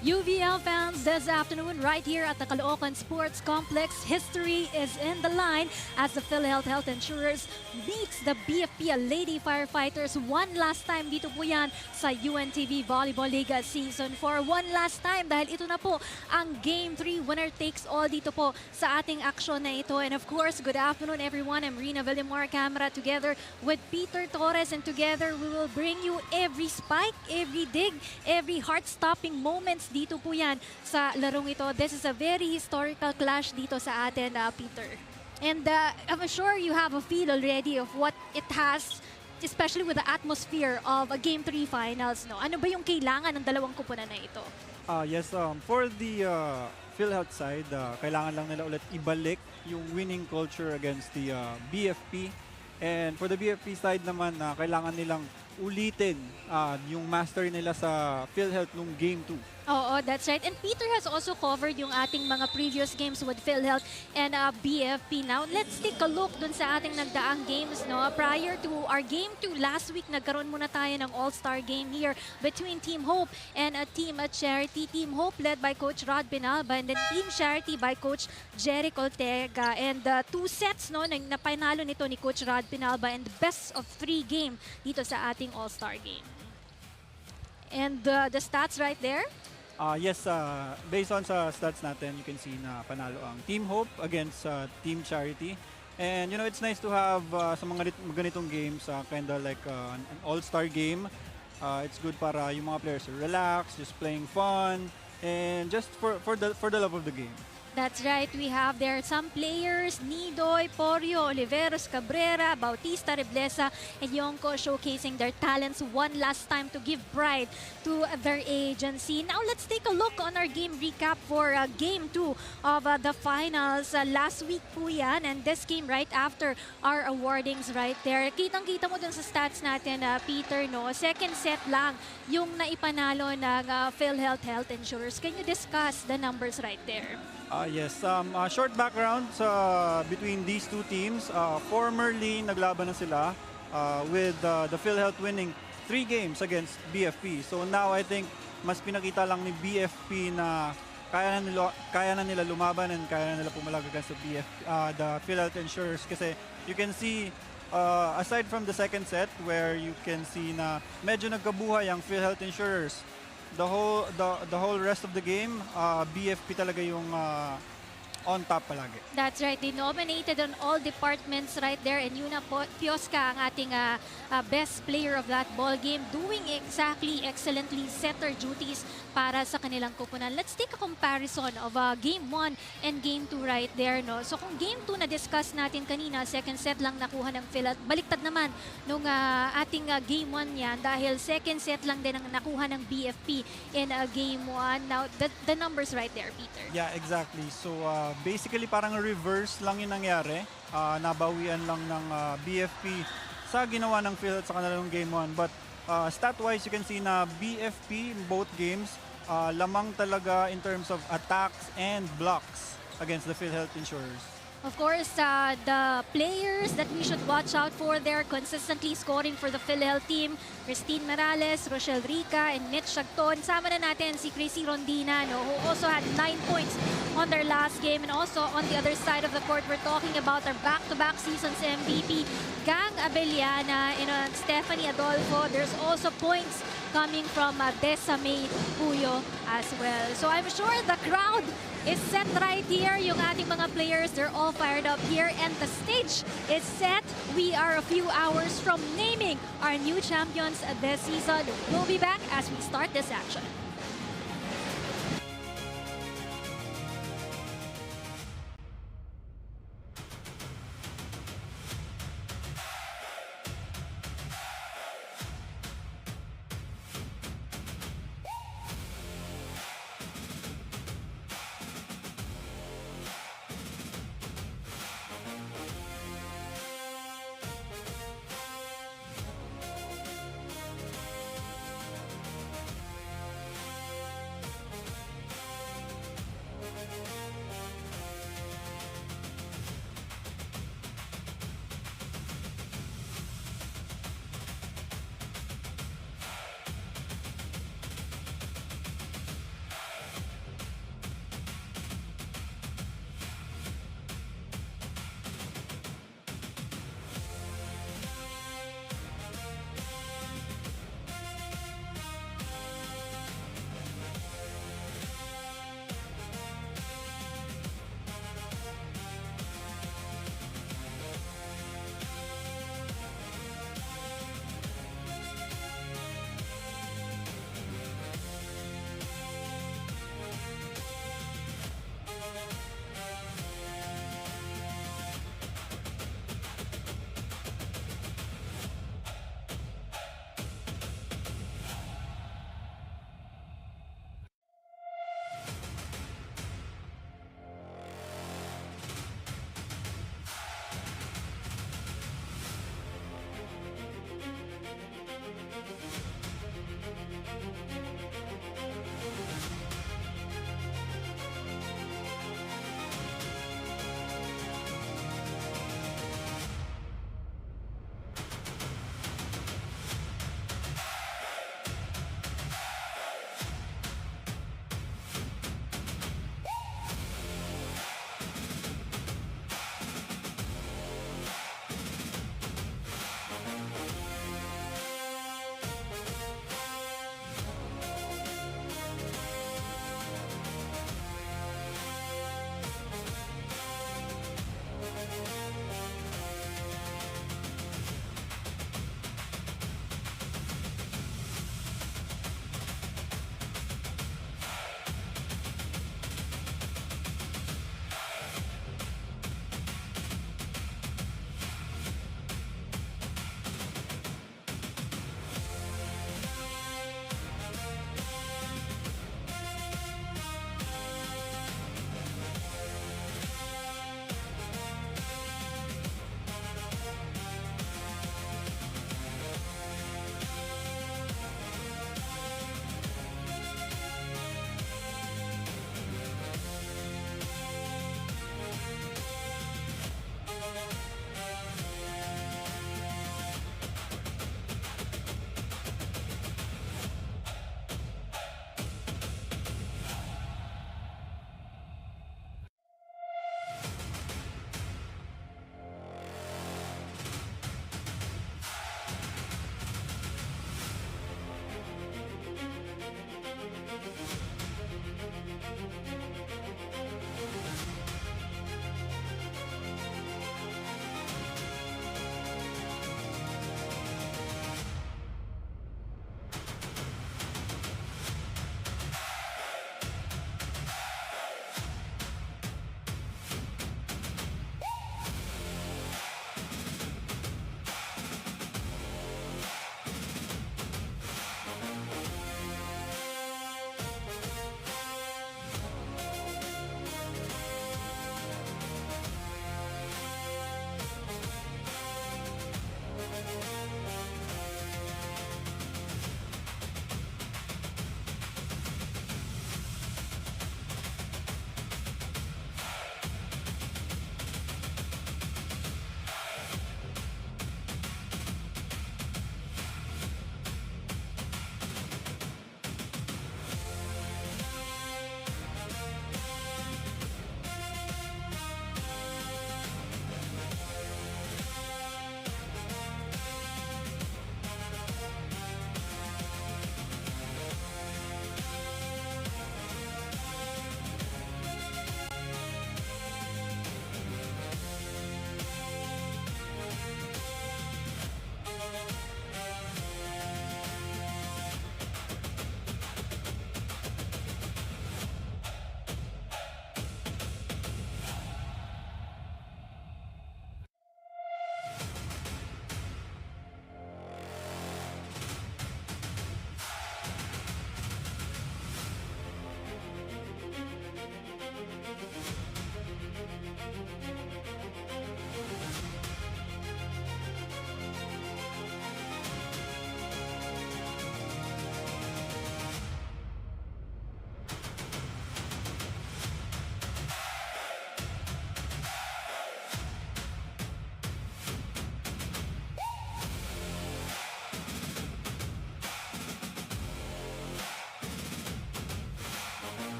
UVL fans, this afternoon right here at the Caloocan Sports Complex, history is in the line as the PhilHealth Health Insurers meets the BFP Lady Firefighters one last time dito po yan sa UNTV Volleyball League Season 4. One last time dahil ito na po ang Game 3, winner takes all dito po sa ating aksyon na ito. And of course, good afternoon everyone. I'm Rina Villamor Camera together with Peter Torres, and together we will bring you every spike, every dig, every heart-stopping moments dito po yan sa larong ito. This is a very historical clash dito sa atin, Peter. And I'm sure you have a feel already of what it has, especially with the atmosphere of a Game 3 finals. No? Ano ba yung kailangan ng dalawang kupunan na ito? Yes, for the PhilHealth side, kailangan lang nila ulit ibalik yung winning culture against the BFP. And for the BFP side naman, kailangan nilang ulitin yung mastery nila sa PhilHealth nung Game 2. Oo, that's right. And Peter has also covered yung ating mga previous games with PhilHealth and BFP. Now, let's take a look dun sa ating nagdaang games. No? Prior to our Game 2 last week, nagkaroon muna tayo ng All-Star game here between Team Hope and Team Charity. Team Hope led by Coach Rod Binalba, and then Team Charity by Coach Jeric Ortega. And 2 sets no, na panalo nito ni Coach Rod Binalba, and the best-of-3 game dito sa ating All-Star game. And the stats right there? Yes, based on sa stats natin, you can see na panalo ang Team Hope against Team Charity. And you know, it's nice to have sa mga ganitong games, kind of like an all-star game. It's good para yung mga players relax, just playing fun, and just for the love of the game. That's right. We have there some players, Nidoy, Porio, Oliveros, Cabrera, Bautista, Reblesa, and Yonko showcasing their talents one last time to give pride to their agency. Now let's take a look on our game recap for Game 2 of the finals. Last week po yan, and this game right after our awardings right there. Kitang-kita mo dun sa stats natin, Peter, no? Second set lang yung naipanalo ng PhilHealth Health Insurers. Can you discuss the numbers right there? Yes, short background between these two teams. Formerly, naglaban na sila with the PhilHealth winning 3 games against BFP. So now I think mas pinakita lang ni BFP na kaya na nila lumaban and kaya na nila pumalag against the PhilHealth Insurers. Kasi you can see, aside from the second set where you can see na medyo nagkabuhay ang PhilHealth Insurers, the whole rest of the game, BFP talaga yung on top palagi. That's right. They nominated on all departments right there, and Yuna Piosca ang ating best player of that ball game, doing exactly excellently setter duties para sa kanilang kupunan. Let's take a comparison of Game 1 and Game 2 right there. No? So kung Game 2 na-discuss natin kanina, second set lang nakuha ng PhilHealth. Baliktad naman nung ating Game 1 yan dahil second set lang din ang nakuha ng BFP in Game 1. Now, the numbers right there, Peter. Yeah, exactly. So basically parang reverse lang yung nangyari. Nabawian lang ng BFP sa ginawa ng PhilHealth sa kanilang Game 1. But stat-wise, you can see na BFP in both games, lamang talaga in terms of attacks and blocks against the PhilHealth Insurers. Of course, the players that we should watch out for there consistently scoring for the PhilHealth team, Christine Morales, Rochelle Rica, and Mitch Shagton. Sama na natin si Chrissy Rondina, no, who also had 9 points on their last game. And also on the other side of the court, we're talking about our back-to-back seasons MVP, Gang Abellana and Stephanie Adolfo. There's also points coming from Desame Puyo as well. So I'm sure the crowd is set right here. Yung ating mga players, they're all fired up here, and the stage is set. We are a few hours from naming our new champions this season. We'll be back as we start this action.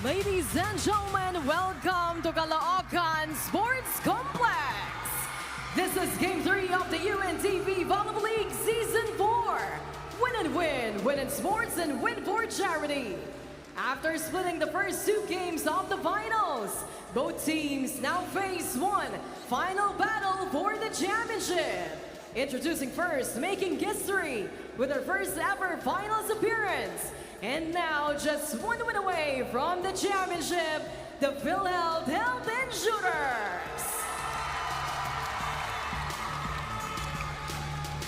Ladies and gentlemen, welcome to Caloocan Sports Complex. This is Game 3 of the UNTV Volleyball League Season 4. Win and win, win in sports and win for charity. After splitting the first 2 games of the finals, both teams now face one final battle for the championship. Introducing first, making history with their first ever finals appearance. And now, just 1 win away from the championship, the PhilHealth Insurers.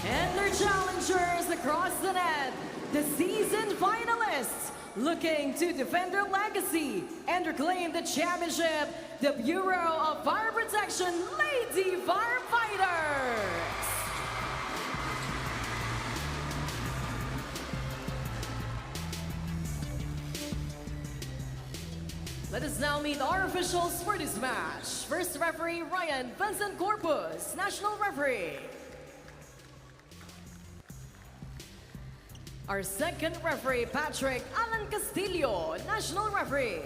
And their challengers across the net, the season finalists, looking to defend their legacy and reclaim the championship, the Bureau of Fire Protection Lady Firefighters. Let us now meet our officials for this match. First referee, Ryan Vincent Corpus, national referee. Our second referee, Patrick Alan Castillo, national referee.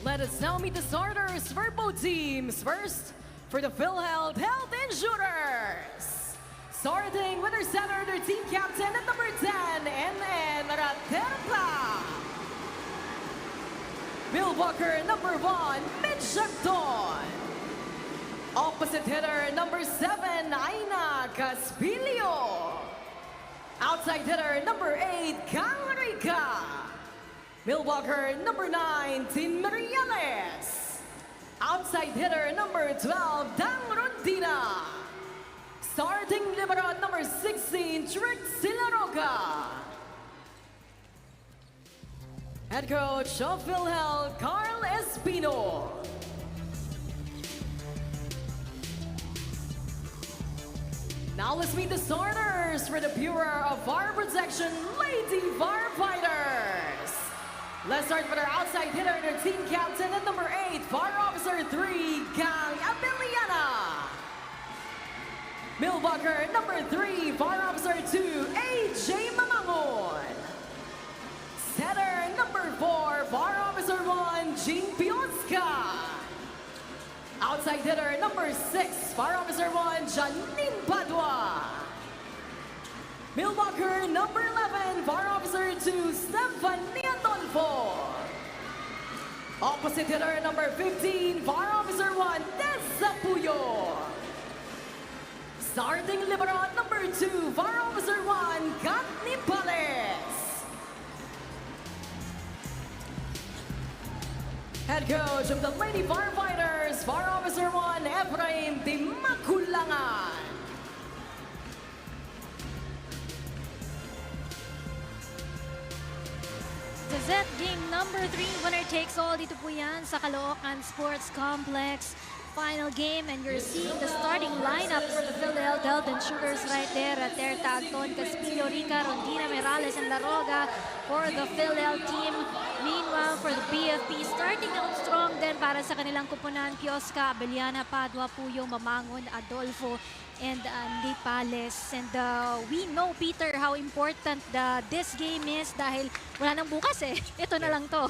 Let us now meet the starters for both teams. First, for the PhilHealth Insurers. Starting with their center, their team captain at number 10, N.N. Raterpa. Bill Walker, number 1, Mitch Jacton. Opposite hitter, number 7, Aina Caspilio. Outside hitter, number 8, Kang Rica. Milwaukee, number 9, Tin Mariales. Outside hitter, number 12, Dang Rondina. Starting libero, number 16, Trick Silaroga. Head coach of PhilHealth, Carl Espino. Now let's meet the starters for the Bureau of Fire Protection Lady Firefighters. Let's start with our outside hitter, their team captain at number 8, Fire Officer 3, Gang Abiliana. Milwaukee, number 3, Fire Officer 2, AJ Mamangon. Setter, number 4, Fire Officer 1, Jean Pionska. Outside hitter, number 6, Fire Officer 1, Janine Padua. Milwaukee, number 11, Fire Officer 2, Stephanie Adolfo. Opposite hitter, number 15, Fire Officer 1, Tessa Puyo. Starting libero, number 2, Fire Officer 1, Katni Pales. Head coach of the Lady Firefighters, Fire Officer 1, Efraim Dimakulangan. Gazette game number 3, winner takes all dito po yan sa Caloocan Sports Complex. Final game, and you're seeing the starting lineups for the PhilHealth Insurers right there. Terta, Agton, Caspillo, Rica, Rondina, Merales, and Laroga for the PhilHealth team. Meanwhile, for the BFP, starting out strong din para sa kanilang kupunan, Pioska, Abeliana, Padua, Puyo, Mamangon, Adolfo, and Andy Pales. And we know, Peter, how important this game is dahil wala nang bukas eh. Ito na lang to.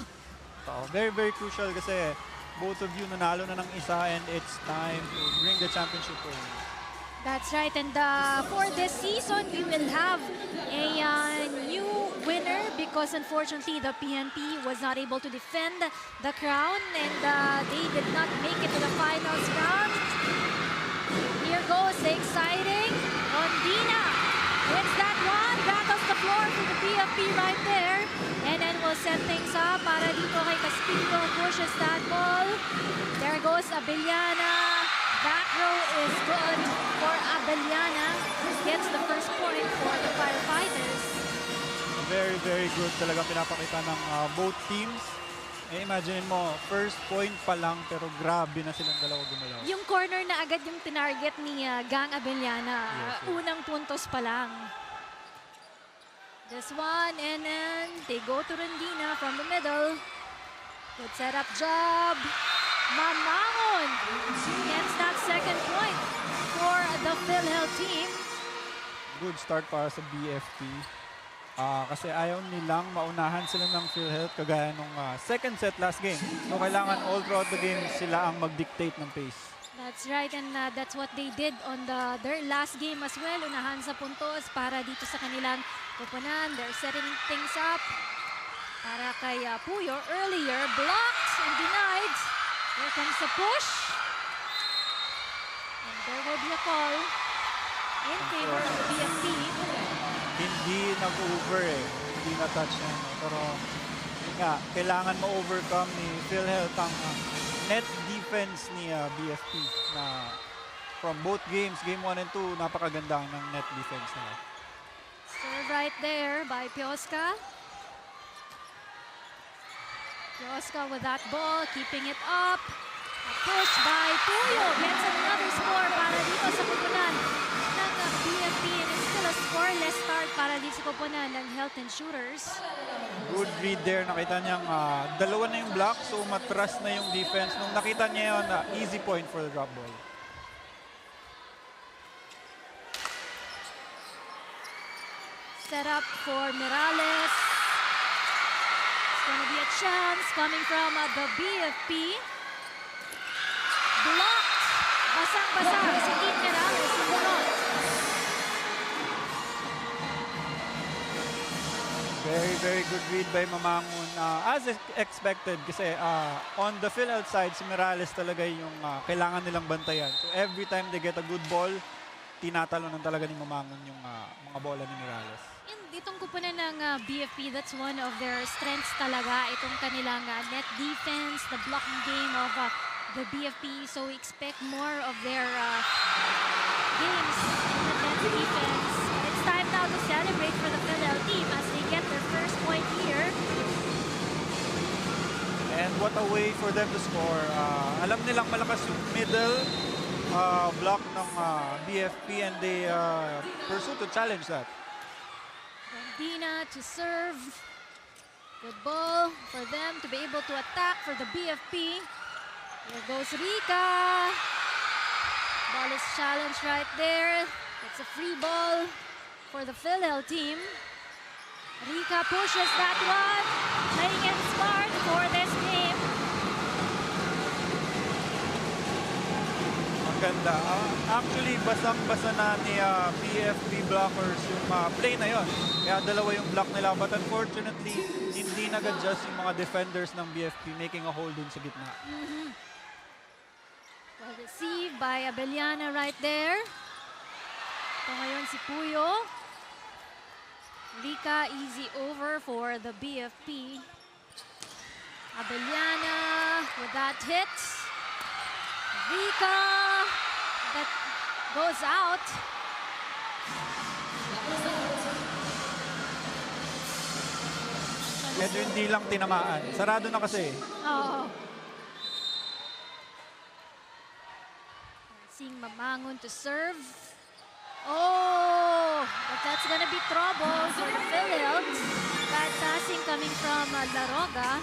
Very, very crucial kasi both of you nanalo na ng isa and it's time to bring the championship home. That's right, and for this season, we will have a new winner because unfortunately the PNP was not able to defend the crown and they did not make it to the finals round. Here goes the exciting Rondina. Wins that one, battles the floor for the PFP right there. And then we'll set things up para dito kay Caspillo, pushes that ball. There goes Abellana. Back row is good for Abellana. Gets the first point for the Firefighters. Very, very good talaga pinapakita ng both teams. Eh, imagine mo, first point pa lang pero grabe na silang dalawa gumalaw. Yung corner na agad yung tinarget ni Gang Abellana. Yes. Unang puntos pa lang. This one, and then they go to Rondina from the middle. Good setup job. Mamangon gets that second point for the PhilHealth team. Good start para sa BFP. Kasi ayaw nilang maunahan sila ng PhilHealth kagaya nung second set last game. So kailangan all throughout the game sila ang mag-dictate ng pace. That's right, and that's what they did on their last game as well. Unahan sa puntos para dito sa kanilang koponan. They're setting things up para kay Puyo earlier. Blocked and denied. Here comes the push. And there will be a call in favor of the BFP. Hindi nag-over hindi na-touch na yun. Pero yun nga, kailangan ma-overcome ni PhilHealth ang net defense ni BFP na from both games, game 1 and 2, napakaganda ng net defense nila. Serve right there by Pioska. Pioska with that ball, keeping it up. A push by Puyo. Gets another score para dito sa koponan ng BFP. And it's still a scoreless start para dito sa koponan ng Health Insurers. Good read there. Nakita niyang dalawa na yung block, so matras na yung defense. Nung nakita niya yun, easy point for the drop ball. Set up for Mirales. It's going to be a chance coming from the BFP. Blocked. Basang-basa si Team Mirales in front. Very, very good read by Mamangon. As expected, kasi on the PhilHealth side, si Mirales talaga yung kailangan nilang bantayan. So every time they get a good ball, tinatalonan talaga ni Mamangon yung mga bola ni Mirales. And itong kupunan ng BFP, that's one of their strengths talaga. Itong kanilang net defense, the blocking game of the BFP. So we expect more of their games in the net defense. It's time now to celebrate for the PhilHealth team as they get their first point here. And what a way for them to score. Alam nilang malakas yung middle block ng BFP and they pursue to challenge that. Rondina to serve. Good ball for them to be able to attack for the BFP. Here goes Rica. Ball is challenged right there. It's a free ball for the PhilHealth team. Rica pushes that one. Playing it smart for this game. Ganda. Actually, basang-basa na ni PFP blockers yung play na yon. Kaya dalawa yung block nila. But unfortunately, hindi nag-adjust yung mga defenders ng BFP making a hole dun sa gitna. Well received by Abellana right there. Ito ngayon si Puyo. Rica, easy over for the BFP. Abellana with that hit. Rica, that goes out. Medyo hindi lang tinamaan. Sarado na kasi. Oh. Seeing Mamangon to serve. Oh, but that's gonna be trouble for the PhilHealth. Bad passing coming from Laroga.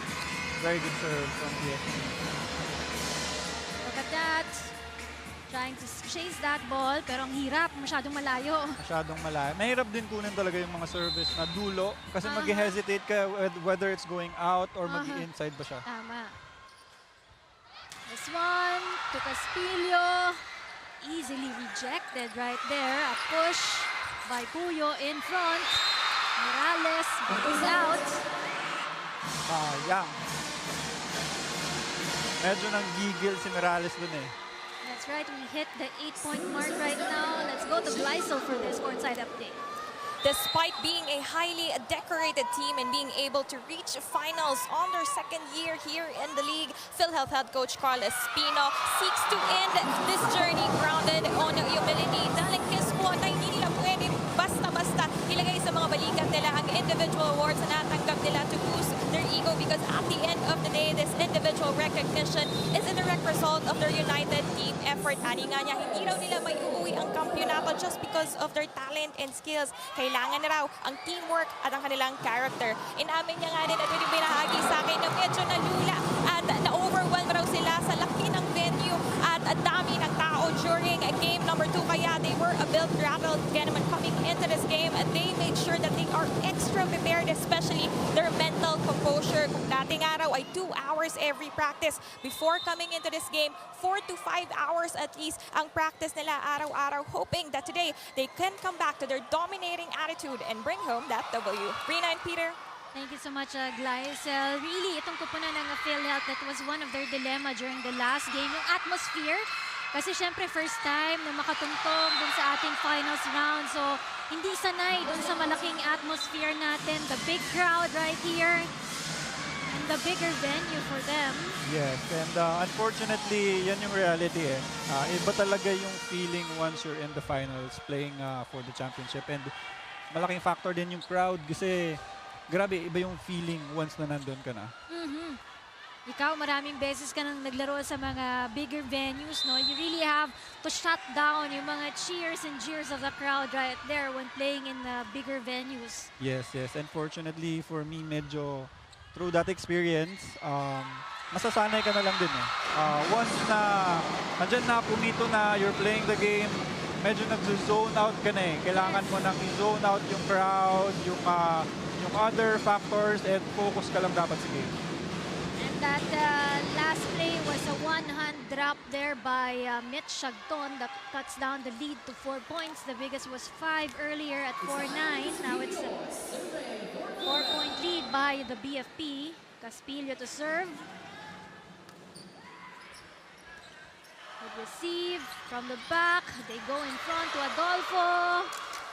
Very good serve from BFP. Look at that. Trying to chase that ball, pero ang hirap, masyadong malayo. Masyadong malayo. Mahirap din kunin talaga yung mga service na dulo kasi mag-hesitate ka whether it's going out or mag-inside ba siya. Tama. This one to Caspillo. easily rejected right there. A push by Puyo in front. Morales is out. Sayang. Medyo nang gigil si Morales dun eh. That's right, we hit the 8-point mark right now. Let's go to Gleisel for this courtside update. Despite being a highly decorated team and being able to reach finals on their second year here in the league, PhilHealth head coach Carl Espino seeks to end this journey grounded on humility. Dahil his squad ay hindi nila pwede basta-basta ilagay sa mga balikat nila ang individual awards na natanggap nila to boost their ego, because at the end of the day, this individual recognition is a direct result of their united team effort. Ani nga niya, hindi raw nila may uuwi ang kampyonato just because of their talent and skills. Kailangan na raw ang teamwork at ang kanilang character. Inamin niya nga din at yung binahagi sa akin na medyo nalula at na-overwhelm raw sila sa laki ng venue at dami ng tao during game number 2. Kaya they were a bit rattled again when coming into this game. And they made sure that they are extra prepared, especially their mental composure. Kung dating araw ay 2 hours every practice before coming into this game, 4 to 5 hours at least ang practice nila araw-araw, hoping that today they can come back to their dominating attitude and bring home that W. Rina and Peter. Thank you so much, Gleisel. Really, itong kupunan ng PhilHealth, that was one of their dilemma during the last game. Yung atmosphere, kasi syempre first time na makatungtong dun sa ating finals round. So, hindi sanay dun sa malaking atmosphere natin. The big crowd right here. And the bigger venue for them. Yes, and unfortunately, yan yung reality eh. Iba talaga yung feeling once you're in the finals playing for the championship. And malaking factor din yung crowd kasi grabe, iba yung feeling once na nandun ka na. Ikaw, maraming beses ka nang naglaro sa mga bigger venues, no? You really have to shut down yung mga cheers and jeers of the crowd right there when playing in bigger venues. Yes, yes. Unfortunately, for me, medyo through that experience, masasanay ka na lang din eh. Once na nandyan na, pumito na, you're playing the game, medyo nag-zone out ka na eh. Kailangan mo nang i-zone out yung crowd, yung other factors, and focus ka lang dapat sa game. And that last play was a one-hand drop there by Mitch Shagton that cuts down the lead to 4 points. The biggest was 5 earlier at 4-9. Now it's a 4-point lead by the BFP. Caspillo to serve. Good receive from the back. They go in front to Adolfo.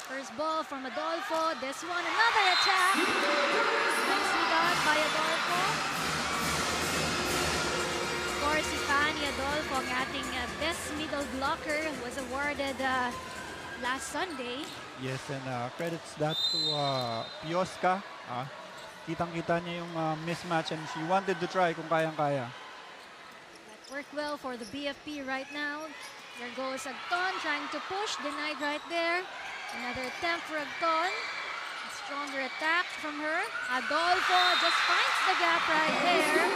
First ball from Adolfo. This one, another attack. Nicely done by Adolfo. Of course, si Fanny Adolfo, ang ating best middle blocker, was awarded last Sunday. Yes, and credits that to Pioska. Kitang-kita niya yung mismatch and she wanted to try kung kayang-kaya. That worked well for the BFP right now. There goes Agton trying to push, denied right there. Another attempt for Agton. A stronger attack from her. Adolfo just finds the gap right there.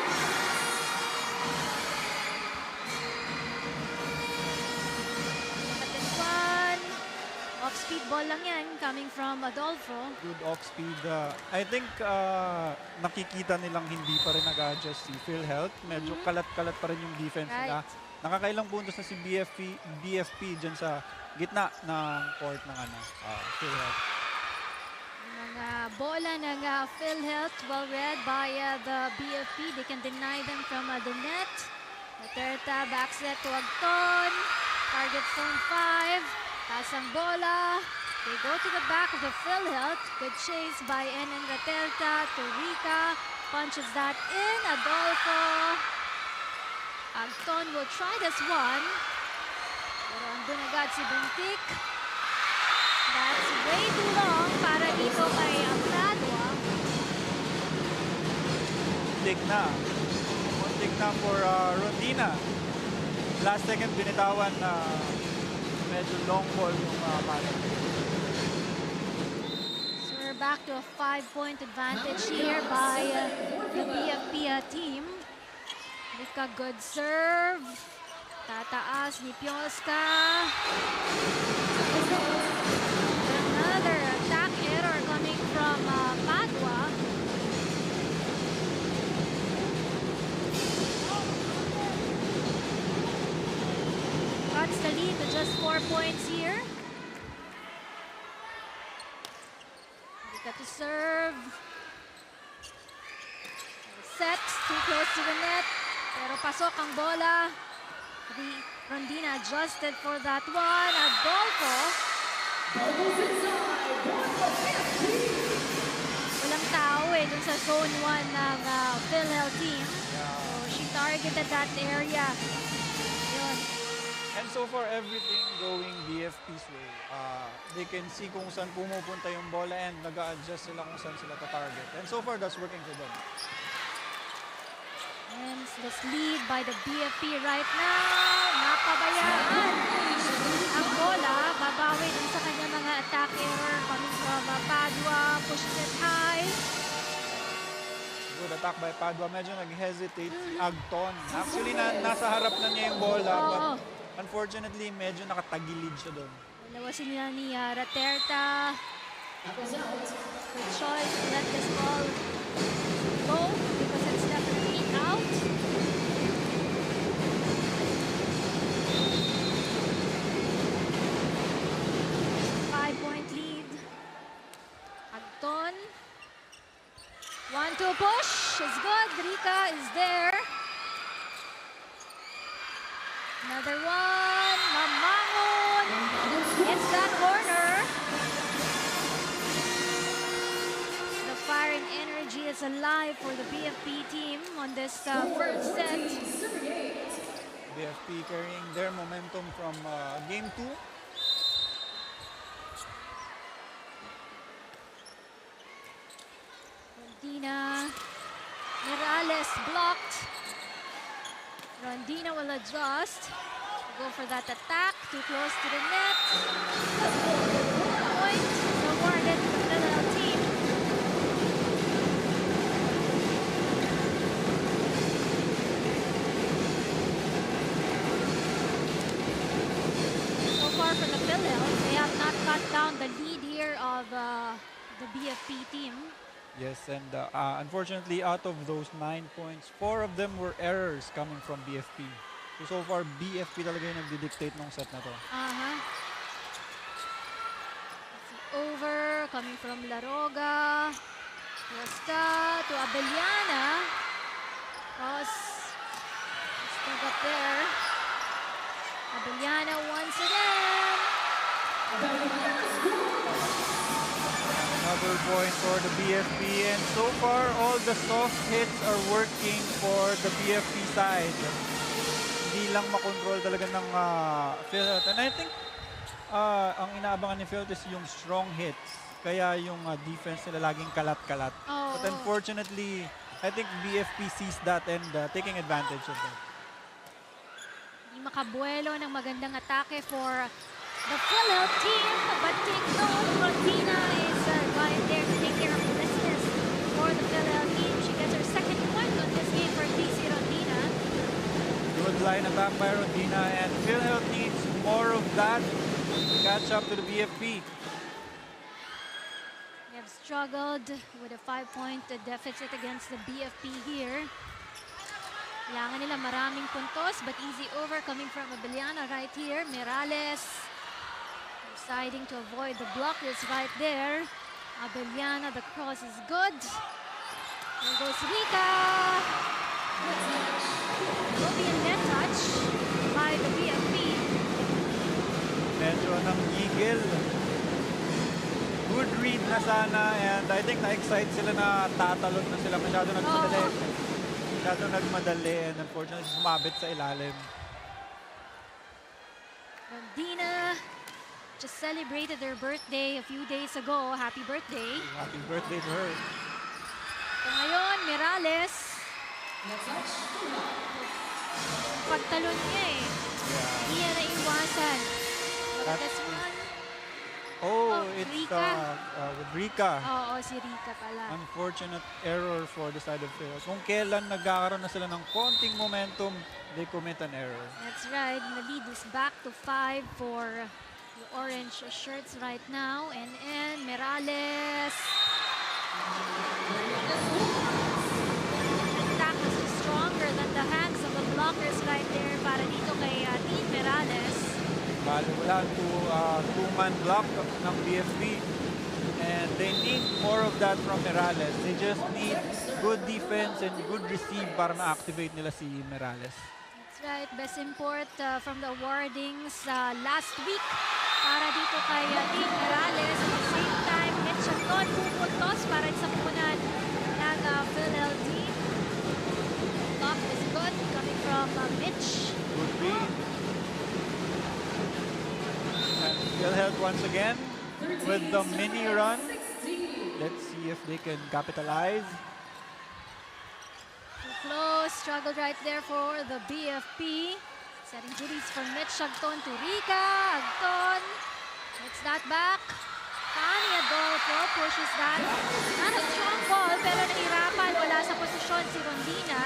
At this one, off-speed ball lang yan coming from Adolfo. Good off-speed. I think nakikita nilang hindi pa rin nag-adjust si PhilHealth. Medyo kalat-kalat pa rin yung defense nila. Nakakailang puntos na si BFP dyan sa gitna ng court ng PhilHealth. Mga bola ng PhilHealth, well read by the BFP. They can deny them from the net. Duterte backset to Agton. Target zone 5. Pasang bola. They go to the back of the PhilHealth. Good chase by Enen Raterta to Rica. Punches that in. Adolfo. Agton will try this one. Pero andun agad si Buntik. That's way too long para dito kay Abradwa. Muntik na for Rondina. Last second binitawan na medyo long ball yung pattern. So we're back to a 5-point advantage here by the BFP team. Rika, good serve. Tataas ni Pioska. Another attack error coming from Padua. Cuts the lead to just Rika to serve. Set, too close to the net. Pero pasok ang bola. Rondina adjusted for that one. Adolfo. Walang tao dun sa zone 1 ng PhilHealth team. So she targeted that area. Yun. And so far, everything going BFP's way. They can see kung saan pumupunta yung bola and nag-a-adjust sila kung saan sila ta-target. And so far, that's working for them. And this lead by the BFP right now. Napabayaan ang bola. Babawi din sa kanya mga attack error coming from Padua. Pushes it high. Good attack by Padua. Medyo nag-hesitate si Agton. Actually, nasa harap na niya yung bola. But unfortunately, medyo nakatagilid siya doon. Dalawa sila ni Raterta. Good choice to let this ball go because it's definitely out. Five-point lead. Agton. 1-2 push is good. Rika is there. Another one. Mamangon. It's that corner. The fire and energy is alive for the BFP team on this first set. BFP carrying their momentum from game 2. Rondina. Morales blocked. Rondina will adjust. Go for that attack. Too close to the net. Point awarded to the PhilHealth team. So far for the PhilHealth, they have not cut down the lead here of the BFP team. Yes, and unfortunately, out of those 9 points, 4 of them were errors coming from BFP. So far, BFP talaga yung nagdi-dictate ng set na to. Over, coming from Laroga. Costa to Abellana. Cross. Still up there. Abellana once again. Another point for the BFP, and so far all the soft hits are working for the BFP side. Hindi lang makontrol talaga ng PhilHealth. And I think ang inaabangan ni PhilHealth is yung strong hits. Kaya yung defense nila laging kalat-kalat. But unfortunately, I think BFP sees that and taking advantage of that. Hindi makabuelo ng magandang atake for the PhilHealth team. But take note, Rondina is right there to take care of business for the PhilHealth team. She gets her second point on this game for DC Rondina. Good line attack by Rondina, and PhilHealth needs more of that to catch up to the BFP. They have struggled with a 5-point deficit against the BFP here. Kailangan nila maraming puntos, but easy over coming from Abellana right here. Morales deciding to avoid the blockers right there. Abellana, the cross is good. There goes Rika. Will be a net touch by the BFP. Medyo nang gigil. Good read na sana, and I think na-excite sila na tatalon na sila. Masyado nagmadali. Masyado nagmadali, and unfortunately sumabit sa ilalim. Rondina just celebrated their birthday a few days ago. Happy birthday. Happy birthday to her. So ngayon, Morales. Pagtalon niya Hindi niya naiwasan. Look at this one. It's Rika. with Rika. Oo, si Rika pala. Unfortunate error for the side of PhilHealth. Kung kailan nagkakaroon na sila ng konting momentum, they commit an error. That's right. The lead is back to 5 for the orange shirts right now. And Morales. The attack was stronger than the hands of the blockers right there para dito kay Team Morales. Bali, wala two-man block ng BFP. And they need more of that from Merales. They just need good defense and good receive para ma-activate nila si Merales. That's right. Best import from the awardings last week para dito kay Team Merales. At the same time, Mitch Anton pupuntos para sa punan ng PhilHealth team. Top is good coming from Mitch. Good read. And PhilHealth once again with the mini run. Let's see if they can capitalize. Too close. Struggled right there for the BFP. Setting duties from Mitch Agton to Rica. Agton hits that back. Tani Adolfo pushes that. Not a strong ball pero nahirapan. Wala sa posisyon si Rondina.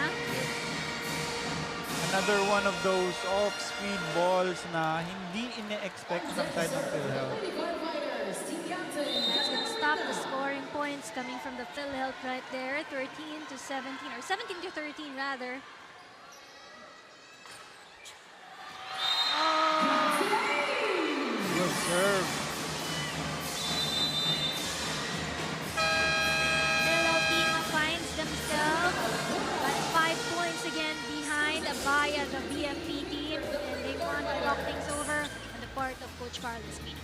Another one of those off-speed balls na hindi ine-expect ng side ng PhilHealth. That's going to stop the scoring points coming from the PhilHealth right there. 13-17 or 17-13 rather. Oh, Good serve. PhilHealth team finds themselves at 5 points again behind by the BFP team, and they want to talk things over on the part of Coach Carlos Pino.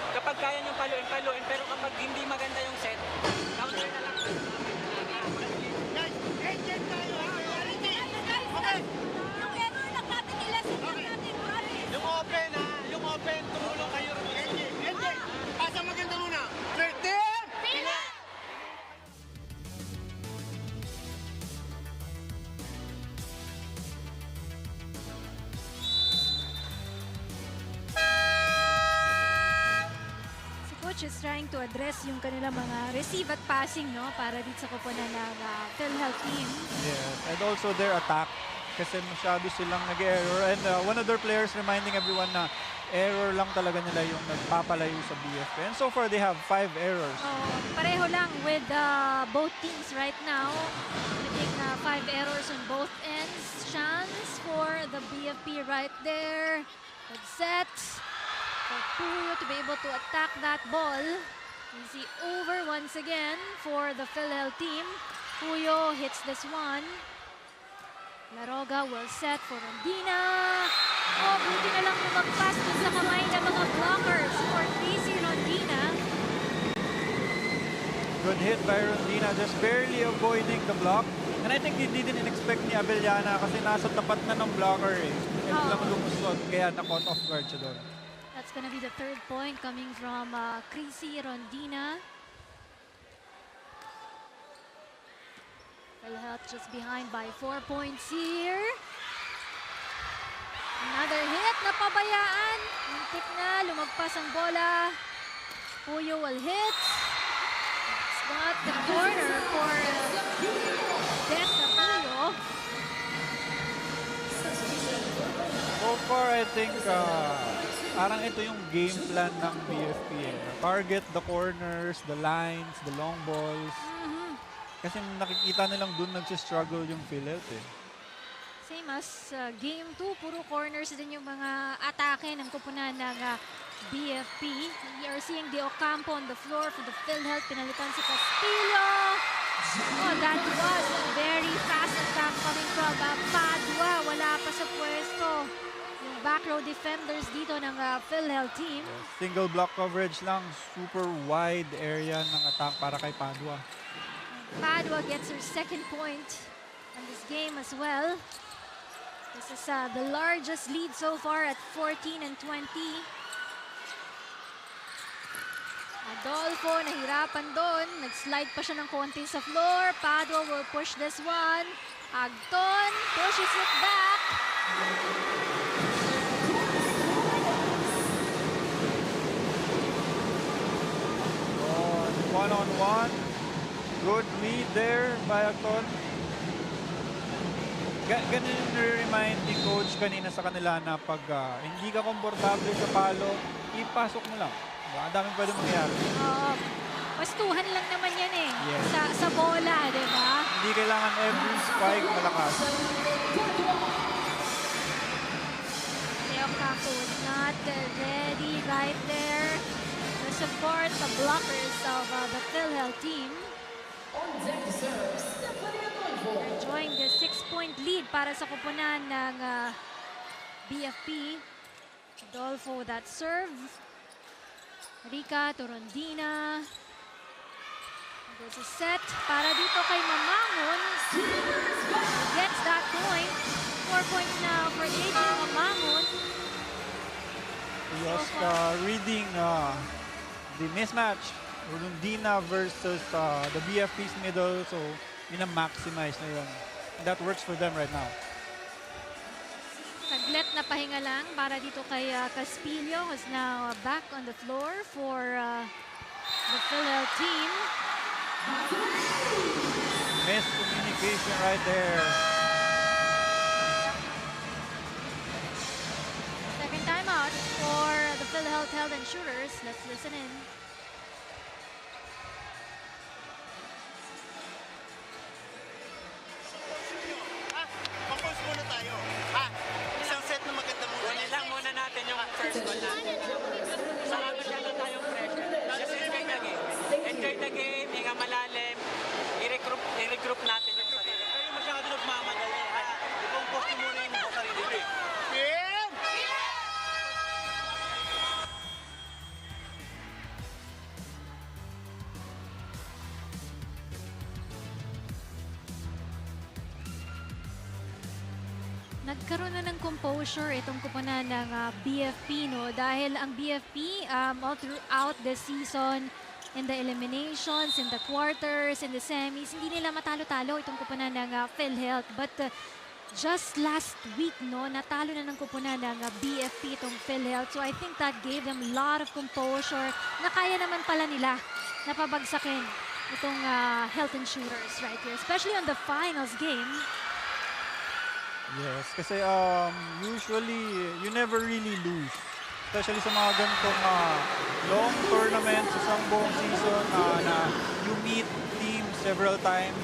Kapag kaya nyo paluin, pero kapag hindi maganda yung set, counter na lang. Guys, agent tayo ha! Okay! Yung error lang natin nila, natin, pare. Yung open, tumulong kayo rin. Agent! Asa maganda muna? 13! Pila! Si Coach is trying to address yung kanilang mga receive at passing, no, para dito sa koponan ng PhilHealth team. Yes, and also their attack kasi masyado silang nag-error. And one of their players reminding everyone na error lang talaga nila yung nagpapalayo sa BFP. And so far, they have 5 errors. Pareho lang with both teams right now. Getting 5 errors on both ends. Chance for the BFP right there. Good set for Puyo to be able to attack that ball. Easy over once again for the PhilHealth team. Puyo hits this one. Laroga will set for Rondina. Oh, buti na lang lumagpas dun sa kamay ng mga blockers for Casey Rondina. Good hit by Rondina, just barely avoiding the block. And I think they didn't expect ni Abellana kasi nasa tapat na ng blocker eh. And lang lumusot, kaya na-caught off guard siya doon. That's gonna be the 3rd point coming from Casey Rondina. PhilHealth just behind by 4 points here. Another hit, napabayaan. Muntik na, lumagpas ang bola. Puyo will hit. It's not the corner for Best-of-3. So far, I think parang ito yung game plan ng BFP. Target the corners, the lines, the long balls. Kasi nakikita nilang dun nagsistruggle yung PhilHealth eh. Same as game 2, puro corners din yung mga atake ng kupunan ng BFP. We are seeing De Ocampo on the floor for the PhilHealth. Pinalitan si Castillo. Oh, that was a very fast attack coming from Padua. Wala pa sa pwesto yung back row defenders dito ng PhilHealth team. Single block coverage lang, super wide area ng attack para kay Padua. Padua gets her 2nd point on this game as well. This is the largest lead so far at 14-20. Adolfo nahirapan doon. Nag-slide pa siya ng konti sa floor. Padua will push this one. Agton pushes it back. One-on-one. Good read there by Agton. Ganun yung remind ni Coach kanina sa kanila na pag hindi ka komportable sa palo, ipasok mo lang. Ang daming pwede mangyari. Oo. Pastuhan lang naman yan eh. Yes. Sa bola, di ba? Hindi kailangan every spike malakas. Caloocan was not ready right there to support the blockers of the PhilHealth team. Enjoying the 6-point lead para sa kupunan ng BFP. Dolfo that serve. Rika Torondina. There's a set para dito kay Mamangon. Gets that point. 4 points now for Adrian Mamangon. Just reading the mismatch. Rondina versus the BFP's middle. So, mina-maximize na yun. And that works for them right now. Saglit na pahinga lang para dito kay Caspillo, who's now back on the floor for the PhilHealth team. Miscommunication right there. Second timeout for the PhilHealth Health Insurers. Let's listen in. Compose muna tayo. Ha? Isang set na maganda muna. Kunin lang muna natin yung first goal natin. Saka masyado tayong pressure. Just enjoy the game. Enjoy the game, hinga malalim, i-regroup natin yung sarili. Kayo masyado nagmamadali. Ha? I-compose muna yung sarili. Game! Nagkaroon na ng composure itong kupunan ng BFP, no? Dahil ang BFP all throughout the season, in the eliminations, in the quarters, in the semis, hindi nila matalo-talo itong kupunan ng PhilHealth. But just last week, no, natalo na ng kupunan ng BFP itong PhilHealth. So I think that gave them a lot of composure na kaya naman pala nila napabagsakin itong health insurers right here, especially on the finals game. Yes, kasi usually you never really lose. Especially sa mga ganitong long tournaments, isang buong season na you meet teams several times.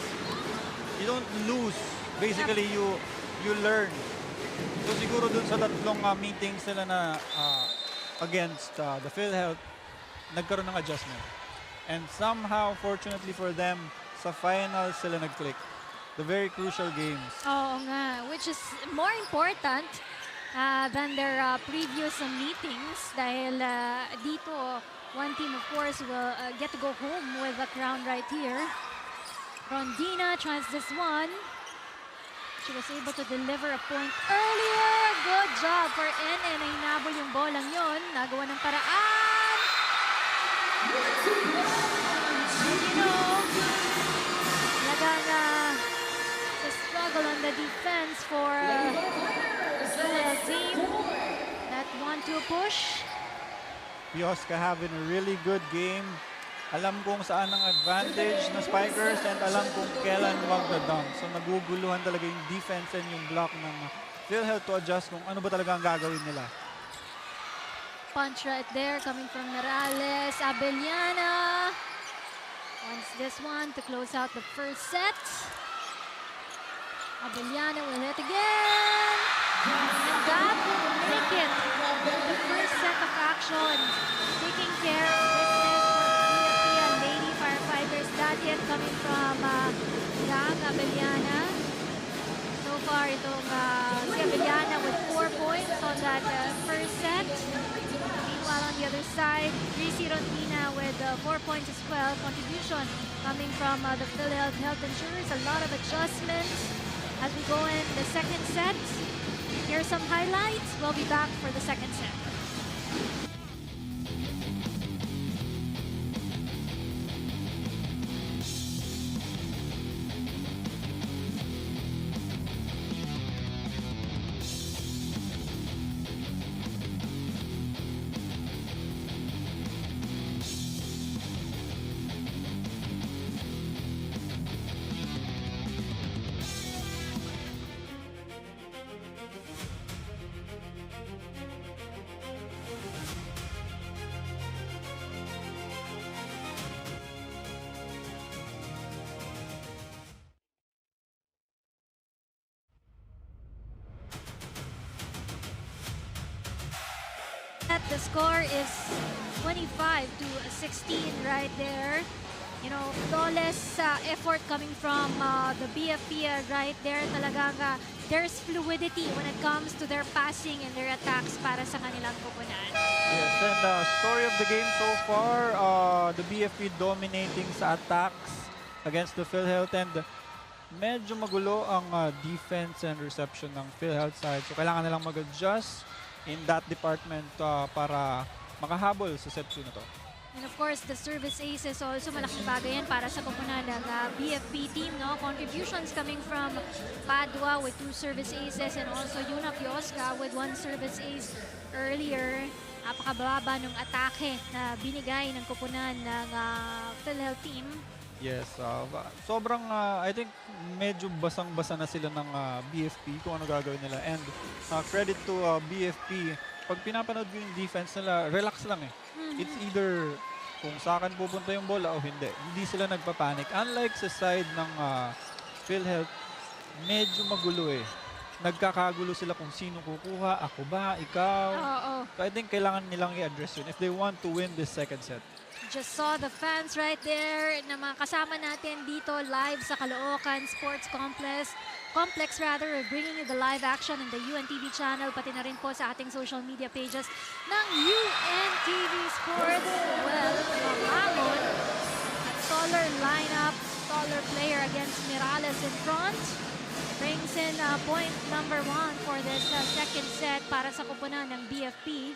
You don't lose. Basically, you learn. So siguro dun sa tatlong meetings nila na against the PhilHealth, nagkaroon ng adjustment. And somehow, fortunately for them, sa finals sila nag-click. The very crucial games. Oo nga, which is more important than their previous meetings dahil dito, one team of course will get to go home with a crown right here. Rondina tries this one. She was able to deliver a point earlier. Good job for NN na hinabol yung bolang yon. Nagawa ng paraan. You know, talagang struggle on the defense for the team that want to push. Pioska having a really good game. Alam kung saan ang advantage ng Spikers and alam kung kailan magdadunk. So naguguluhan talaga yung defense and yung block ng PhilHealth to adjust kung ano ba talaga ang gagawin nila. Punch right there coming from Morales. Abellana wants this one to close out the first set. Abellana will hit again. And that will make it the first set of action. Taking care of business for the BFP Lady Firefighters. That hit coming from Yang Abellana. So far, itong si Abellana with 4 points on that first set. Meanwhile, on the other side, Gracie Rondina with 4 points as well. Contribution coming from the PhilHealth Health Insurers. A lot of adjustments as we go in the second set. Here's some highlights. We'll be back for the second set. the score is 25-16 right there. You know, flawless effort coming from the BFP right there. Talagang there's fluidity when it comes to their passing and their attacks para sa kanilang koponan. Yes, and story of the game so far, the BFP dominating sa attacks against the PhilHealth, and medyo magulo ang defense and reception ng PhilHealth side. So kailangan nilang mag-adjust in that department para makahabol sa set 2 na to. And of course, the service aces also malaking bagay yan para sa koponan ng BFP team. No? Contributions coming from Padua with 2 service aces and also Yuna Piosca with 1 service ace earlier. Napakababa ng atake na binigay ng koponan ng PhilHealth team. Yes, sobrang I think medyo basang-basa na sila ng BFP kung ano gagawin nila. And credit to BFP, pag pinapanood yung defense nila, relax lang eh. It's either kung sa akin pupunta yung bola o hindi. Hindi sila nagpapanik. Unlike sa side ng PhilHealth, medyo magulo eh. Nagkakagulo sila kung sino kukuha, ako ba, ikaw. So I think kailangan nilang i-address yun if they want to win this second set. Just saw the fans right there na mga kasama natin dito live sa Caloocan Sports Complex. We're bringing you the live action in the UNTV channel, pati na rin po sa ating social media pages ng UNTV Sports. Well, Mamangon, taller lineup, taller player against Mirales in front. Brings in point number 1 for this second set para sa koponan ng BFP.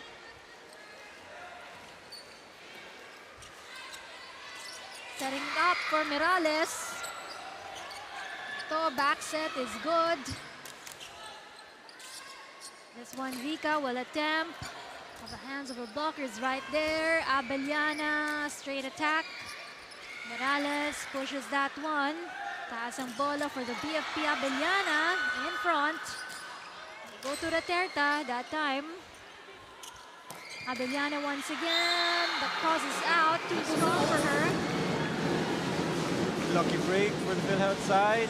Setting up for Mirales. Ito, back set is good. This one, Rica will attempt. Of the hands of her blockers right there. Abellana, straight attack. Mirales pushes that one. Taas ang bola for the BFP. Abellana in front. Go to Raterta that time. Abellana once again. The cross is out. Too strong for her. Lucky break for the PhilHealth side.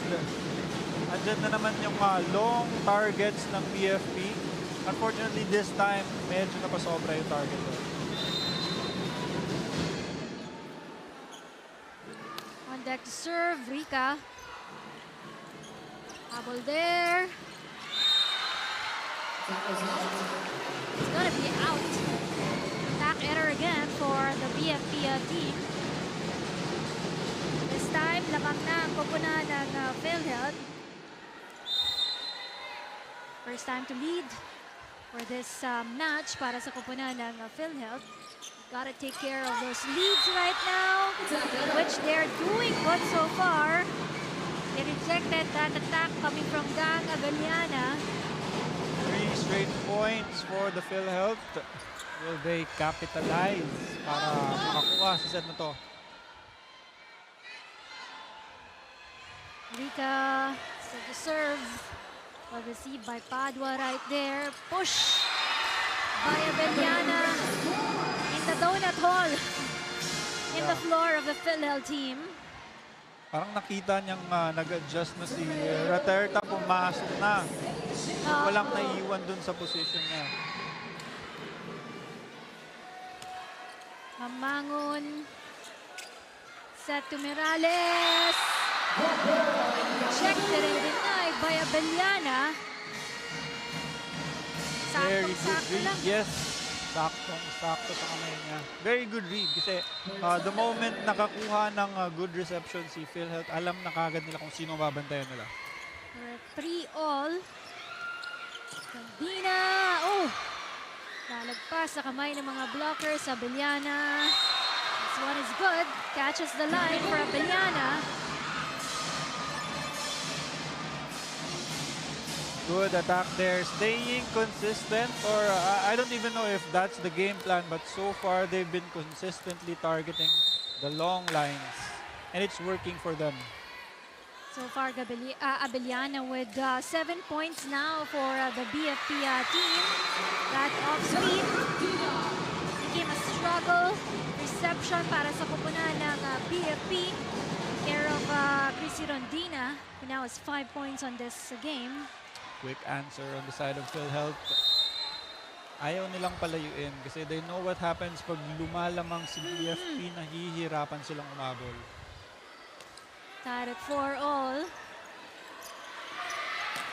Andyan na naman yung long targets ng BFP. Unfortunately, this time, medyo napasobra yung target doon. On deck to serve, Rica. Habol there. It's gonna be out. Attack error again for the BFP team. This time, lamang na ang koponan ng PhilHealth. First time to lead for this match para sa koponan ng PhilHealth. Gotta take care of those leads right now, which they're doing good so far. They rejected that attack coming from Gang Abellana. 3 straight points for the PhilHealth. Will they capitalize para makakuha sa set na to? Rica set to serve. Well received by Padua right there. Push by Abellana in the donut hole in the floor of the PhilHealth team. Parang nakita niyang nag-adjust na si Raterta, pumasok na. Walang naiiwan dun sa position niya. Mamangon. Set to Mirales. Checked and denied by Abellana. Very good Saktong-sakto read. lang. Yes. Saktong-sakto sa kamay niya. Very good read kasi the moment nakakuha ng good reception si PhilHealth, alam na kagad nila kung sino babantayan nila. 3-all. Gandina. Oh! Lalagpas sa kamay ng mga blockers. Abellana. This one is good. Catches the line for Abellana. Good attack there. Staying consistent, or I don't even know if that's the game plan, but so far they've been consistently targeting the long lines. And it's working for them. So far, Abellana with 7 points now for the BFP team. That off-speed became a struggle. Reception para sa koponan ng BFP. Care of Chrissy Rondina, who now has 5 points on this game. Quick answer on the side of PhilHealth. ayaw nilang palayuin kasi they know what happens pag lumalamang si BFP, nahihirapan silang umabol. Tied at 4-all.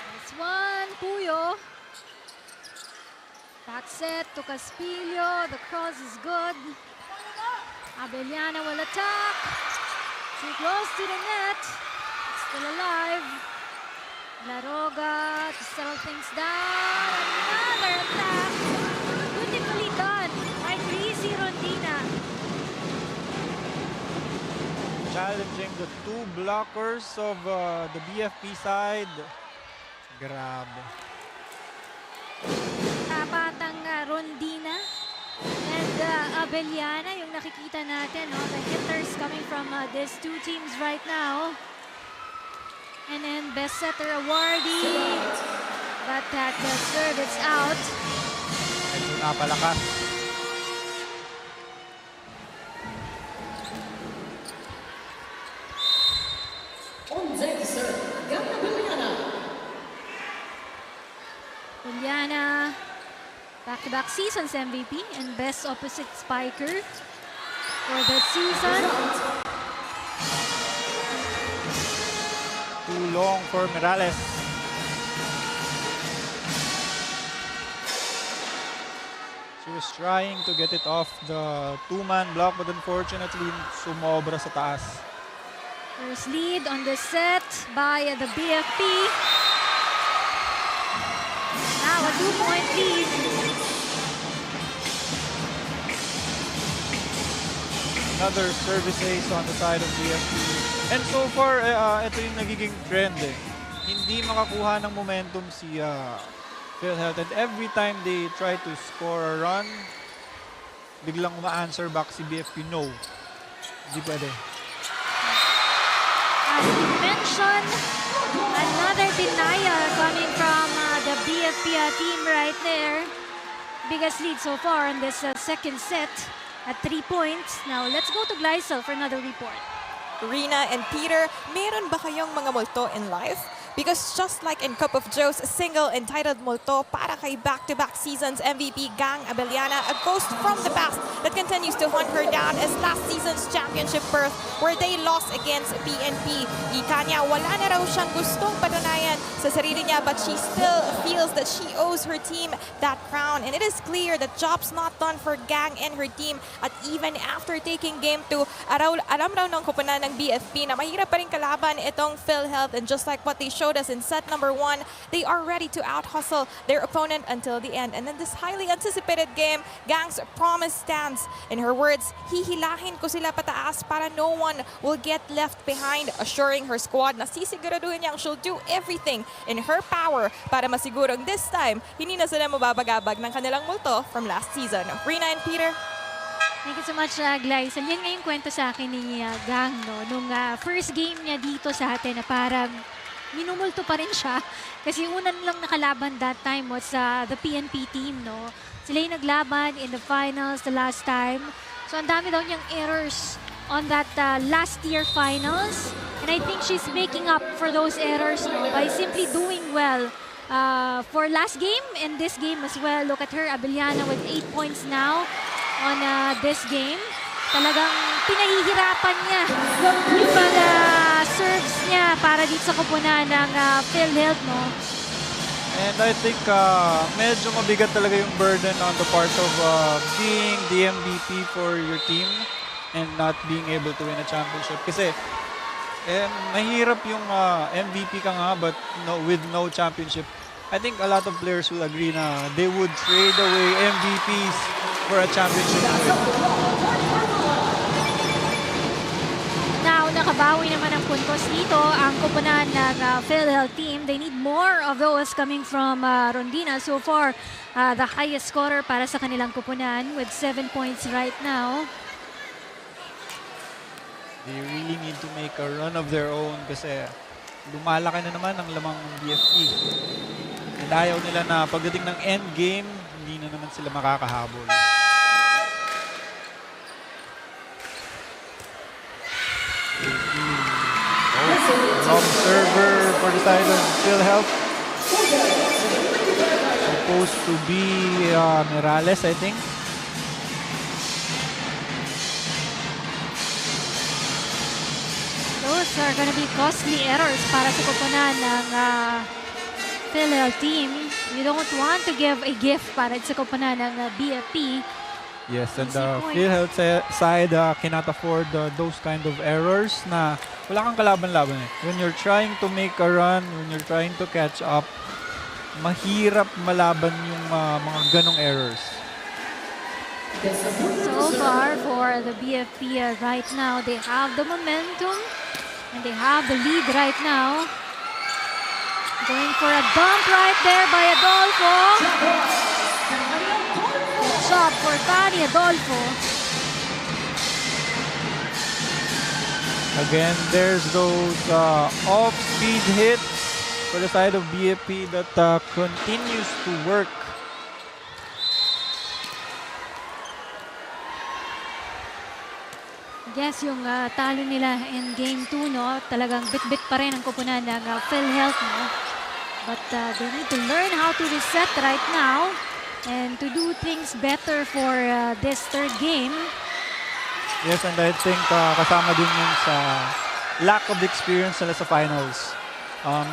Nice one, Puyo. Back set to Caspillo. The cross is good. Abellana will attack. Too close to the net. It's still alive. Laroga to settle things down. Another attack. Beautifully done by Greasy Rondina. Challenging the two blockers of the BFP side. Grab. Tapatang Rondina and Abellana, yung nakikita natin, no? The hitters coming from these two teams right now. And then best setter awardee, but that the serve is out. Medyo napalakas. On deck, sir. Gana Biliana. Juliana, back-to-back seasons MVP and best opposite spiker for the season. Too long for Morales. She was trying to get it off the two-man block, but unfortunately, sumobra sa taas. First lead on the set by the BFP. Now a 2-point lead. Another service ace on the side of BFP. And so far, ito yung nagiging trend eh. Hindi makakuha ng momentum si PhilHealth. And every time they try to score a run, biglang uma-answer back si BFP, no. Hindi pwede. As we mentioned, another denial coming from the BFP team right there. Biggest lead so far in this second set at 3 points. Now let's go to Gleisel for another report. Rina and Peter, meron ba kayong mga multo in life? Because just like in Cup of Joe's single entitled multo para kay back-to-back seasons MVP Gang Abellana, a ghost from the past that continues to hunt her down as last season's championship berth where they lost against PNP. Ika niya, wala na raw siyang gustong patunayan sa sarili niya, but she still feels that she owes her team that crown. And it is clear that job's not done for Gang and her team. At even after taking game 2, alam raw ng koponan ng BFP na mahirap pa rin kalaban itong PhilHealth, and just like what they showed us in set number 1, they are ready to out-hustle their opponent until the end. And in this highly anticipated game, Gang's promise stands. In her words, hihilahin ko sila pataas para no one will get left behind, assuring her squad na sisiguraduhin niyang she'll do everything in her power para masigurong this time, hindi na sila mababagabag ng kanilang multo from last season. Rina and Peter. Thank you so much, Gleisel. Yan nga yung kwento sa akin ni Gang, no? Nung first game niya dito sa atin na parang minumulto pa rin siya. Kasi unang lang nakalaban that time was the PNP team, no? Sila yung naglaban in the finals the last time. So ang dami daw niyang errors on that last year finals. And I think she's making up for those errors, no, by simply doing well for last game and this game as well. Look at her, Abellana with 8 points now on this game. Talagang pinahihirapan niya yung mga serves niya para dito sa koponan ng PhilHealth, no? And I think medyo mabigat talaga yung burden on the part of being the MVP for your team and not being able to win a championship. Kasi mahirap yung MVP ka nga but with no championship. I think a lot of players will agree na they would trade away MVPs for a championship win. Now, nakabawi naman ang puntos dito ang koponan ng PhilHealth team. They need more of those coming from Rondina. So far, the highest scorer para sa kanilang koponan with 7 points right now. They really need to make a run of their own kasi lumalaki na naman ang lamang ng BFP. And ayaw nila na pagdating ng end game, hindi na naman sila makakahabol. Long server for the side of PhilHealth. supposed to be Morales, I think. Those are gonna be costly errors para sa koponan ng PhilHealth team. You don't want to give a gift para sa koponan ng BFP. Yes, and Easy the point. PhilHealth side cannot afford those kind of errors na wala kang kalaban-laban eh. When you're trying to make a run, when you're trying to catch up, mahirap malaban yung mga ganong errors. So far for the BFP right now, they have the momentum and they have the lead right now. Going for a dump right there by Adolfo. Good job for Fanny Adolfo. Again, there's those off-speed hits for the side of BFP that continues to work. Yes, yung talo nila in Game 2, no? Talagang bit-bit pa rin ang koponan ng PhilHealth, no? But they need to learn how to reset right now and to do things better for this third game. Yes, and I think kasama din yun sa lack of experience nila sa finals.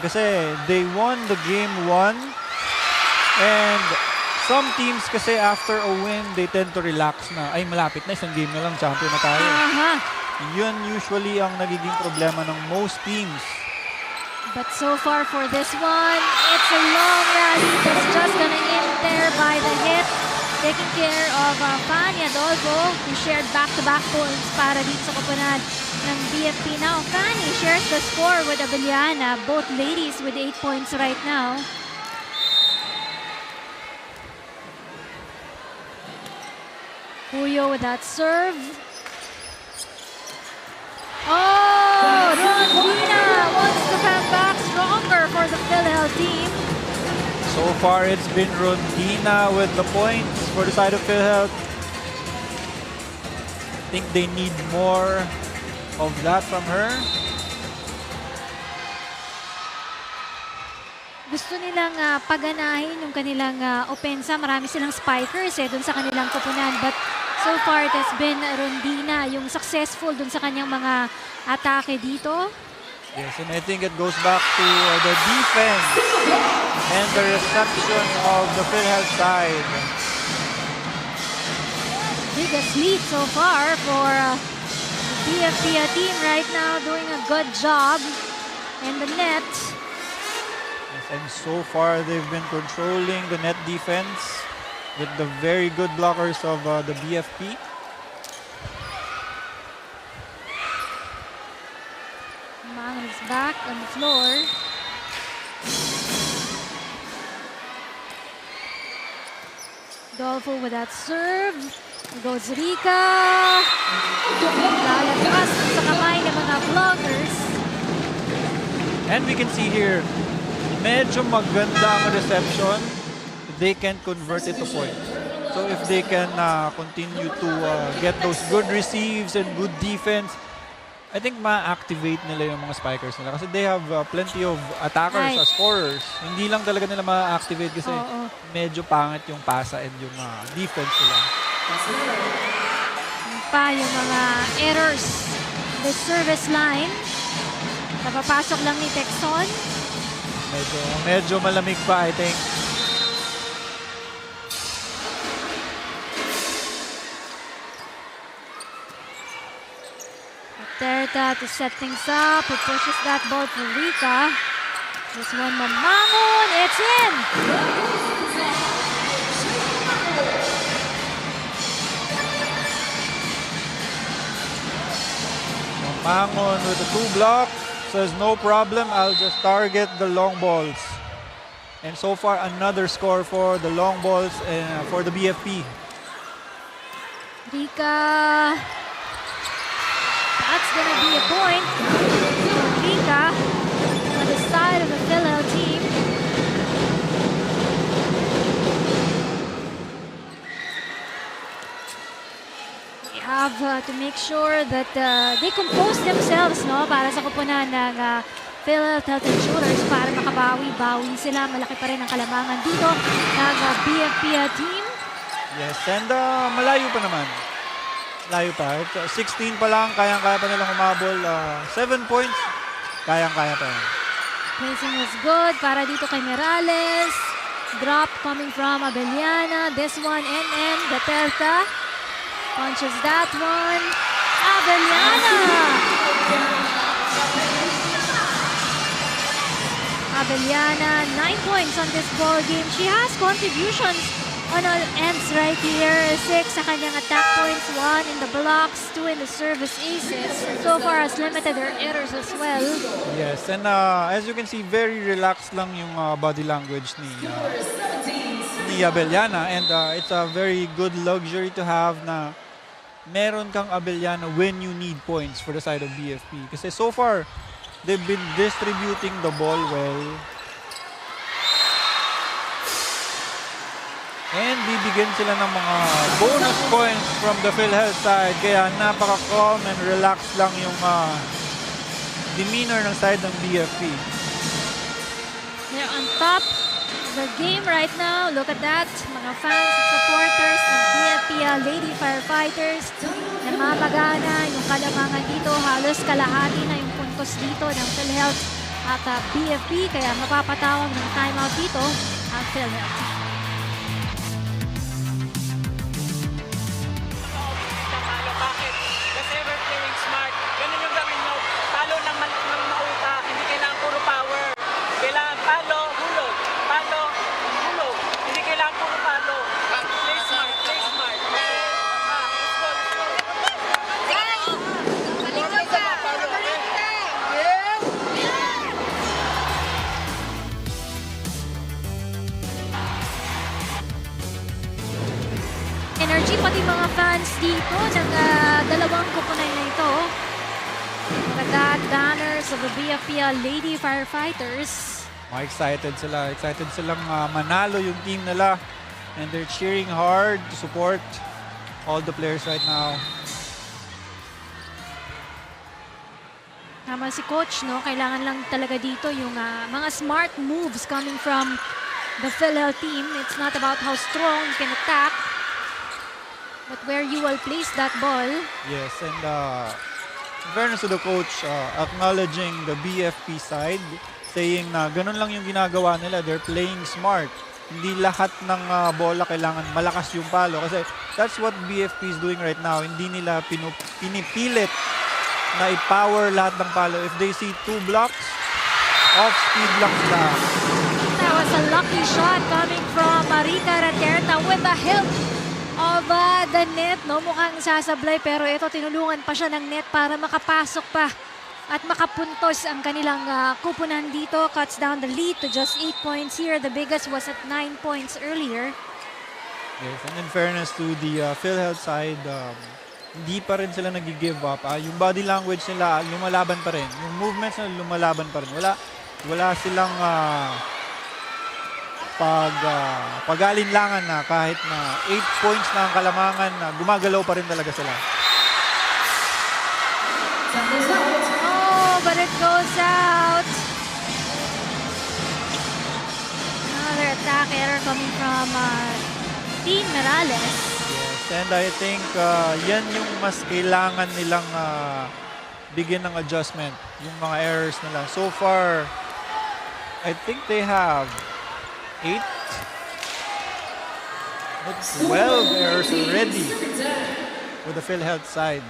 Kasi they won the game 1 and some teams kasi after a win, they tend to relax na, ay malapit na, isang game na lang, champion na tayo. Yun usually ang nagiging problema ng most teams. But so far for this one, it's a long rally that's just gonna end there by the hit. Taking care of Fanny Adolfo, who shared back-to-back points para dito sa koponan ng BFP. Now, Fanny shares the score with Abeliana, both ladies with 8 points right now. Puyo with that serve. Oh, Rondina wants to come back stronger for the PhilHealth team. So far, it's been Rondina with the points for the side of PhilHealth. I think they need more of that from her. Gusto nilang paganahin yung kanilang opensa. Marami silang spikers dun sa kanilang koponan. But so far, it has been Rondina yung successful dun sa kanyang mga atake dito. Yes, and I think it goes back to the defense and the reception of the PhilHealth side. Biggest lead so far for the BFP team right now, doing a good job in the net. Yes, and so far, they've been controlling the net defense with the very good blockers of the BFP. Mangon is back on the floor. Dolfo with that serve. Here goes Rika. Lalagpas sa kamay ng mga blockers. And we can see here, medyo maganda ang reception. They can convert it to points. So if they can continue to get those good receives and good defense, I think ma-activate nila yung mga spikers nila. Kasi they have plenty of attackers, scorers. Hindi lang talaga nila ma-activate kasi medyo pangit yung pasa and yung defense nila. Yung pa yung mga errors. The service line. Napapasok lang ni Texon. Medyo malamig pa, I think. Terta to set things up. Who pushes that ball for Rika. This one, Mamangon. It's in! Mamangon with the 2 block. Says no problem, I'll just target the long balls. And so far, another score for the long balls for the BFP. Rika. That's gonna be a point for Rika on the side of the PhilHealth team. They have to make sure that they compose themselves, no, para sa koponan ng PhilHealth Insurers para makabawi bawi-bawi sila. Malaki pa rin ang kalamangan dito ng BFP team. Yes, and malayo pa naman. Malayo pa. 16 pa lang, kayang-kaya pa nilang humabol. 7 points, kayang-kaya pa yan. Placing was good para dito kay Morales. Drop coming from Abellana. This one, NN, Duterte. Punches that one. Abellana! Abellana, 9 points on this ball game. She has contributions on all ends right here. 6 sa kanyang attack points, 1 in the blocks, 2 in the service aces. So far has limited her errors as well. Yes, and as you can see, very relaxed lang yung body language ni Abellana, and it's a very good luxury to have na meron kang Abellana when you need points for the side of BFP. Kasi so far, they've been distributing the ball well. And bibigyan sila ng mga bonus points from the PhilHealth side. Kaya napaka-calm and relaxed lang yung demeanor ng side ng BFP. They're on top of the game right now. Look at that. Mga fans at supporters ng BFP Lady Firefighters. Namamagana yung kalamangan dito. Halos kalahati na yung puntos dito ng PhilHealth at BFP. Kaya mapapatawag ng timeout dito ang PhilHealth. Bakit? Kasi we're playing smart. Ganun yung gawin nyo. Palo ng mauta. Hindi kailangan puro power. Kailangan palo, hulog. Palo, hulog. Hindi kailangan puro palo. Play smart, play smart. Okay? Let's go, let's go. Energy pati mga fans dito ng dalawang kupunan na ito. Magandang banners of the BFP Lady Firefighters. Excited sila. Excited silang manalo yung team nila. And they're cheering hard to support all the players right now. Tama si Coach, no? Kailangan lang talaga dito yung mga smart moves coming from the PhilHealth team. It's not about how strong you can attack, but where you will place that ball. Yes, and in fairness to the coach, acknowledging the BFP side, saying na ganun lang yung ginagawa nila. They're playing smart. Hindi lahat ng bola kailangan malakas yung palo. Kasi that's what BFP is doing right now. Hindi nila pinipilit na i-power lahat ng palo. If they see 2 blocks, off-speed lang sila. That was a lucky shot coming from Marika Raterta with the help of the net. No? Mukhang sasablay pero ito tinulungan pa siya ng net para makapasok pa at makapuntos ang kanilang kupunan dito. Cuts down the lead to just 8 points here. The biggest was at 9 points earlier. Yes, and in fairness to the PhilHealth side, hindi pa rin sila nag-give up. Yung body language nila, lumalaban pa rin. Yung movements nila, lumalaban pa rin. Wala silang pag-alinlangan na kahit na 8 points na ang kalamangan, gumagalaw pa rin talaga sila. Oh, but it goes out. Another attack error coming from Team Morales. Yes, and I think yan yung mas kailangan nilang bigyan ng adjustment, yung mga errors nila. So far, I think they have 8, 12 errors already with the PhilHealth side.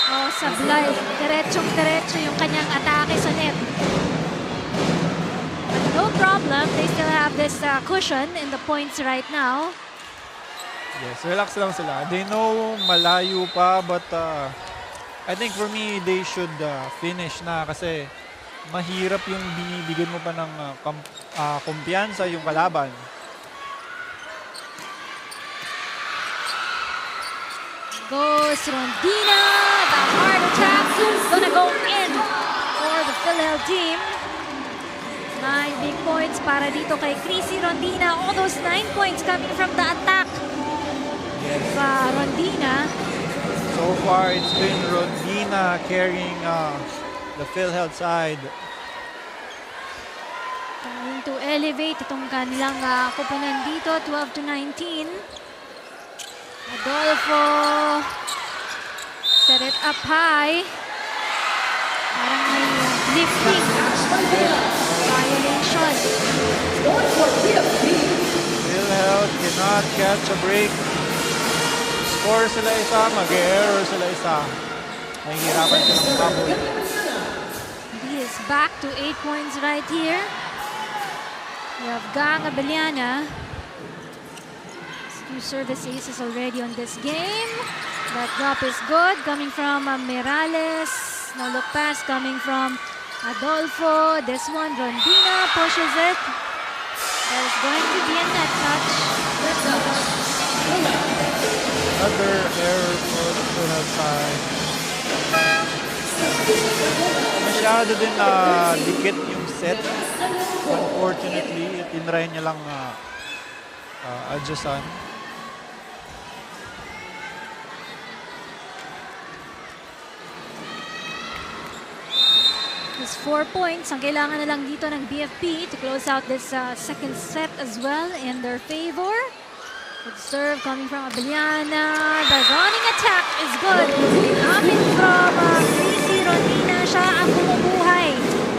Oh, sablay. Diretsong-diretso yung kanyang atake sa net. But no problem. They still have this cushion in the points right now. Yes, relax lang sila. They know malayo pa, but I think for me, they should finish na kasi mahirap yung binibigyan mo pa ng kumpiyansa yung kalaban. Goes Rondina. The hard attack is gonna go in for the PhilHealth team. 9 big points para dito kay Chrissy Rondina. All those 9 points coming from the attack. Yes. Rondina. So far, it's been Rondina carrying the PhilHealth side. Trying to elevate itong kanilang koponan dito, 12-19. Adolfo set it up high. Parang may lifting violation. PhilHealth cannot catch a break. Score sila isa, mag-error sila isa. Nahihirapan silang makaboy. He is back to 8 points right here. We have Gang Abellana. 2 service aces already on this game. That drop is good, coming from Mirales. No look pass coming from Adolfo. This one, Rondina pushes it. There's going to be a net touch. Another error for the PhilHealth side. Masyado din dikit yung set. Unfortunately, tinry niya lang adjustan. Just 4 points ang kailangan na lang dito ng BFP to close out this second set as well in their favor. Good serve coming from Abellana. The running attack is good. Coming from Gracie Rondina. Siya ang bumubuhay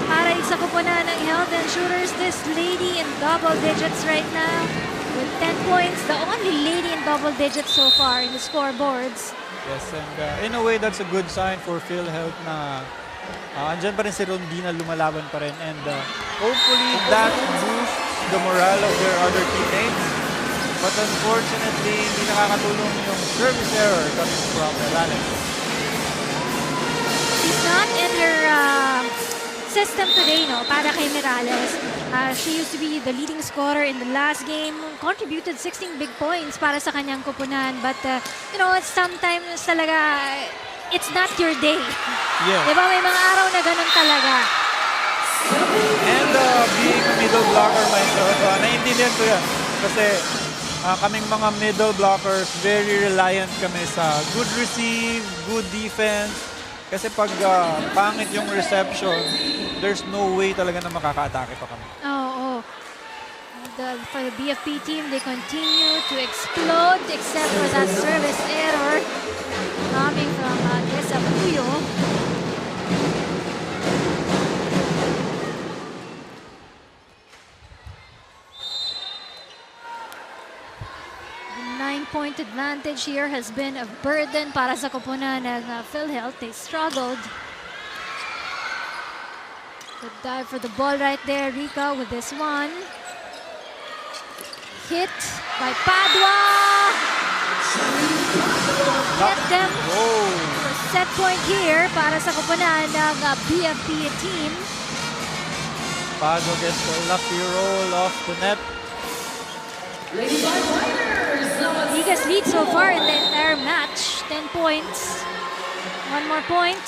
para sa koponan ng Health Insurers. This lady in double digits right now with 10 points. The only lady in double digits so far in the scoreboards. Yes, and in a way, that's a good sign for PhilHealth na andyan pa rin si Rondina, lumalaban pa rin. And hopefully that boosts the morale of their other teammates. But unfortunately, hindi nakakatulong yung service error coming from Mirales. She's not in her system today, no, para kay Mirales. She used to be the leading scorer in the last game, contributed 16 big points para sa kanyang koponan. But, you know, sometimes talaga, it's not your day. Yeah. Diba, may mga araw na ganun talaga. And being a middle blocker myself, naiintindihan ko yan. Kasi kaming mga middle blockers, very reliant kami sa good receive, good defense. Kasi pag pangit yung reception, there's no way talaga na makaka-atake pa kami. Oh. For the BFP team, they continue to explode except for that service error coming from Desapuyo. The 9-point advantage here has been a burden para sa koponan ng PhilHealth. They struggled. Good dive for the ball right there, Rica, with this one. Hit by Padua. Get them for set point here para sa koponan ng BFP team. Padua gets a lucky roll off the net. Biggest lead so far in the entire match. 10 points. One more point.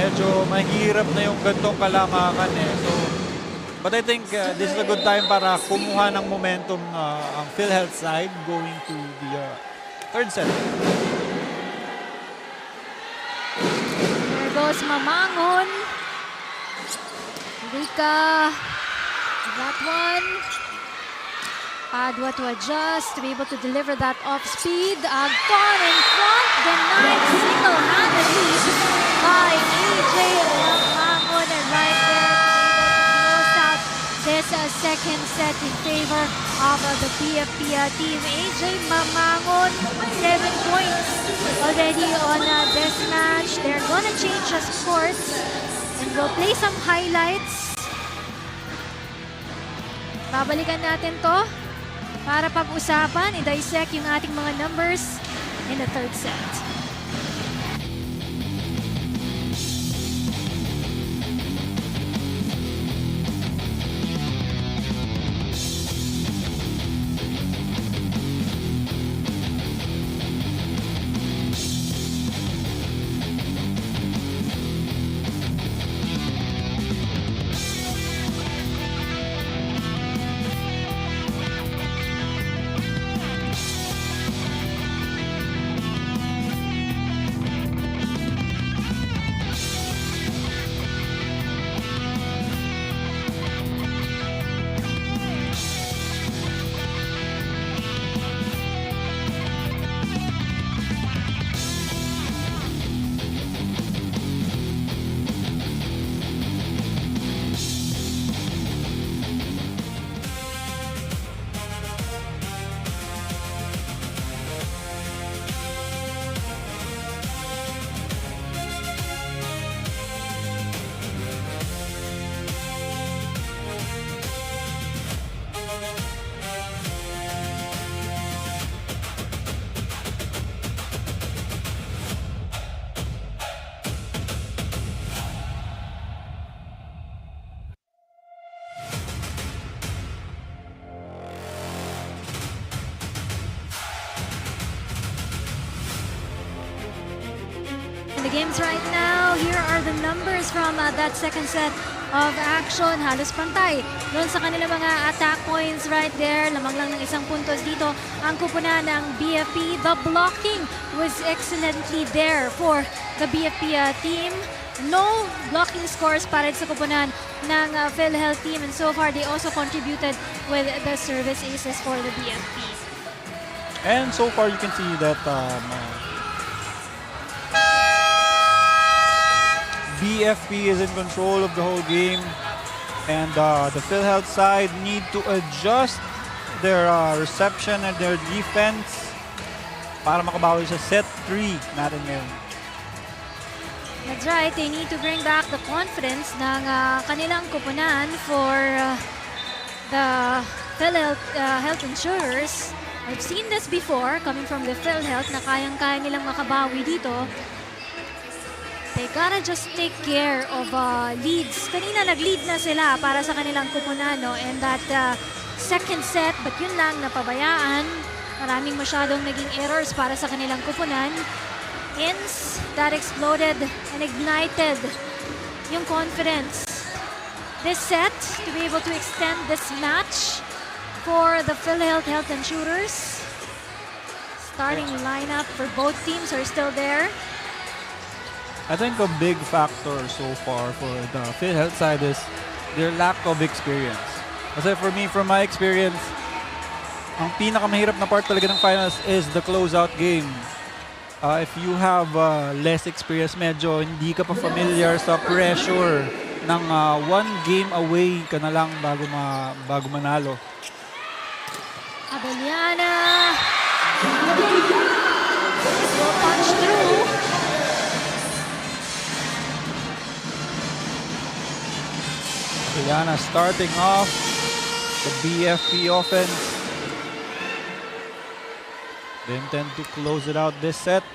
Medyo mahirap na yung gantong kalamakan eh. So, but I think this is a good time para kumuha ng momentum ang PhilHealth side going to the third set. There goes Mamangon. Rica. That one. Padua to adjust, to be able to deliver that off speed. Agton in front, denied single-handedly by AJ Mamangon right there. Close out this second set in favor of the BFP team. AJ Mamangon, 7 points already on this match. They're gonna change the scores and we'll play some highlights. Babalikan natin to para pag-usapan, i-dissect yung ating mga numbers in the third set. watching the games right now, here are the numbers from that second set of action. Halos pantay doon sa kanila mga attack points right there. Lamang lang ng isang puntos dito ang kupunan ng BFP. The blocking was excellently there for the BFP team. No blocking scores para sa kupunan ng PhilHealth team, and so far they also contributed with the service aces for the BFP. And so far you can see that BFP is in control of the whole game, and the PhilHealth side need to adjust their reception and their defense para makabawi sa set 3 natin ngayon. That's right, they need to bring back the confidence ng kanilang kupunan for the PhilHealth health insurers. I've seen this before coming from the PhilHealth na kayang-kaya nilang makabawi dito. They gotta just take care of leads. Kanina nag-lead na sila para sa kanilang kupunan, no? And that second set, but yun lang, napabayaan. Maraming masyadong naging errors para sa kanilang kupunan. Ins that exploded and ignited yung confidence. This set to be able to extend this match for the PhilHealth Health Insurers. Starting lineup for both teams are still there. I think a big factor so far for the PhilHealth side is their lack of experience. Kasi for me, from my experience, ang pinakamahirap na part talaga ng finals is the closeout game. If you have less experience, medyo hindi ka pa familiar sa pressure ng one game away ka na lang bago manalo. Abeliana will punch through. Abeliana starting off the BFP offense. They intend to close it out this set,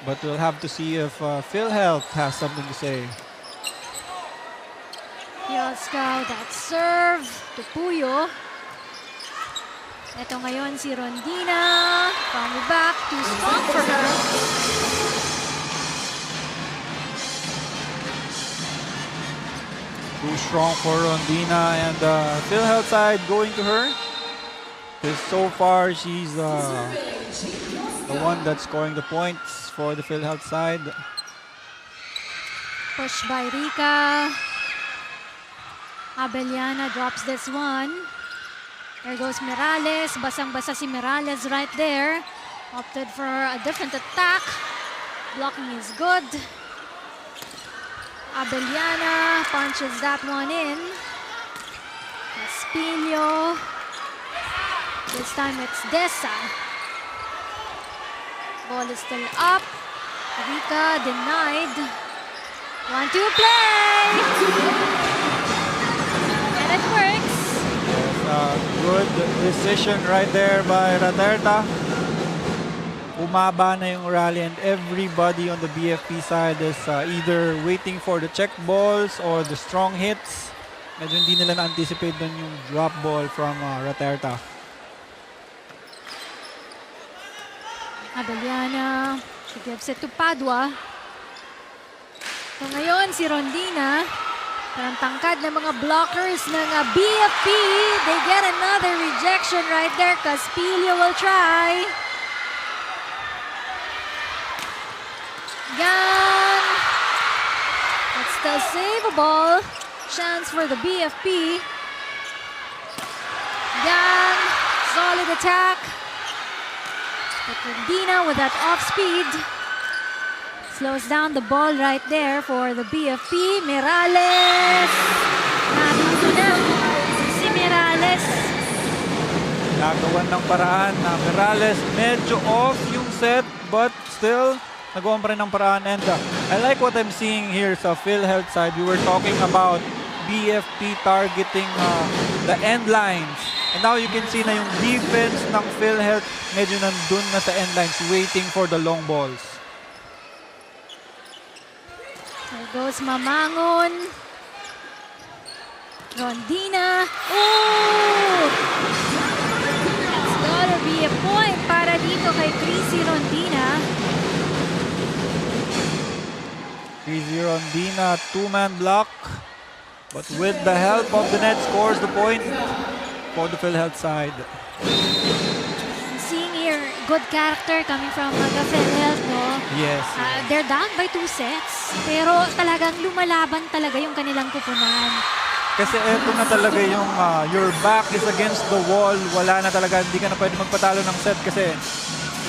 but we'll have to see if PhilHealth has something to say. Piosca, that serve to Puyo. Ito ngayon si Rondina. From the back, too strong for her. Too strong for Rondina, and PhilHealth side going to her. Because so far she's the one that's scoring the points for the PhilHealth side. Push by Rica. Abeliana drops this one. There goes Mirales. Basang-basa si Mirales right there. Opted for a different attack. Blocking is good. Abeliana punches that one in. Espilio. This time it's Dessa. Ball is still up. Rica denied. 1-2 play! And it works. Good decision right there by Raterta. Umaba na yung rally, and everybody on the BFP side is either waiting for the check balls or the strong hits. Medyo hindi nila na-anticipate doon yung drop ball from Raterta. Abeliana, she gives it to Padua. So ngayon, si Rondina, parang tangkad ng mga blockers ng BFP. They get another rejection right there. Caspilio will try. Yan. That's still saveable. Chance for the BFP. Yan. Solid attack. But Rondina with that off speed slows down the ball right there for the BFP. Mirales. Natuto na si Mirales. Nagawan ng paraan na Mirales. Medyo off yung set, but still nagawan pa rin ng paraan. And I like what I'm seeing here sa PhilHealth side. We were talking about BFP targeting the end lines. And now you can see na yung defense ng PhilHealth medyo nandun na sa end lines waiting for the long balls. There goes Mamangon. Rondina. Ooh! It's gotta be a point para dito kay Chrissy Rondina. Crazy Rondina, two-man block. But with the help of the net, scores the point for the PhilHealth side. Seeing here, good character coming from the PhilHealth, no? Yes. They're down by 2 sets. Pero talagang lumalaban talaga yung kanilang kupunan. Kasi eto na talaga yung your back is against the wall. Wala na talaga, hindi ka na pwede magpatalo ng set kasi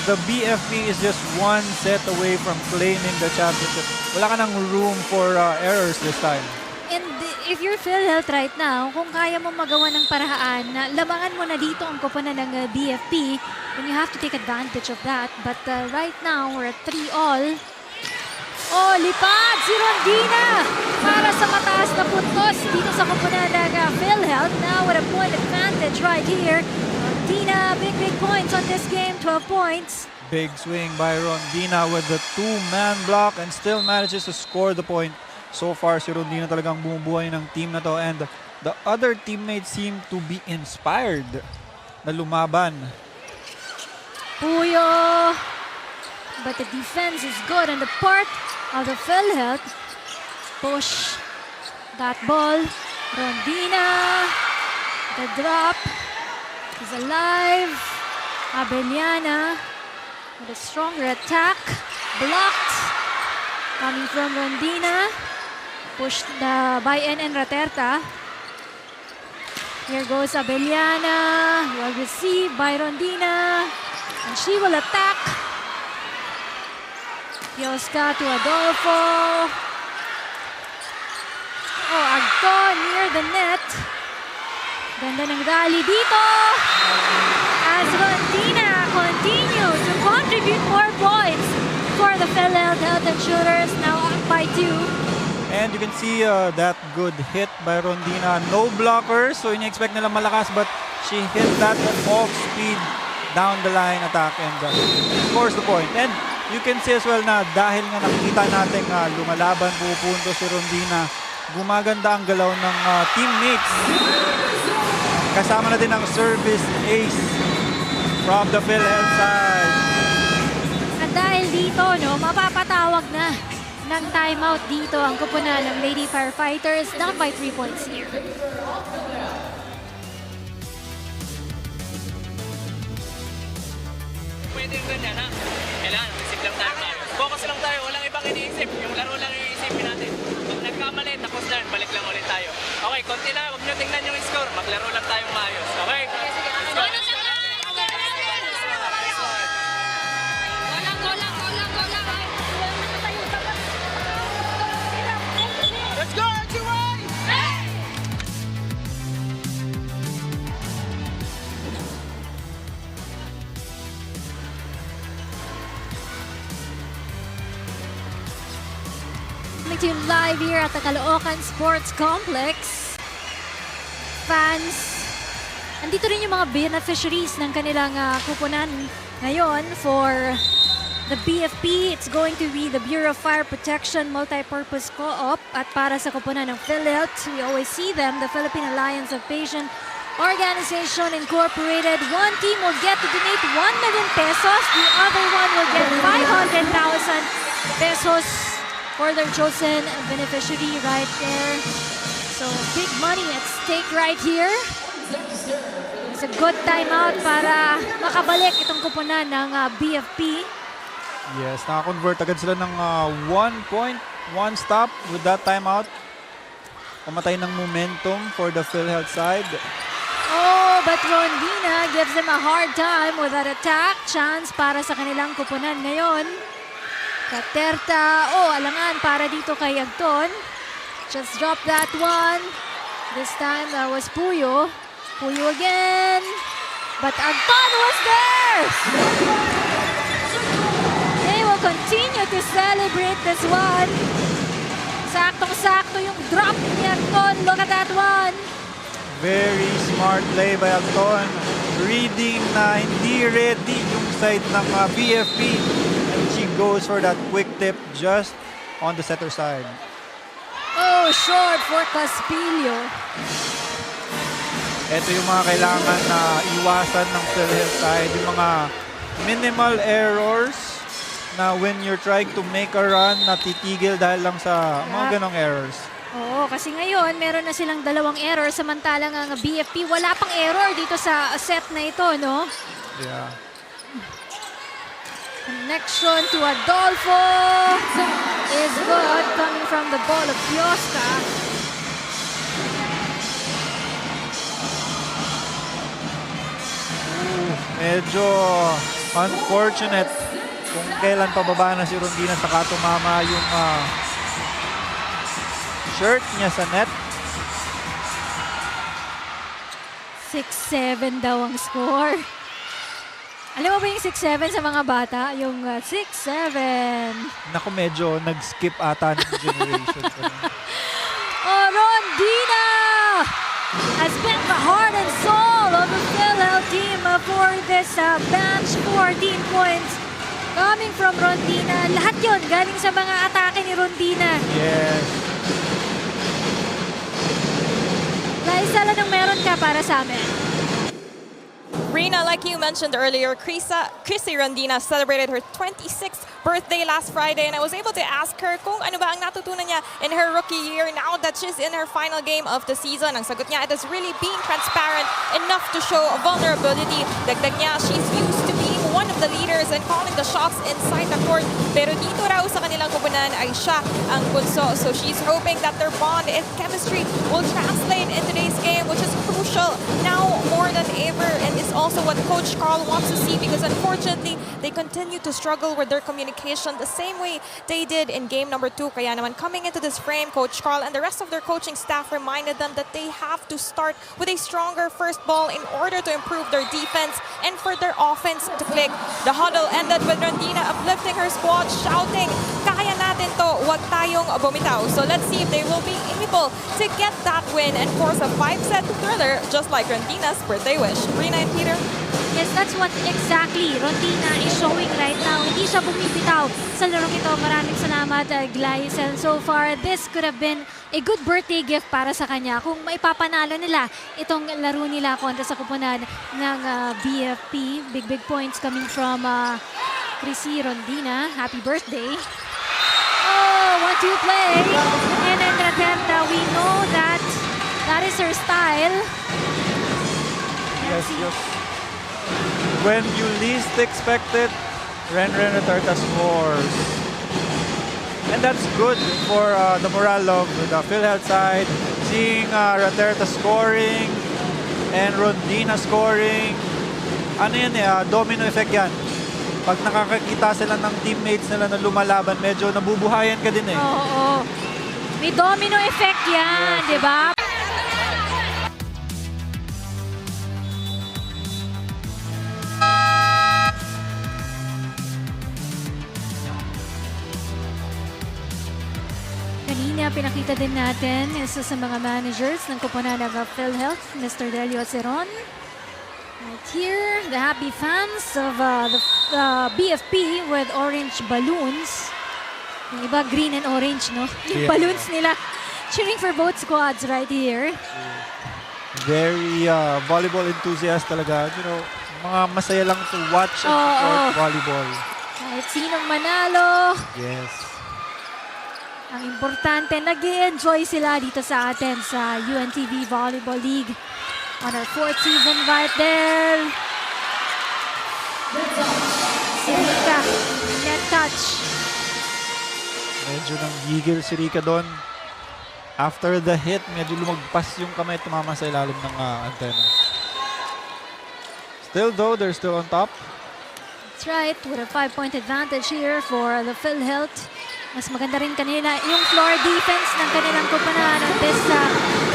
the BFP is just 1 set away from claiming the championship. Wala ka ng room for errors this time. And if you're PhilHealth right now, kung kaya mo magawa ng paraan na labangan mo na dito ang kupunan ng BFP, then you have to take advantage of that. But right now, we're at 3-all. Oh, lipad si Rondina para sa mataas na puntos dito sa kupunan ng PhilHealth. Now with a point advantage right here. Rondina, big points on this game, 12 points. Big swing by Rondina with the two-man block and still manages to score the point. So far, si Rondina talagang bumubuhay ng team na to and the other teammates seem to be inspired na lumaban. Puyo! But the defense is good on the part of the PhilHealth. Push that ball. Rondina. The drop. He's alive. Abeliana with a stronger attack. Blocked. Coming from Rondina. Pushed by NN Raterta. Here goes Abeliana. Well received by Rondina. And she will attack. Yoska to Adolfo. Oh, Agton near the net. Ganda ng rally dito. As Rondina continues to contribute more points for the PhilHealth Insurers, now up by 2. And you can see that good hit by Rondina. No blockers, so ini-expect nila malakas but she hit that off-speed down the line attack and scores the point. And you can see as well na dahil nga nakikita natin lumalaban, pupunto si Rondina, gumaganda ang galaw ng teammates. Kasama na din ang service ace from the PhilHealth side. At dahil dito, no, mapapatawag na ng timeout dito ang kupunan ng Lady Firefighters, down by 3 points here. Pwede yung ganyan, ha? Kailangan, isip lang tayo. Focus lang tayo, walang ibang iniisip. Yung laro lang yung isipin natin. Pag nagkamali, tapos na, balik lang ulit tayo. Okay, konti na, huwag nyo tingnan yung score. Maglaro lang tayong maayos, okay? Let's go! Let's go, Antiway! Coming to you live here at the Caloocan Sports Complex. Fans, andito rin yung mga beneficiaries ng kanilang kupunan ngayon for the BFP. It's going to be the Bureau of Fire Protection Multipurpose Co-op. At para sa kupunan ng PhilHealth, we always see them, the Philippine Alliance of Patient Organization Incorporated. One team will get to donate 1 million pesos. The other one will get 500,000 pesos for their chosen beneficiary right there. So big money at stake right here. It's a good timeout para makabalik itong kupunan ng BFP. Yes, nakakonvert agad sila ng 1 point, 1 stop with that timeout. Pamatay ng momentum for the PhilHealth side. Oh, but Rondina gives them a hard time with that attack. Chance para sa kanilang kupunan ngayon. Katerta, oh, alangan para dito kay Agton. Just drop that one. This time that was Puyo. Puyo again. But Agton was there! They will continue to celebrate this one. Saktong-sakto yung drop ni Agton. Look at that one. Very smart play by Agton. Reading na hindi ready yung side ng BFP. And she goes for that quick tip just on the setter side. Oh, short for Caspillo. Ito yung mga kailangan na iwasan ng PhilHealth side. Yung mga minimal errors na when you're trying to make a run, natitigil dahil lang sa mga ganong errors. Oo, kasi ngayon meron na silang 2 error samantalang ang BFP wala pang error dito sa set na ito, no? Yeah. Connection to Adolfo is good coming from the ball of Kiosca. Medyo unfortunate kung kailan pababa na si Rondina saka tumama yung shirt niya sa net. 6-7 daw ang score. Alam mo ba yung 6-7 sa mga bata? Yung 6-7. Naku, medyo nag-skip ata ng generation. Oh, Rondina has been the heart and soul of the PhilHealth team for this bench. 14 points coming from Rondina. Lahat yun galing sa mga atake ni Rondina. Yes. Laisa lang ang meron ka para sa amin. Rina, like you mentioned earlier, Chrissy Rondina celebrated her 26th birthday last Friday, and I was able to ask her kung ano ba ang natutunan niya in her rookie year now that she's in her final game of the season. Ang sagot niya, it is really being transparent enough to show vulnerability. Dagdag niya, she's used to being one of the leaders and calling the shots inside the court, pero dito raw sa kanilang kupunan ay siya ang bunso. So she's hoping that their bond and chemistry will translate in today's game, which is crucial now more than ever, and it's also what Coach Carl wants to see, because unfortunately they continue to struggle with their communication the same way they did in game number 2. Kaya naman coming into this frame, Coach Carl and the rest of their coaching staff reminded them that they have to start with a stronger first ball in order to improve their defense and for their offense to click. The huddle ended with Rondina uplifting her squad, shouting, "Kaya natin to, wag tayong bumitaw." So let's see if they will be able to get that win and force a 5-set thriller just like Rondina's birthday wish. Rina and Peter? Yes, that's what exactly Rondina is showing right now. Hindi siya bumibitaw sa larong ito. Maraming salamat, Glycel. So far, this could have been a good birthday gift para sa kanya kung maipapanalo nila itong laro nila kontra sa kupunan ng BFP. Big points coming from Chrissy Rondina. Happy birthday. Oh, 1-2 play. And then Ratenta, we know that that is her style. Yes, yes. When you least expect it, Ren Raterta scores. And that's good for the morale of the PhilHealth side. Seeing Raterta scoring and Rondina scoring. Ano yan domino effect yan. Pag nakakakita sila ng teammates nila na lumalaban, medyo nabubuhayan ka din eh. Oo. May domino effect yan, di ba? Kanina, pinakita din natin isa sa mga managers ng kupunan ng PhilHealth, Mr. Delio Ceron. Right here, the happy fans of the BFP with orange balloons. Yung iba, green and orange, no? Yung balloons nila. Cheering for both squads right here. Very volleyball enthusiast talaga. You know, mga masaya lang to watch and support volleyball. Kahit sinong manalo. Yes. Ang importante, nag-i-enjoy sila dito sa atin sa UNTV Volleyball League. On our 4th season right there. Si Rika, net touch. Medyo nang gigil si Rika doon. After the hit, medyo lumagpas yung kamay, tumama sa ilalim ng antenna. Still though, they're still on top. That's right, with a 5-point advantage here for the PhilHealth. Mas maganda rin kanila yung floor defense ng kanilang kupunan on this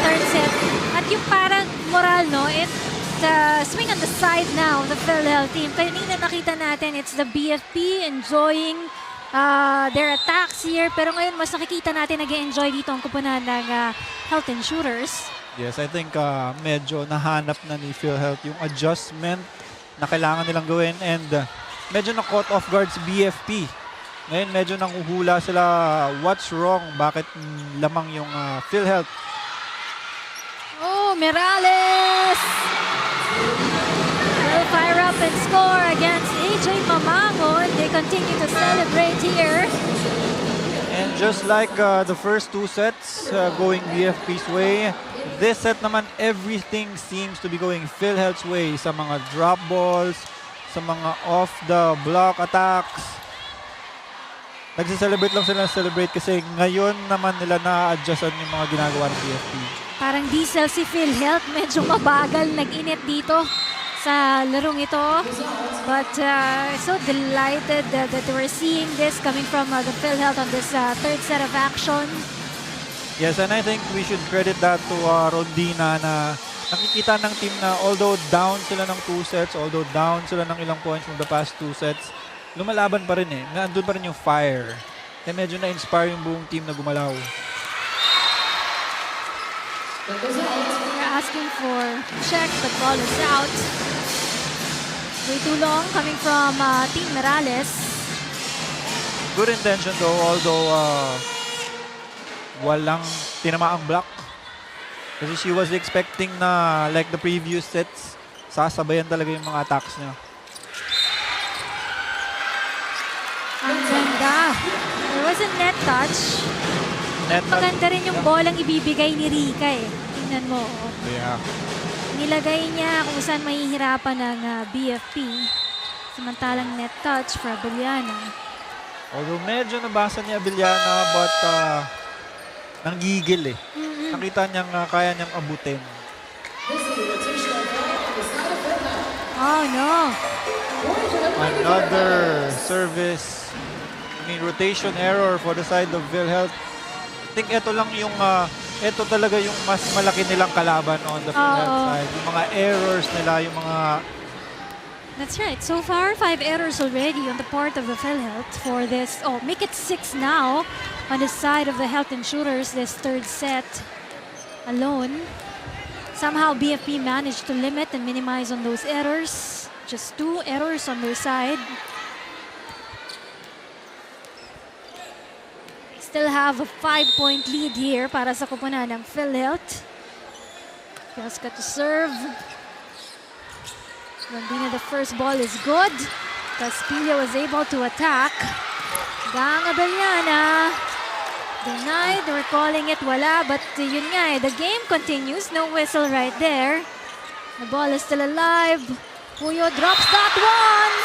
third set. At yung parang moral, no? It's swing on the side now, the PhilHealth team. Kanina nakita natin, it's the BFP enjoying their attacks here. Pero ngayon, mas nakikita natin nag-enjoy dito ang kupunan ng Health Insurers. Yes, I think medyo nahanap na ni PhilHealth yung adjustment na kailangan nilang gawin. And medyo na-caught off guard si BFP. Ngayon, medyo nanguhula sila. What's wrong? Bakit lamang yung PhilHealth? Oh, Mirales! Will fire up and score against AJ Mamangon. They they continue to celebrate here. And just like the first 2 sets going BFP's way, this set naman everything seems to be going PhilHealth's way sa mga drop balls, sa mga off the block attacks. Nagse-celebrate lang sila celebrate kasi ngayon naman nila na-adjustan yung mga ginagawa ng BFP. Parang diesel si PhilHealth, medyo mabagal nag-init dito sa larong ito. But so delighted that we're seeing this coming from the PhilHealth on this third set of action. Yes, and I think we should credit that to Rondina na nakikita ng team na although down sila ng 2 sets, although down sila ng ilang points from the past 2 sets, lumalaban pa rin eh. Nandun pa rin yung fire. Kaya medyo na-inspire yung buong team na gumalaw. They're asking for check, the ball is out. Way too long coming from Team Morales. Good intention though, although walang tinamaang block. Kasi she was expecting na like the previous sets, sasabayan talaga yung mga attacks niya. Ang ganda. There was a net touch. Maganda rin yung bolang ibibigay ni Rika eh. Tingnan mo. Yeah. Nilagay niya kung saan mahihirapan ng BFP. Samantalang net touch for Abellana. Although medyo nabasa ni Abellana but nanggigil eh. Nakita niyang kaya niyang abutin. Oh no. Another service. I mean, rotation error for the side of PhilHealth. I think ito lang yung, ito talaga yung mas malaki nilang kalaban on the PhilHealth side. Yung mga errors nila, yung mga... That's right. So far, 5 errors already on the part of the PhilHealth for this. Oh, make it 6 now on the side of the Health Insurers this third set alone. Somehow, BFP managed to limit and minimize on those errors. Just 2 errors on their side. Still have a 5-point lead here para sa koponan ng PhilHealth. Piasca to serve. Rondina, the first ball is good. Caspilla was able to attack. Gang Abellana. Denied, we're calling it wala, but yun nga eh, the game continues. No whistle right there. The ball is still alive. Puyo drops that one.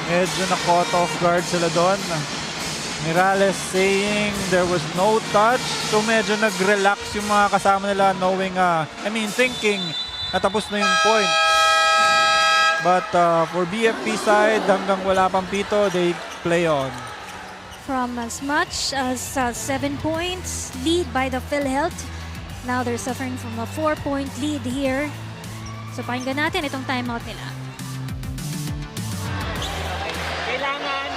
Medyo na-caught off guard sila doon. Morales saying there was no touch. So medyo nag-relax yung mga kasama nila knowing, thinking natapos na yung point. But for BFP side, hanggang wala pang pito, they play on. From as much as 7 points lead by the PhilHealth, now they're suffering from a 4-point lead here. So pakinggan natin itong timeout nila. Kailangan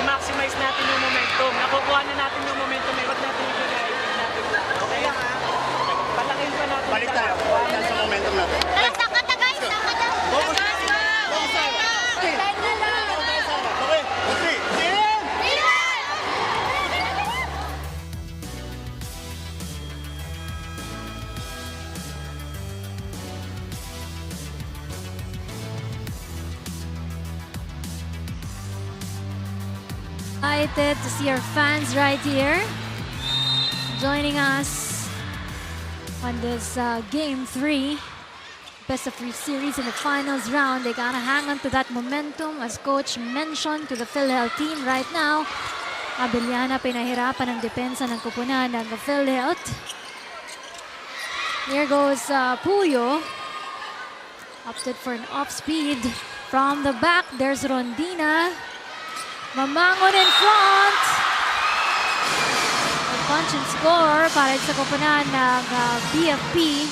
i-maximize natin yung momentum. Nakukuha na natin yung momentum. Huwag natin ibigay. Okay? Palakin pa natin. Balik tayo. Balik sa momentum natin. Excited to see our fans right here joining us on this Game 3 Best-of-3 series in the finals round. They gotta hang on to that momentum as coach mentioned to the PhilHealth team right now. Abellana pinahirapan ang depensa ng kupunan ng PhilHealth. Here goes Puyo. Opted for an off-speed from the back. There's Rondina. Mamangon in front. A punch and score para sa koponan ng BFP.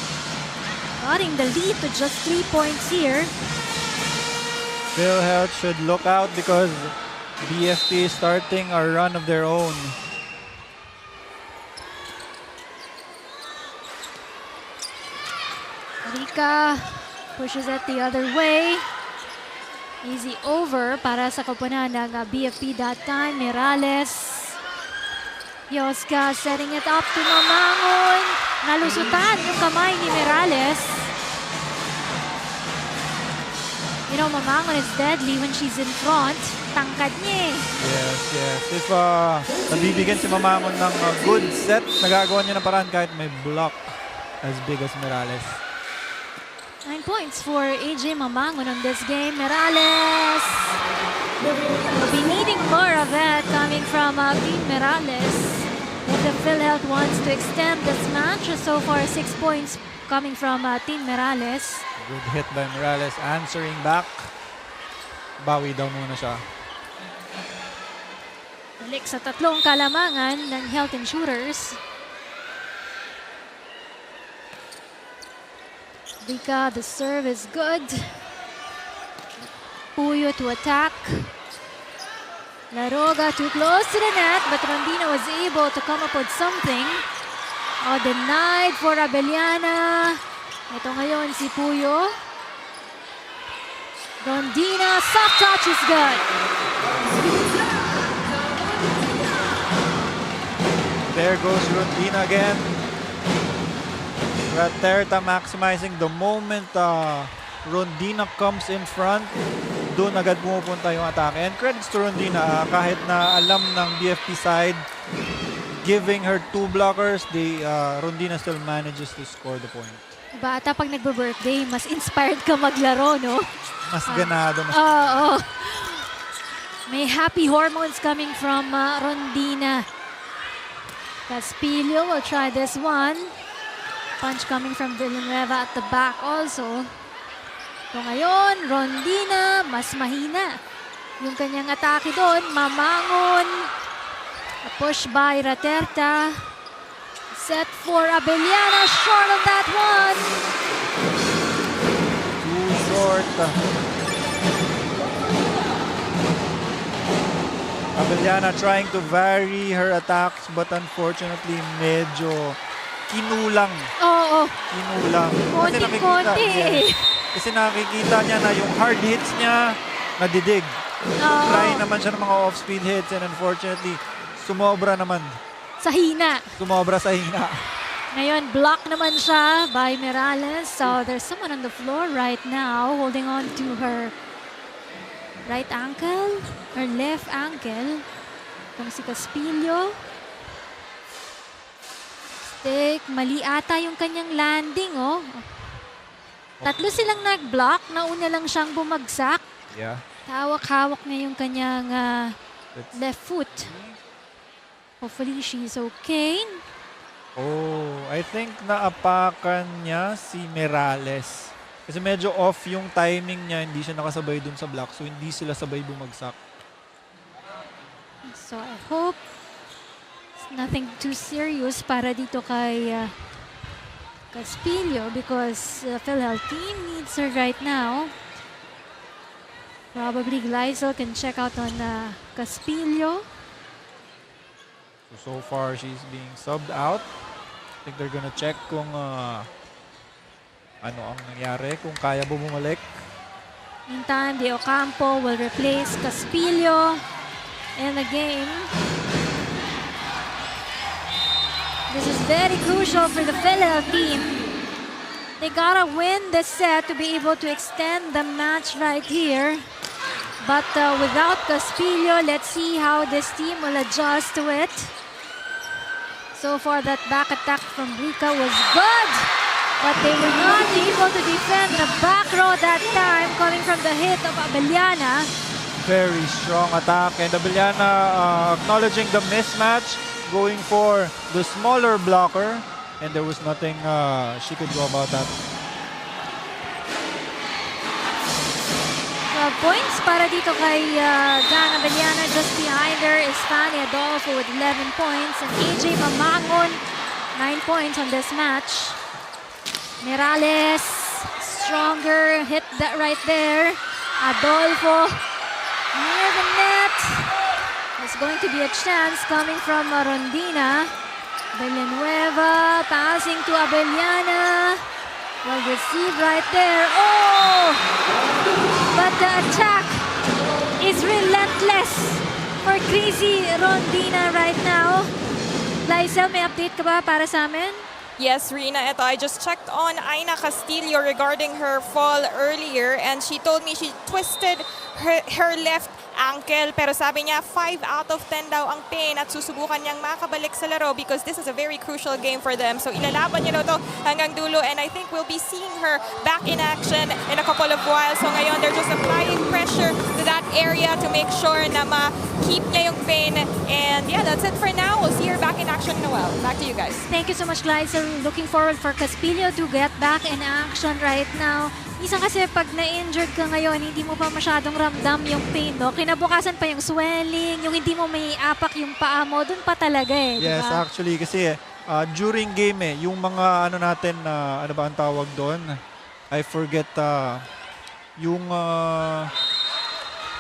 Cutting the lead to just 3 points here. PhilHealth should look out because BFP is starting a run of their own. Rika pushes it the other way. Easy over para sa koponan ng BFP that time. Morales. Piasca setting it up to Mamangon. Nalusutan yung kamay ni Morales. You know, Mamangon is deadly when she's in front. Tangkad niya eh. Yes. If nabibigyan si Mamangon ng good set, nagagawa niya ng paraan kahit may block as big as Merales. 9 points for AJ Mamangon on this game. Merales will be needing more of that coming from Team Merales. If the PhilHealth wants to extend this match, so far 6 points coming from Team Merales. Good hit by Merales, answering back. Bawi daw muna siya. Balik sa tatlong kalamangan ng Health Insurers. Vika, the serve is good. Puyo to attack. Laroga too close to the net, but Rondina was able to come up with something. Oh, denied for Abellana. Ito ngayon si Puyo. Rondina, soft touch is good. There goes Rondina again. Raterta maximizing the moment Rondina comes in front. Doon agad pumupunta yung atake. And credits to Rondina, kahit na alam ng BFP side, giving her 2 blockers, Rondina still manages to score the point. Bata pag nagbo-birthday, mas inspired ka maglaro, no? Mas ganado. Oo. May happy hormones coming from Rondina. Caspillo will try this one. Punch coming from Villanueva at the back also. So ngayon, Rondina, mas mahina. Yung kanyang atake doon, Mamangon. A push by Raterta. Set for Abellana, short of that one. Too short. Abellana trying to vary her attacks, but unfortunately medyo kinulang. Oo. Kinulang. Konti-konti eh. Kasi nakikita niya na yung hard hits niya nadidig. Try naman siya ng mga off-speed hits, and unfortunately sumobra naman. Sa hina. Sumobra sa hina. Ngayon, block naman siya by Merales. So there's someone on the floor right now holding on to her right ankle, her left ankle. Itong si Caspillo. Stick, mali ata yung kanyang landing, oh. Tatlo silang nag-block, nauna lang siyang bumagsak. Yeah. Hawak-hawak niya yung kanyang left foot. Hopefully she's okay. Oh, I think naapakan niya si Merales. Kasi medyo off yung timing niya, hindi siya nakasabay dun sa block, so hindi sila sabay bumagsak. So I hope it's nothing too serious para dito kay Caspillo, because PhilHealth team needs her right now. Probably Gleisel can check out on Caspillo. So far, she's being subbed out. I think they're gonna check kung ano ang nangyari, kung kaya bumalik. Meantime, De Ocampo will replace Caspillo in the game. This is very crucial for the PhilHealth team. They gotta win this set to be able to extend the match right here. But without Caspillo, let's see how this team will adjust to it. So far, that back attack from Rica was good, but they were not able to defend the back row that time, coming from the hit of Abellana. Very strong attack, and Abellana acknowledging the mismatch, going for the smaller blocker, and there was nothing she could do about that. 12 points para dito kay Dan Abellana. Just behind her is Fanny Adolfo with 11 points, and AJ Mamangon 9 points on this match. Merales, stronger, hit that right there. Adolfo near the net. There's going to be a chance coming from Rondina. Villanueva passing to Abellana. Well received right there. Oh! But the attack is relentless for crazy Rondina right now. Gleisel, may update ka ba para sa amin? Yes, Rina, ito, I just checked on Aina Castillo regarding her fall earlier and she told me she twisted her left ankle pero sabi niya 5 out of 10 daw ang pain at susubukan niyang makabalik sa laro because this is a very crucial game for them. So ilalaban niya daw to hanggang dulo and I think we'll be seeing her back in action in a couple of while. So ngayon they're just applying pressure to that area to make sure na ma-keep niya yung pain. And yeah, that's it for now. We'll see her back in action in a while. Back to you guys. Thank you so much, Clyde. So looking forward for Caspillo to get back in action right now. Minsan kasi pag na-injured ka ngayon, hindi mo pa masyadong ramdam yung pain, no? Kinabukasan pa yung swelling, yung hindi mo may apak yung paa mo, dun pa talaga eh. Yes, diba? actually, kasi during game yung mga ano natin, ano ba ang tawag doon? I forget, yung,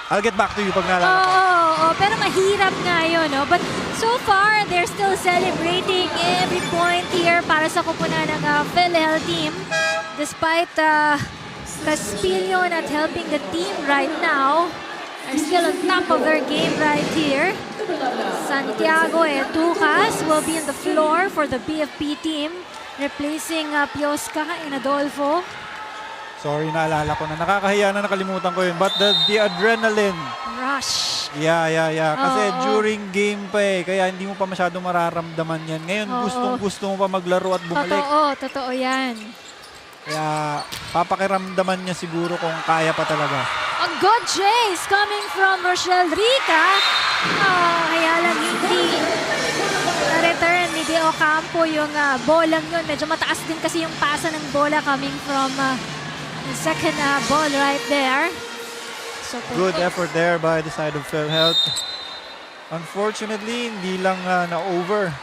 I'll get back to you pag naalala ko. Oo, pero mahirap nga yun, no? But so far, they're still celebrating every point here para sa kupunan ng PhilHealth team. Despite Caspillo not helping the team right now, are still on top of their game right here. Santiago Etucas will be on the floor for the BFP team, replacing Piosca and Adolfo. Sorry, naalala ko na. Nakakahiya na, nakalimutan ko yun. But the adrenaline. Rush. Yeah. Kasi Oo. during game pa kaya hindi mo pa masyadong mararamdaman yan. Ngayon, Oo. gustong-gusto mo pa maglaro at bumalik. Totoo yan. Kaya papakiramdaman niya siguro kung kaya pa talaga. A good chase coming from Rochelle Rica. Kaya lang hindi na-return ni De Ocampo yung bolang yun. Medyo mataas din kasi yung pasa ng bola coming from the second ball right there. So, Good effort there by the side of PhilHealth. Unfortunately, hindi lang na-over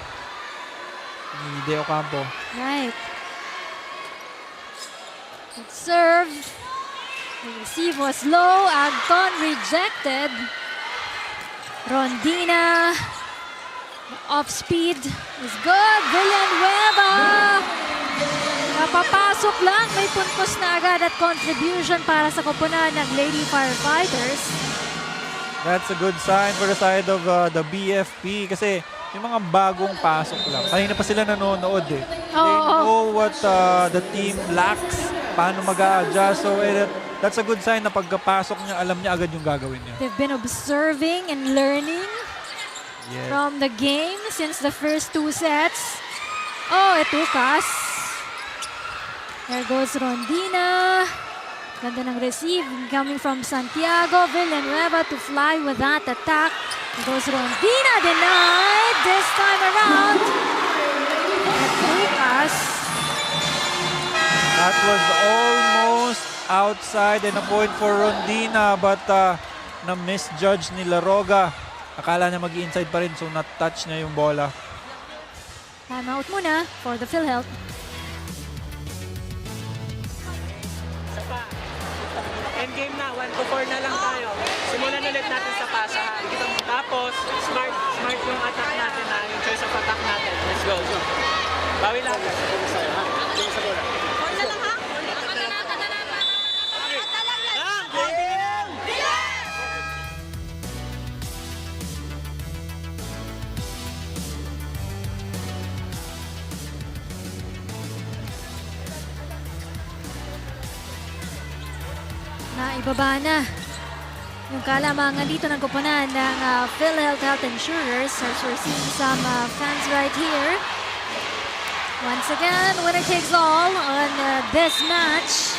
ni De Ocampo. Right. Good serve. The receive was low. Agton rejected. Rondina. Off speed is good. Villanueva. Napapasok lang. May puntos na agad at contribution para sa koponan ng Lady Firefighters. That's a good sign for the side of the BFP kasi yung mga bagong pasok lang. Kanina pa sila nanonood They know what the team lacks, paano mag-a-adjust. So that's a good sign na pagkapasok niya, alam niya agad yung gagawin niya. They've been observing and learning Yes. from the game since the first 2 sets. Etucas. There goes Rondina. Ganda ng receive coming from Santiago. Villanueva to fly with that attack. There goes Rondina, denied this time around. Etucas. That was almost outside and a point for Rondina but na-misjudge ni Laroga. Akala niya mag-inside pa rin so na-touch niya yung bola. Time out muna for the PhilHealth. Endgame na, 1-4 na lang tayo. Simulan ulit natin sa pasahan. Tapos, smart yung attack natin na yung choice of attack natin. Let's go. Bawi lang. Naibaba na yung kalamangan dito ng koponan ng PhilHealth Health Insurers. We're seeing some fans right here. Once again, winner takes all on this match.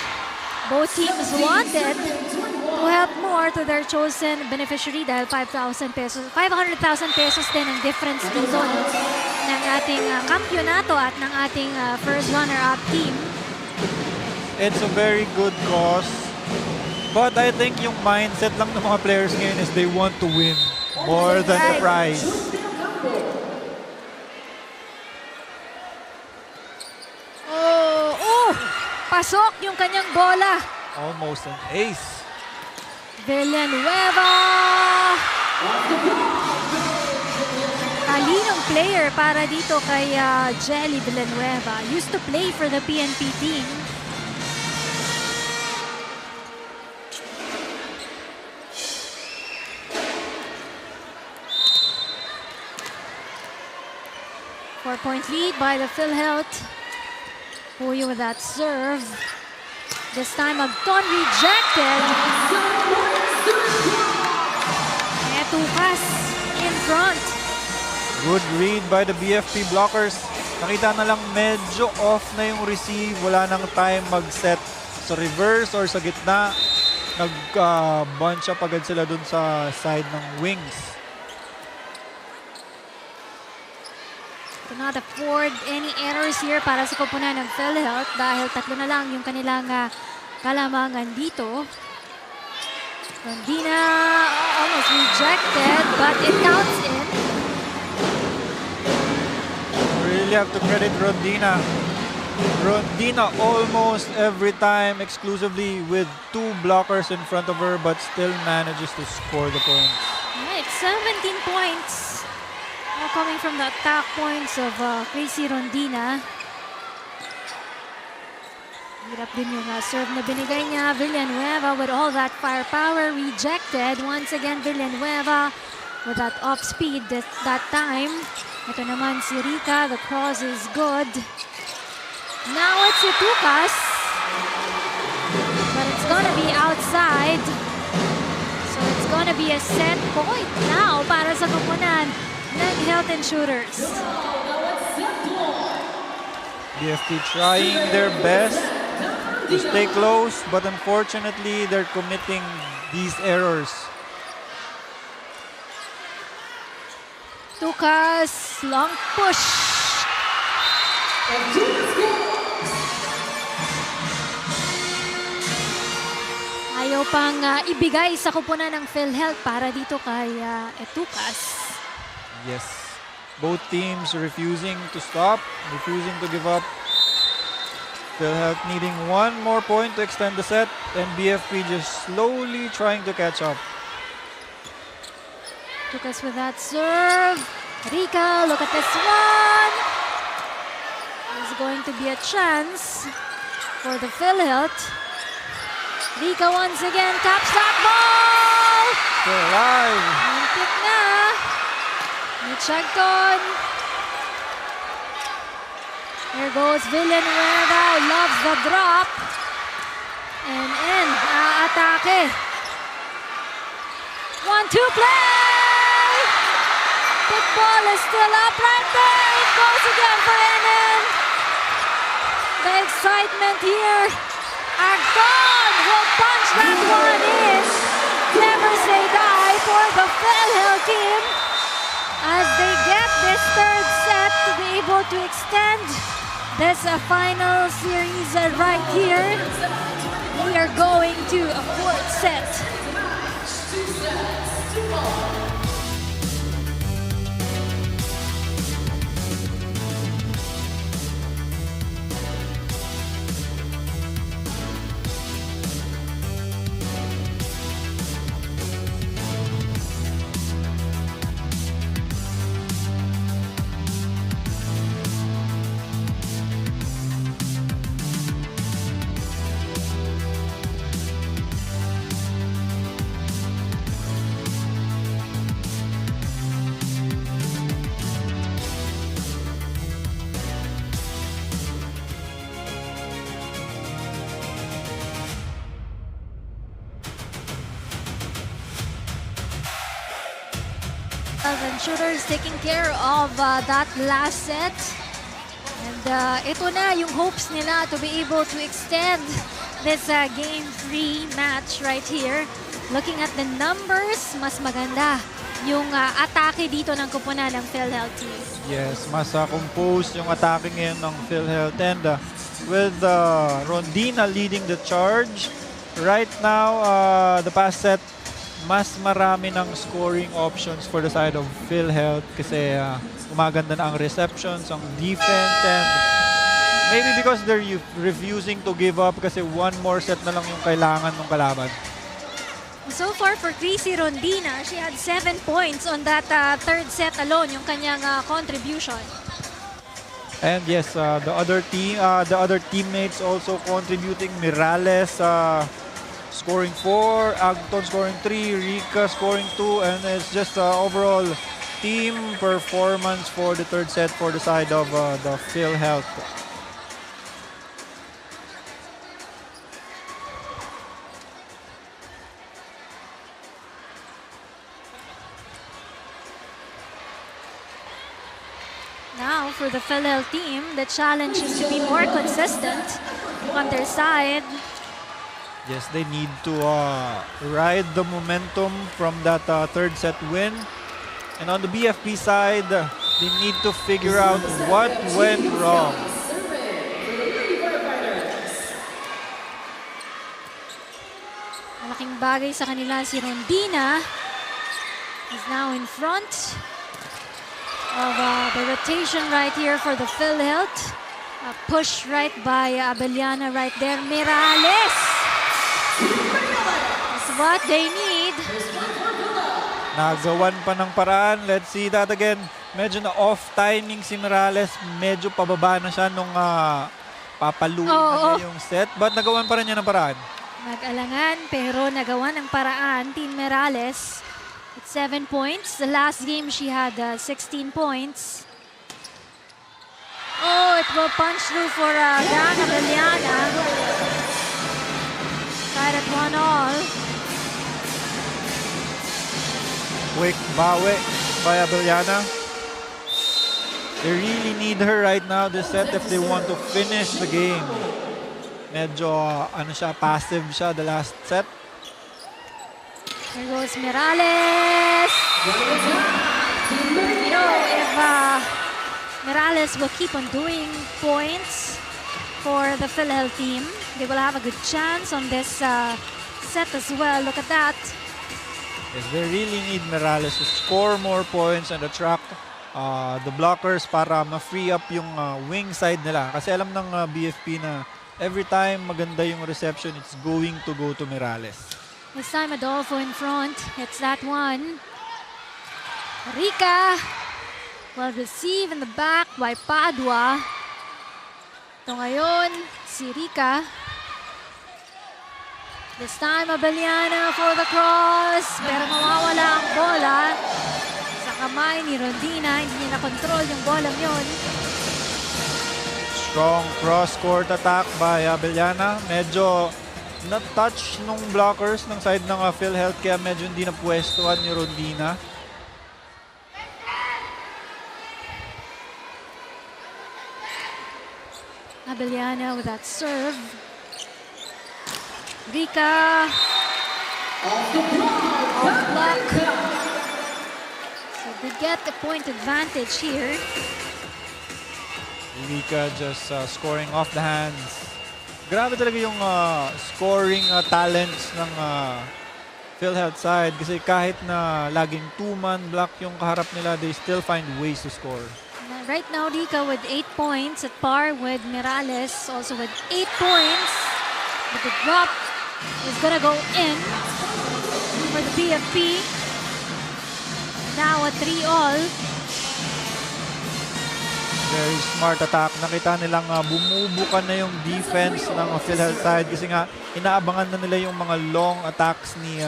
Both teams wanted to help more to their chosen beneficiary dahil 500,000 pesos din ang difference dito ng ating kampyonato at ng ating first runner-up team. It's a very good cause. But I think yung mindset lang ng mga players ngayon is they want to win more than the prize. Pasok yung kanyang bola. Almost an ace. Villanueva. Talinong player para dito kay Jelly Villanueva. Used to play for the PNP team. Four-point lead by the PhilHealth Puyo with that serve. This time, Agton rejected. Tukas in front. Good read by the BFP blockers. Nakita na lang medyo off na yung receive. Wala nang time mag-set sa reverse or sa gitna. Nag-bunch up agad sila dun sa side ng wings. To not afford any errors here para sa koponan ng PhilHealth dahil 3 na lang yung kanilang kalamangan dito. Rondina almost rejected, but it counts in. Really have to credit Rondina. Rondina almost every time exclusively with 2 blockers in front of her but still manages to score the points. Right, 17 points. All coming from the attack points of Crazy Rondina. Hirap din yung serve na binigay niya. Villanueva with all that firepower rejected. Once again, Villanueva with that off speed that time. Ito naman si Rica. The cross is good. Now it's Itukas. But it's gonna be outside. So it's gonna be a set point now para sa koponan ng Health Insurers. BFP trying their best to stay close, but unfortunately, they're committing these errors. Tukas, long push. Ayaw pang ibigay sa koponan ng PhilHealth para dito kay Tukas. Yes, both teams refusing to stop, refusing to give up. PhilHealth needing 1 more point to extend the set, and BFP just slowly trying to catch up. Tukas with that serve. Rica, look at this one. There's going to be a chance for the PhilHealth. Rica once again taps that ball. Still alive. Muntik na. Michagton. Here goes Villanueva. Loves the drop. And in. Aatake. 1-2 play. The ball is still up right there. It goes again for NN. The excitement here. Agton will punch that one in. Never say die for the PhilHealth team as they get this third set to be able to extend this final series right here. We are going to a 4th set. Insurers taking care of that last set. And ito na yung hopes nila to be able to extend this Game 3 match right here. Looking at the numbers, mas maganda yung atake dito ng koponan ng PhilHealth team. Yes, mas composed yung atake ngayon ng PhilHealth. And with Rondina leading the charge, right now, the past set, mas marami ng scoring options for the side of PhilHealth kasi umaganda na ang receptions, ang defense, and maybe because they're refusing to give up kasi 1 more set na lang yung kailangan ng kalaban. So far for Crazy Rondina, she had 7 points on that third set alone, yung kanyang contribution. And yes, the other teammates also contributing. Mirales scoring 4, Agton scoring 3, Rica scoring 2, and it's just overall team performance for the third set for the side of the PhilHealth. Now, for the PhilHealth team, the challenge is to be more consistent on their side. Yes, they need to ride the momentum from that third set win. And on the BFP side, they need to figure out what went wrong. Malaking bagay sa kanila si Rondina. Is now in front of the rotation right here for the PhilHealth. A push right by Abellana right there. Mirales! That's what they need. Nagawan pa ng paraan. Let's see that again. Medyo na off timing si Mirales. Medyo pababa na siya nung papaluin na niya yung set. But nagawan pa rin niya ng paraan. Nag-alangan pero nagawa ng paraan Team Mirales. At 7 points. The last game she had 16 points. Oh, it will punch through for Gang Abellana. Tied at 1-all. Quick bawi by Abellana. They really need her right now this set if they want to finish the game. Medyo passive siya the last set. There goes Mirales. You know, if Mirales will keep on doing points for the PhilHealth team, they will have a good chance on this set as well. Look at that. Yes, they really need Mirales to score more points and attract the blockers para ma-free up yung wing side nila. Kasi alam ng BFP na every time maganda yung reception, it's going to go to Mirales. This time Adolfo in front. It's that one. Rica will receive in the back by Padua. Ito ngayon, si Rica. This time Abellana for the cross. Pero mawawala ang bola sa kamay ni Rondina. Hindi niya na-control yung bolang yun. Strong cross-court attack by Abellana. Medyo na-touch nung blockers ng side ng PhilHealth kaya medyo hindi napwestuhan ni Rondina. Abellana with that serve. Rica. Off block. So they get the point advantage here. Rica just scoring off the hands. Grabe talaga yung scoring talents ng PhilHealth side kasi kahit na laging two-man block yung kaharap nila, they still find ways to score. Right now, Rica with 8 points at par with Mirales, also with 8 points. But the drop is gonna go in for the BFP. Now a 3-all. Very smart attack. Nakita nilang bumubukan na yung defense ng PhilHealth side kasi nga inaabangan na nila yung mga long attacks ni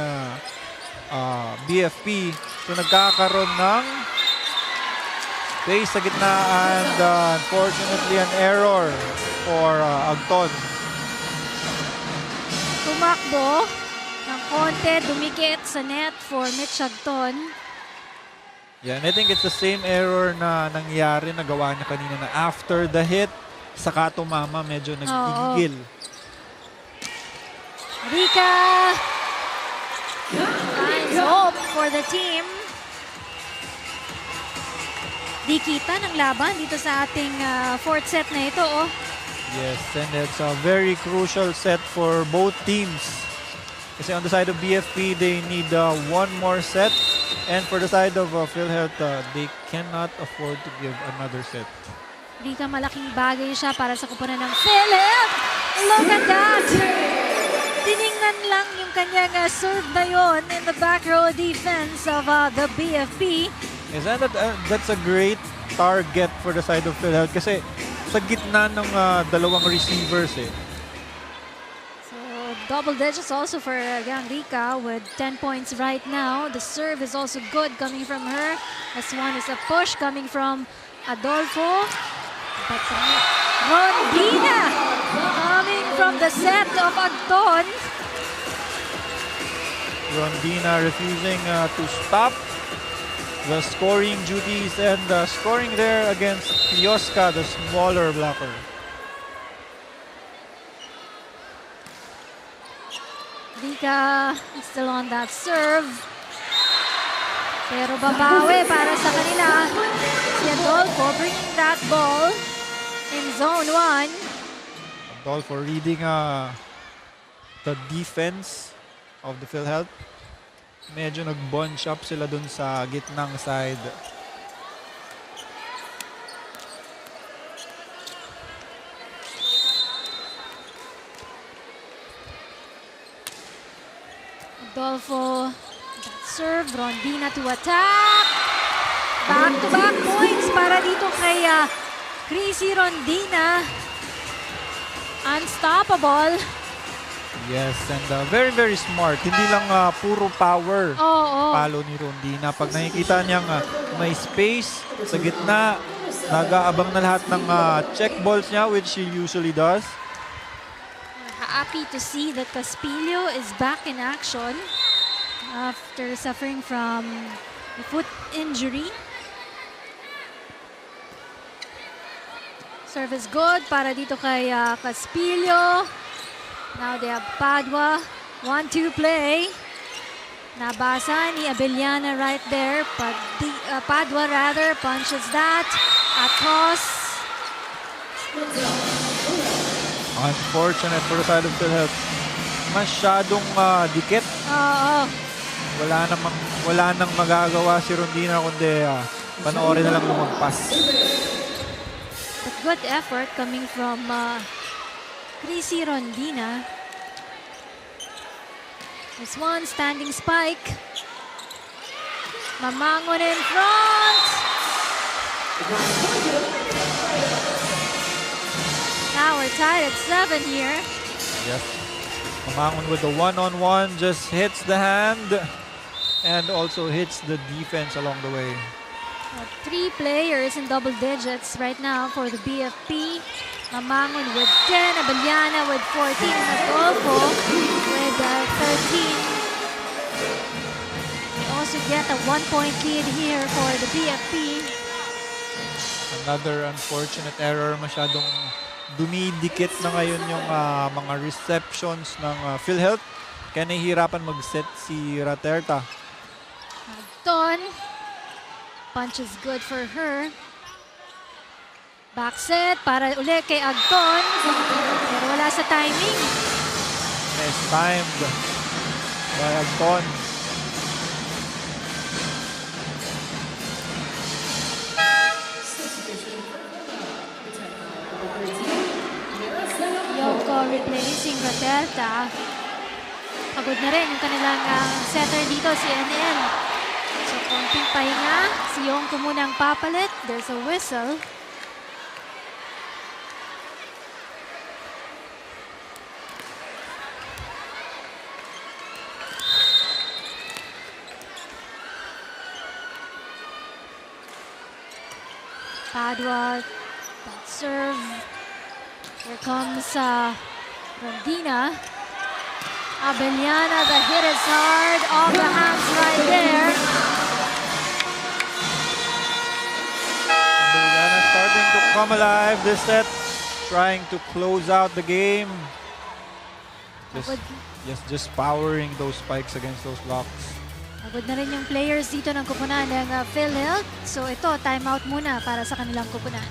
BFP. So nagkakaroon ng space sa gitna and unfortunately an error for Agton. Tumakbo ng konti, dumikit sa net for Mitch Agton. Yeah, and I think it's the same error na nangyari na gawa niya kanina na after the hit, saka tumama, medyo nagigil. Rica finds hope for the team. Di kita ng laban dito sa ating fourth set na ito. Yes, and it's a very crucial set for both teams. Kasi on the side of BFP, they need one more set. And for the side of PhilHealth, they cannot afford to give another set. Rica, malaking bagay siya para sa kupunan ng PhilHealth. Look at that! Tiningnan lang yung kanyang serve na yun in the back row defense of the BFP. Yes, and that's a great target for the side of PhilHealth kasi sa gitna ng dalawang receivers eh. Double digits also for Gang Rica with 10 points right now. The serve is also good coming from her. This one is a push coming from Adolfo. But Rondina coming from the set of Agton. Rondina refusing to stop. the scoring duties and scoring there against Pioska, the smaller blocker. Dika is still on that serve. Pero babawi para sa kanila. Si Adolfo bringing that ball in zone 1. Adolfo reading the defense of the PhilHealth. Medyo nag-bunch up sila dun sa gitnang side. Adolfo, that serve, Rondina to attack. Back-to-back points para dito kay Chrissy Rondina. Unstoppable. Yes, and very, very smart. Hindi lang puro power Oo. palo ni Rondina. Pag nakikita niyang may space sa gitna, nag-aabang na lahat ng check balls niya, which she usually does. Happy to see that Caspillo is back in action after suffering from a foot injury. Serve is good para dito kay Caspillo. Now they have Padua. 1-2 play. Nabasa ni Abellana right there. Padua rather punches that. Atos. Unfortunate for the side of PhilHealth. Masyadong dikit. Oo. Wala nang magagawa si Rondina kundi panoorin na lang lumagpas. But good effort coming from Chrissy Rondina. This one, standing spike. Mamangon in front. Now we're tied at 7 here. Yes. Mamangon with the one-on-one just hits the hand and also hits the defense along the way. 3 players in double digits right now for the BFP. Mamangon with 10, Abellana with 14, and Adolfo with 13. They also get a 1-point lead here for the BFP. Another unfortunate error. Masyadong dumidikit na ngayon yung mga receptions ng PhilHealth. Kaya nahihirapan mag-set si Raterta. Agton. Punch is good for her. Back set para uli kay Agton. Pero wala sa timing. Mistimed by Agton. Yoko replacing Raterta. Pagod na rin yung kanilang setter dito, si NL. So, konting pahinga. Si Yoko munang papalit. There's a whistle. Padua, that serve. Here comes Rondina. Abellana, the hit is hard. Off the hands right there. Abellana starting to come alive this set. Trying to close out the game. Just powering those spikes against those blocks. Pagod na rin yung players dito ng kupunan ng PhilHealth. So ito, timeout muna para sa kanilang kupunan.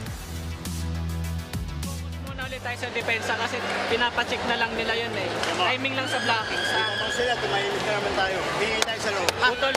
Muna ulit tayo sa depensa kasi pinapacheck na lang nila yun eh. Timing lang sa blocking. Kung sila, tumahimik na naman tayo. Hingi tayo sa loob. Putol.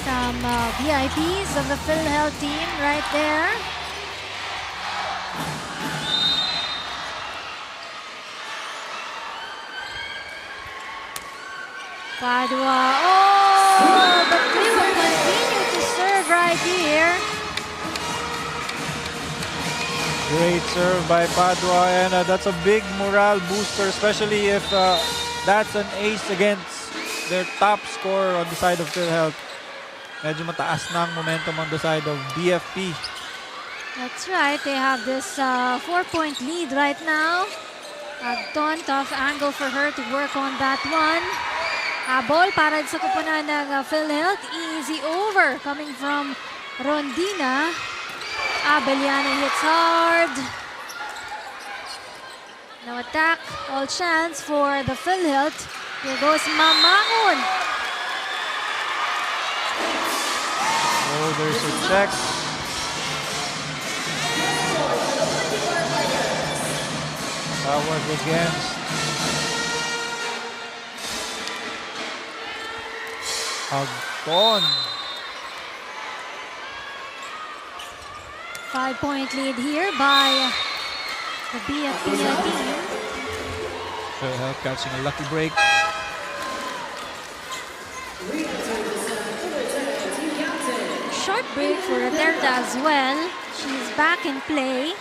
Some VIPs of the PhilHealth team right there. Padua. Oh, but they will continue to serve right here. Great serve by Padua, and that's a big morale booster, especially if That's an ace against their top scorer on the side of PhilHealth. Medyo mataas na ang momentum on the side of BFP. That's right. They have this 4-point lead right now. Tough angle for her to work on that one. Ball para sa kupunan ng PhilHealth. Easy over coming from Rondina. Abellana hits hard. No attack. All chance for the PhilHealth. Here goes Mamangon. Oh, there's a check. That was against Agton. 5-point lead here by the BFP team. PhilHealth catching a lucky break. Short break for Roterda as well. She's back in play.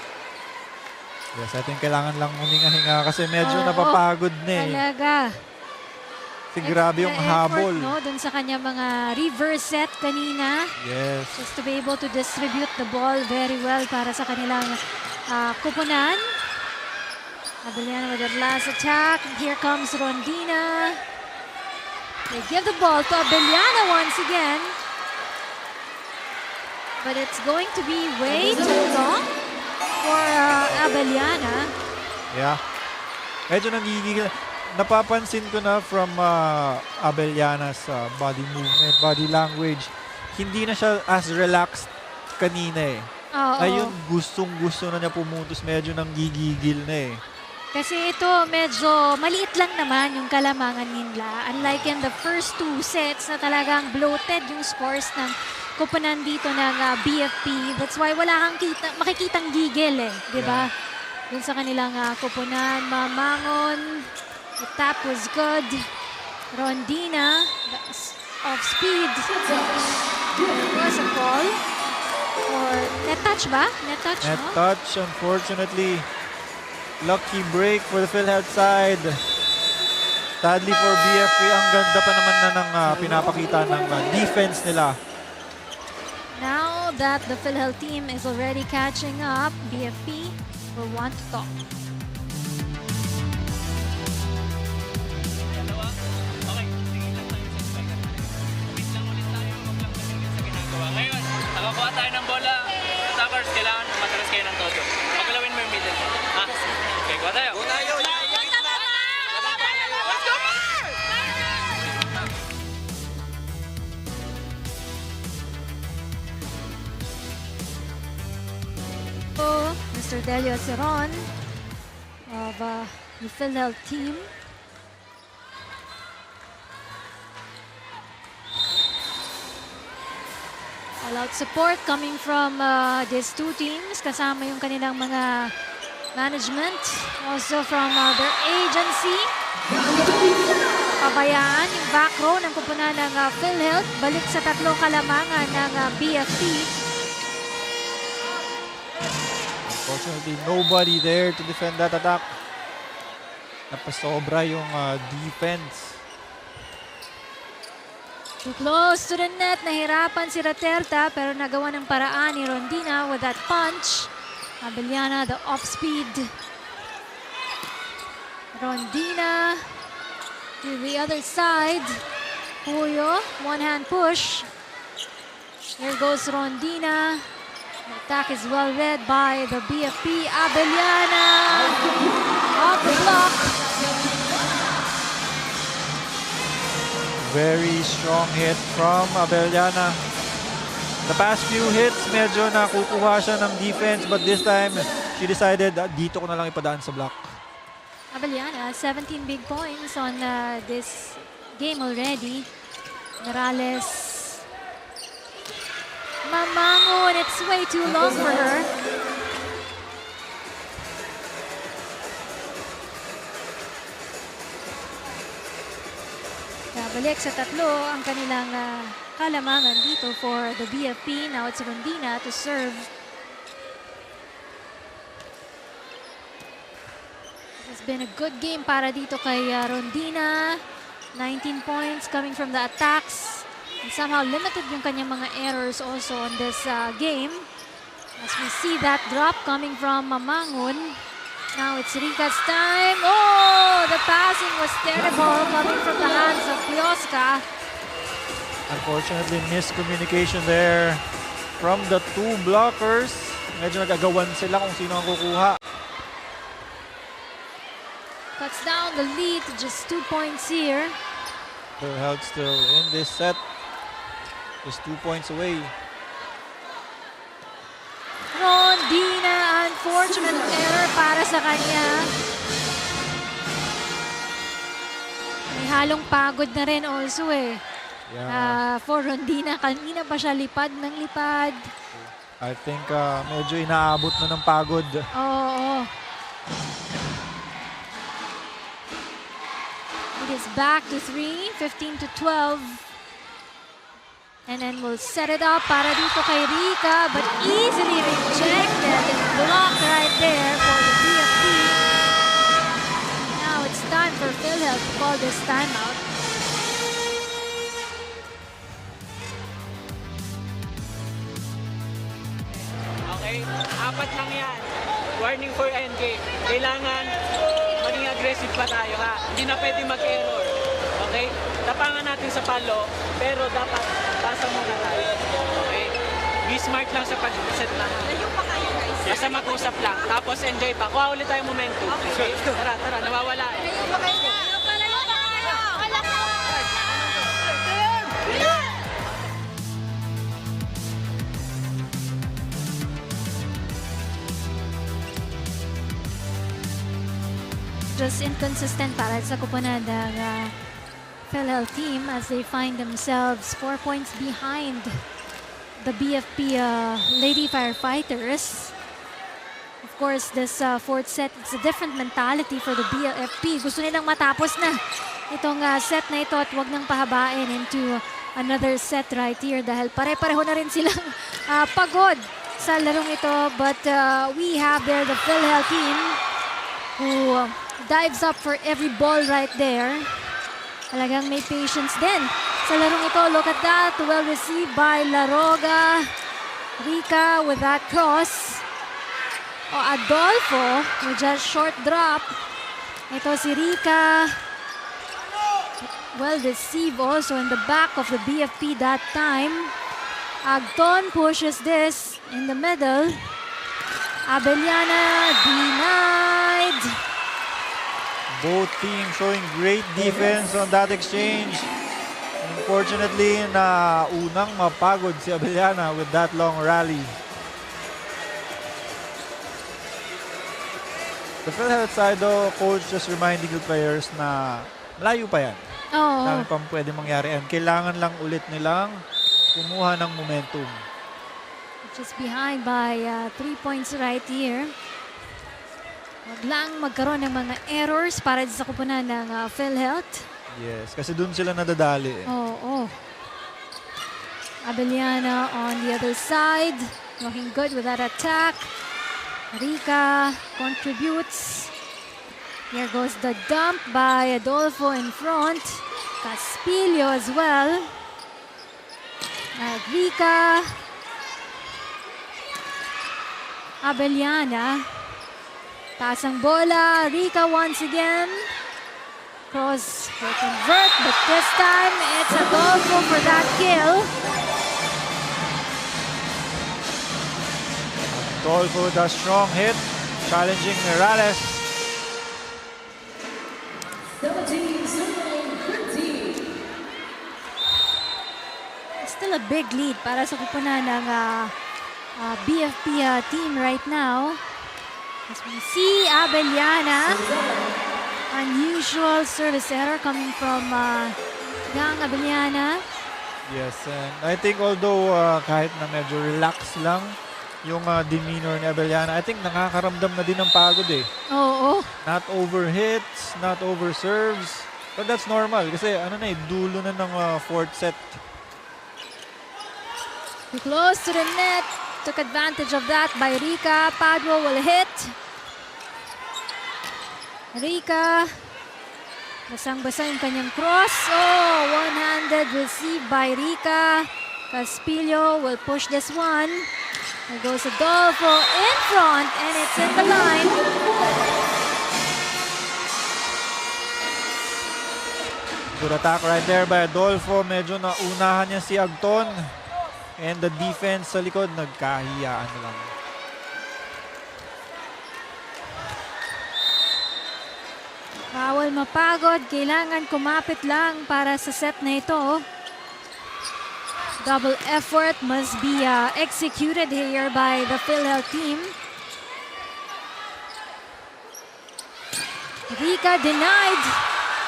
Yes, I think kailangan lang huminga-hinga kasi medyo Oo, napapagod na eh. Talaga. Kasi grabe yung habol. Effort, no? Dun sa kanya mga reverse set kanina. Yes. Just to be able to distribute the ball very well para sa kanilang kupunan. Abellana with her last attack. Here comes Rondina. They give the ball to Abellana once again. But it's going to be way too long for Abellana. Yeah. Medyo nagigigil. Napapansin ko na from Abellana's body movement, body language. Hindi na siya as relaxed kanina eh. Oo. Ngayon, gustong-gusto na niya pumutos. Medyo nang gigigil na eh. Kasi ito, medyo maliit lang naman yung kalamangan nila. Unlike in the first two sets na talagang bloated yung scores ng kupunan dito ng BFP. That's why wala kang makikitang gigil eh. Diba? Dun sa kanilang kupunan. Mamangon. The tap was good. Rondina. Off speed. There was a call. Or net touch ba? Net touch, Net no? touch, unfortunately. Lucky break for the PhilHealth side. Sadly for BFP, ang ganda pa naman na ng pinapakita ng defense nila. Now that the PhilHealth team is already catching up, BFP will want to talk. Okay, tingin lang tayo sa spiker. Commit lang ulit tayo, wag lang tumingin sa ginagawa. Ngayon, nakakuha tayo ng bola. Toppers, kailangan matras kayo ng todo. Pagkalawin mo yung middle. Ha? Okay, kuha tayo. Kuha tayo! Let's go! Mr. Delio Ceron of the PhilHealth team. All-out support coming from these two teams. Kasama yung kanilang mga management. Also from their agency. Pabayaan yung back row ng kupunan ng PhilHealth. Balik sa tatlong kalamangan ng BFP. Unfortunately, nobody there to defend that attack. Napasobra yung defense. Too close to the net. Nahirapan si Raterta pero nagawa ng paraan ni Rondina with that punch. Abellana, the off-speed. Rondina to the other side. Puyo, one-hand push. Here goes Rondina. The attack is well read by the BFP. Abellana off the block. Very strong hit from Abellana. The past few hits, medyo nakukuha siya ng defense, but this time, she decided, dito ko na lang ipadaan sa block. Abellana, 17 big points on this game already. Morales. Mamangon, it's way too long for her. Balik sa tatlo ang kanilang kalamangan dito for the BFP. Now it's Rondina to serve. This has been a good game para dito kay Rondina. 19 points coming from the attacks. And somehow limited yung kanyang mga errors also on this game. As we see that drop coming from Mamangun. Now it's Rika's time. Oh, the passing was terrible coming from the hands of Pioska. Unfortunately, miscommunication there from the two blockers. Medyo nag-agawan sila kung sino ang kukuha. Cuts down the lead to just 2 points here. PhilHealth still in this set. Just 2 points away. Rondina, unfortunate error para sa kanya. May halong pagod na rin also eh. Yeah. For Rondina, kanina pa siya lipad ng lipad. I think medyo inaabot na ng pagod. Oo. It is back to 3, 15 to 12. And then we'll set it up para dito kay Rika, but easily rejected and blocked right there for the BFP. Now it's time for PhilHealth to call this timeout. Okay? 4 lang yan. Warning for endgame. Kailangan maging aggressive pa tayo ha. Hindi na pwede mag-error. Okay? Tapangan natin sa palo, pero dapat pasa muna tayo. Okay? Be smart lang sa pag-set na. Basta mag-usap lang. Tapos enjoy pa. Kuha ulit tayo momentum. Okay? Tara, nawawala. Just inconsistent para sa kupunan ng PhilHealth team as they find themselves 4 points behind the BFP Lady Firefighters. Of course, this fourth set, it's a different mentality for the BFP. Gusto nilang matapos na itong set na ito at wag nang pahabain into another set right here dahil pare-pareho na rin silang pagod sa larong ito. But we have there the PhilHealth team who dives up for every ball right there. Talagang may patience din sa larong ito. Look at that. Well received by Laroga. Rika with that cross. Adolfo with just short drop. Ito si Rika. Well received also in the back of the BFP that time. Agton pushes this in the middle. Abellana denied. Both teams showing great defense on that exchange. Unfortunately, na unang mapagod si Abellana with that long rally. The PhilHealth side though, coach just reminding the players na malayo pa yan. Oo. Dami pang pwede mangyari and kailangan lang ulit nilang kumuha ng momentum. Just behind by 3 points right here. Huwag lang magkaroon ng mga errors para sa kupunan ng PhilHealth. Yes, kasi dun sila nadadali. Oo. Abellana on the other side. Looking good with that attack. Rika contributes. Here goes the dump by Adolfo in front. Caspillo as well. Rika. Abellana. Pasang bola. Rika once again. Cross will convert, but this time it's Adolfo for that kill. Adolfo with a strong hit, challenging Morales. 17-13. Still a big lead para sa kupunan ng BFP team right now. As we see Abellana. Unusual service error coming from Gang Abellana. Yes, and I think although kahit na medyo relax lang yung demeanor ni Abellana, I think nakakaramdam na din ng pagod eh. Oo. Not over hits, not over serves. But that's normal kasi dulo na ng fourth set. Too close to the net. Took advantage of that by Rika. Padua will hit. Rika. Basang-basa yung kanyang cross. Oh, one-handed receive by Rika. Caspillo will push this one. There goes Adolfo in front, and it's in the line. Good attack right there by Adolfo. Medyo naunahan niya si Agton. And the defense sa likod, nagkahiyaan lang. Bawal mapagod. Kailangan kumapit lang para sa set na ito. Double effort must be executed here by the PhilHealth team. Rika denied.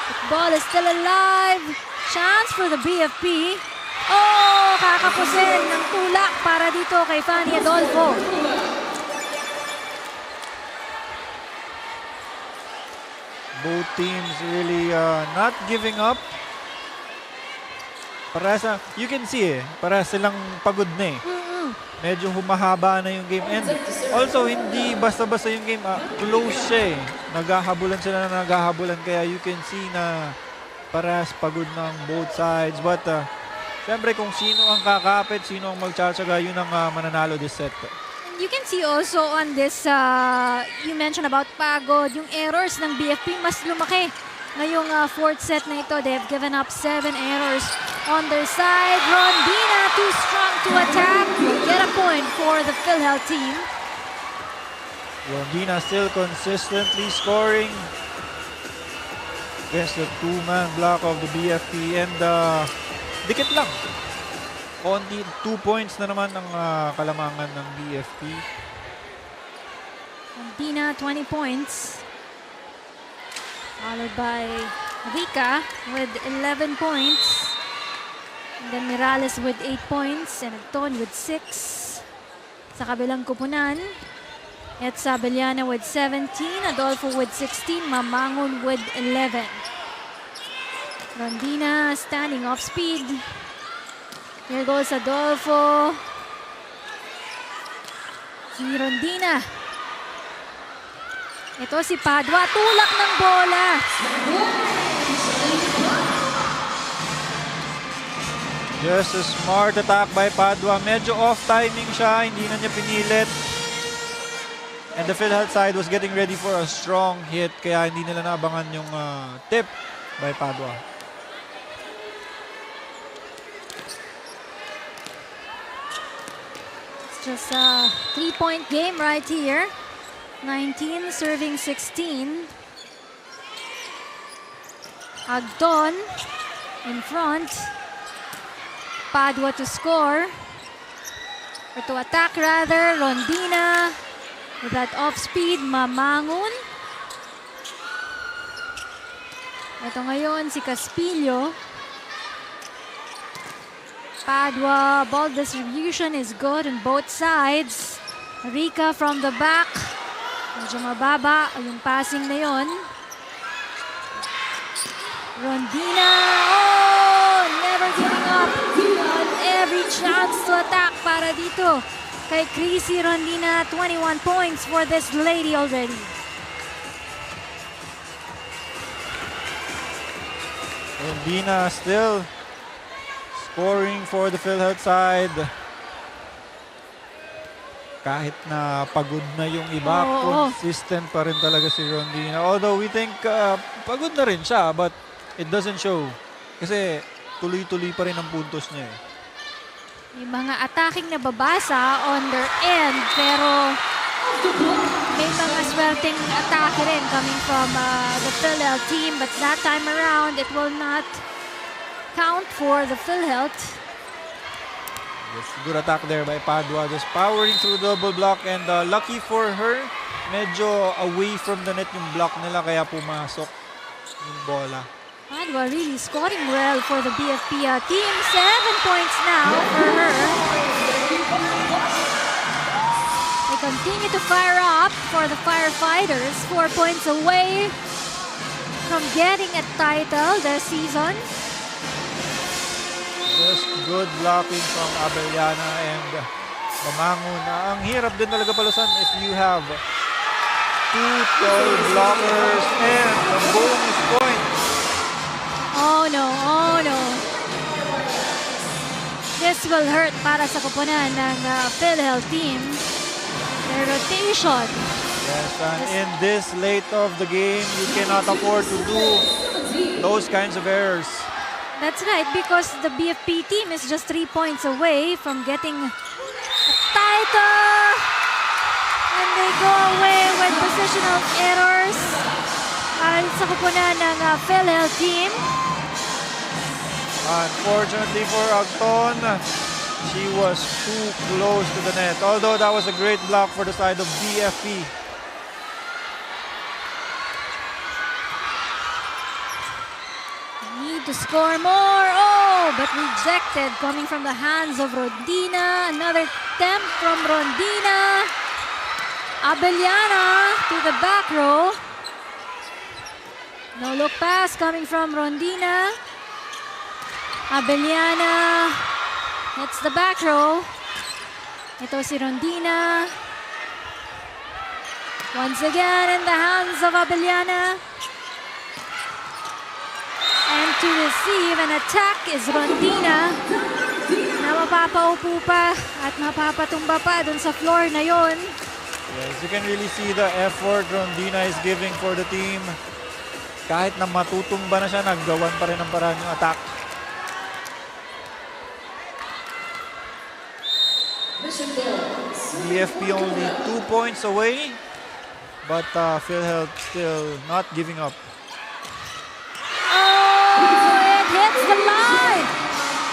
The ball is still alive. Chance for the BFP. Oh, kakapusin ng tulak para dito kay Fanny Adolfo. Both teams really not giving up. You can see para silang pagod na eh. Medyo humahaba na yung game. And also, hindi basta-basta yung game. Close siya eh. Naghahabulan sila na naghahabulan. Kaya you can see na parehas pagod ng both sides. But, syempre kung sino ang kakapit, sino ang magtsatsaga, yun ang mananalo this set. You can see also on this, you mentioned about pagod, yung errors ng BFP mas lumaki. Ngayong fourth set na ito, they've given up 7 errors on their side. Rondina too strong to attack. Get a point for the PhilHealth team. Rondina still consistently scoring against the two-man block of the BFP. And dikit lang. Only 2 points na naman ang kalamangan ng BFP. Rondina, 20 points. Followed by Rika with 11 points. And then Mirales with 8 points. And Agton with 6. Sa kabilang kupunan, Etsa Abellana with 17. Adolfo with 16. Mamangon with 11. Rondina standing off speed. Here goes Adolfo. Si Rondina. Ito si Padua, tulak ng bola. Just a smart attack by Padua. Medyo off timing siya, hindi na niya pinilit. And the PhilHealth side was getting ready for a strong hit, kaya hindi nila naabangan yung tip by Padua. It's just a 3-point game right here. 19 serving 16. Agton in front. Padua to score. Or to attack rather. Rondina with that off speed. Mamangon. Ito ngayon si Caspillo. Padua, ball distribution is good on both sides. Rika from the back. Medyo mababa yung passing na yon. Rondina, oh, never giving up on every chance to attack para dito kay Chrissy Rondina. 21 points for this lady already. Rondina still scoring for the PhilHealth side. Kahit na pagod na yung iba, consistent pa rin talaga si Rondina. Although we think pagod na rin siya, but it doesn't show. Kasi tuloy-tuloy pa rin ang puntos niya eh. May mga attacking na babasa on their end, pero may mga swerteng atake rin coming from the PhilHealth team. But that time around, it will not count for the PhilHealth. Yes, good attack there by Padua, just powering through double block, and lucky for her, medyo away from the net yung block nila kaya pumasok yung bola. Padua really scoring well for the BFP team. 7 points now for her. They continue to fire up for the Firefighters. 4 points away from getting a title this season. Just good blocking from Abellana and Mamangon. Ang hirap din talaga palusan if you have two tall blockers and a bonus point. Oh no, oh no. This will hurt para sa koponan ng PhilHealth team. Their rotation. Yes, and in this late of the game, you cannot afford to do those kinds of errors. That's right, because the BFP team is just 3 points away from getting a title. And they go away with positional errors para sa koponan ng PhilHealth team. Unfortunately for Agton, she was too close to the net. Although that was a great block for the side of BFP. Need to score more. Oh, but rejected coming from the hands of Rondina. Another attempt from Rondina. Abellana to the back row. No look pass coming from Rondina. Abellana hits the back row. Ito si Rondina. Once again in the hands of Abellana. And to receive an attack is Rondina na mapapaupo pa at mapapatumba pa dun sa floor na yon. Yes, you can really see the effort Rondina is giving for the team. Kahit na matutumba na siya, naggawan pa rin ang paraan yung attack. BFP only 2 points away, but PhilHealth still not giving up. Oh, it hits the line.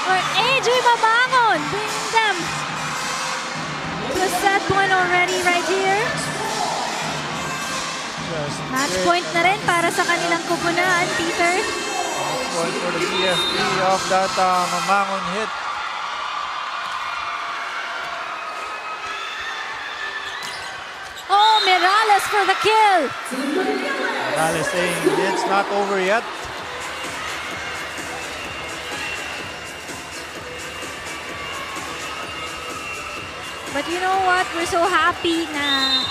Or AJ Mabangon bringing them to set point already right here. Yes, Match great point na rin para sa kanilang kupunan, Peter. point for the BFP of that Mamangon hit. Oh, Mirales for the kill. Morales saying it's not over yet. But you know what? We're so happy na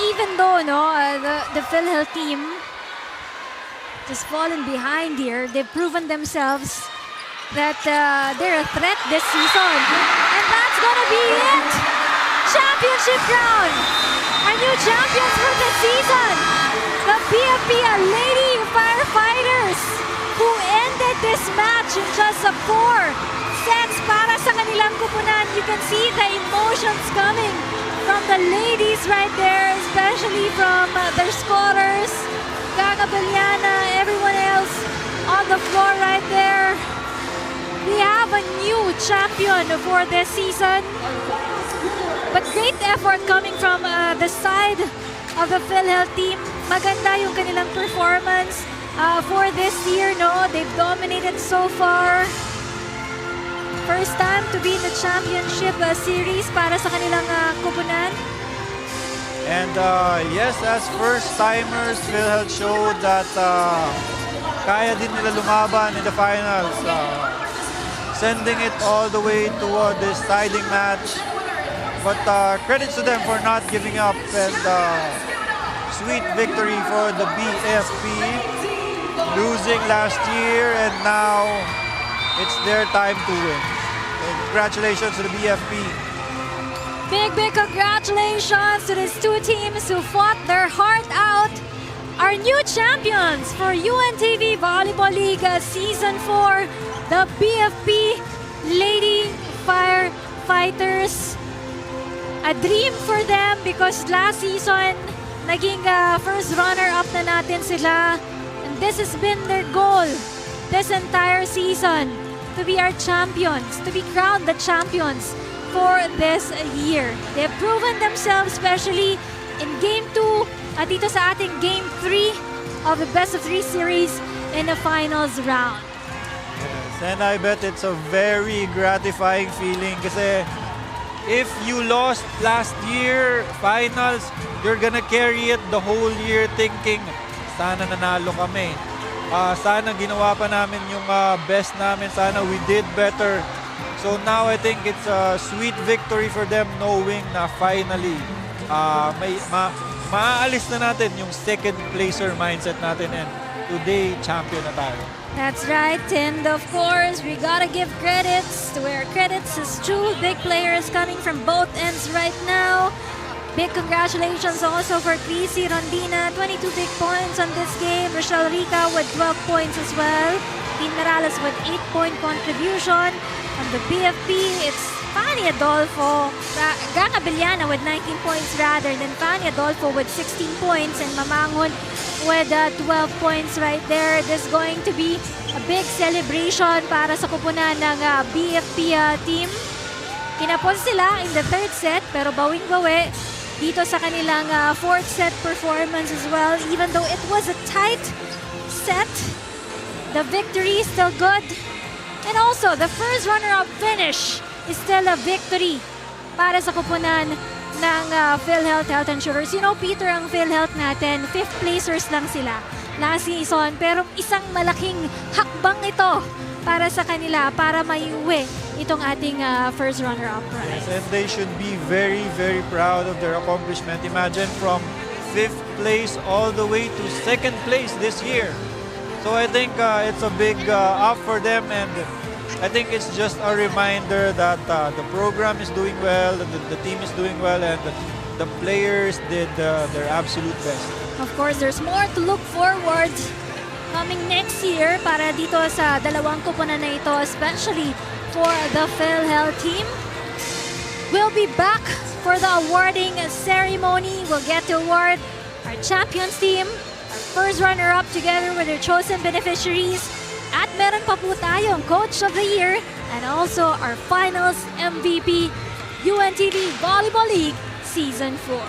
even though the PhilHealth team just fallen behind here, they've proven themselves that they're a threat this season. And that's gonna be it! Championship round! Our new champions for the season! The PFP Lady Firefighters, who ended this match in just 4 sets para sa kanilang kupunan. You can see the emotions coming from the ladies right there, especially from their scorers, Gaga Beliana, everyone else on the floor right there. We have a new champion for this season. But great effort coming from the side of the PhilHealth team. Maganda yung kanilang performance for this year, no? They've dominated so far. First time to be in the championship series para sa kanilang kupunan. And yes, as first-timers, PhilHealth showed that kaya din nila lumaban in the finals. Sending it all the way to a deciding match. But credits to them for not giving up, and sweet victory for the BFP. Losing last year, and now it's their time to win. And congratulations to the BFP. Big congratulations to these two teams who fought their heart out. Our new champions for UNTV Volleyball League Season 4, the BFP Lady Firefighters. A dream for them because last season, naging first runner-up na natin sila. And this has been their goal this entire season, to be our champions, to be crowned the champions for this year. They've proven themselves, especially in Game 2 at dito sa ating Game 3 of the Best-of-3 series in the finals round. Yes, and I bet it's a very gratifying feeling kasi if you lost last year, finals, you're gonna carry it the whole year thinking, sana nanalo kami. Sana ginawa pa namin yung best namin. Sana we did better. So now I think it's a sweet victory for them knowing na finally maaalis na natin yung second placer mindset natin and today champion na tayo. That's right, and of course, we gotta give credits to where credits is due. Big players coming from both ends right now. Big congratulations also for Chrissy Rondina, 22 big points on this game. Rochelle Rica with 12 points as well. Dean Morales with 8-point contribution. On the BFP, it's Fanny Adolfo, Ganga Biliana with 19 points rather than Fanny Adolfo with 16 points and Mamangon with 12 points right there. This is going to be a big celebration para sa kupunan ng BFP team. Kinapos sila in the third set pero bawing-bawi dito sa kanilang fourth set performance as well. Even though it was a tight set, the victory is still good. And also, the first runner-up finish is still a victory para sa kupunan ng PhilHealth Health Insurers. You know, Peter, ang PhilHealth natin, 5th placers lang sila last season. Pero isang malaking hakbang ito para sa kanila para maiuwi itong ating first runner-up prize. And they should be very, very proud of their accomplishment. Imagine from 5th place all the way to 2nd place this year. So I think it's a big up for them, and I think it's just a reminder that the program is doing well, the team is doing well, and the players did their absolute best. Of course, there's more to look forward coming next year para dito sa dalawang kupunan na ito, especially for the PhilHealth team. We'll be back for the awarding ceremony. We'll get to award our champions team, our first runner-up together with their chosen beneficiaries. At meron pa po tayong Coach of the Year and also our Finals MVP, UNTV Volleyball League Season 4.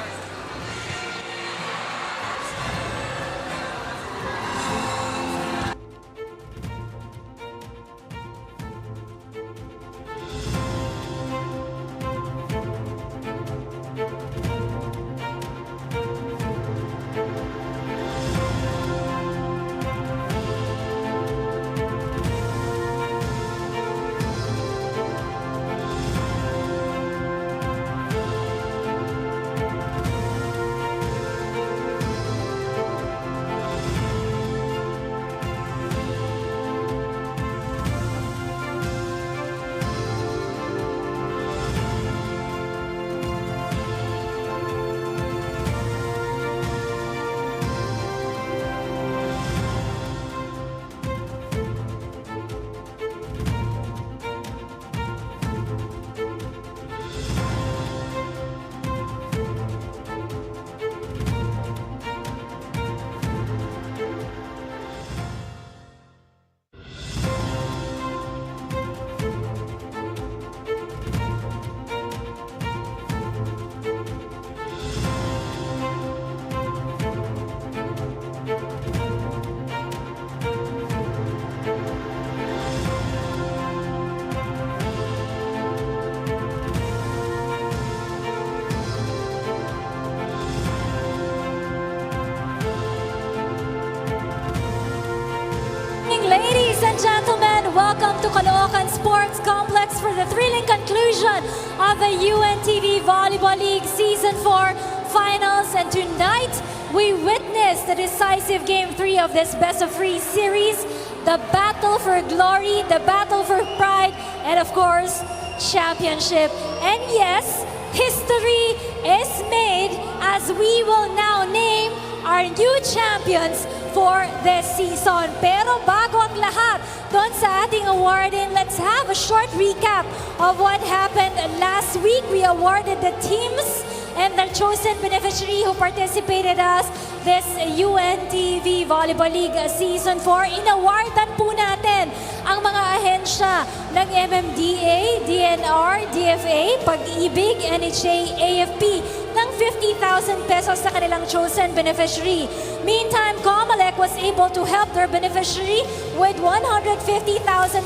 Ladies and gentlemen, welcome to Caloocan Sports Complex for the thrilling conclusion of the UNTV Volleyball League Season 4 Finals. And tonight, we witness the decisive Game 3 of this Best-of-3 series, the battle for glory, the battle for pride, and of course, championship. And yes, history is made as we will now name our new champions for this season. Pero bago ang lahat, doon sa ating awarding, let's have a short recap of what happened last week. We awarded the teams and their chosen beneficiary who participated as this UNTV Volleyball League Season 4. Inawardan po natin ang mga ahensya ng MMDA, DNR, DFA, Pag-ibig, NHA, AFP ng 50,000 pesos sa kanilang chosen beneficiary. Meantime, Comelec was able to help their beneficiary with 150,000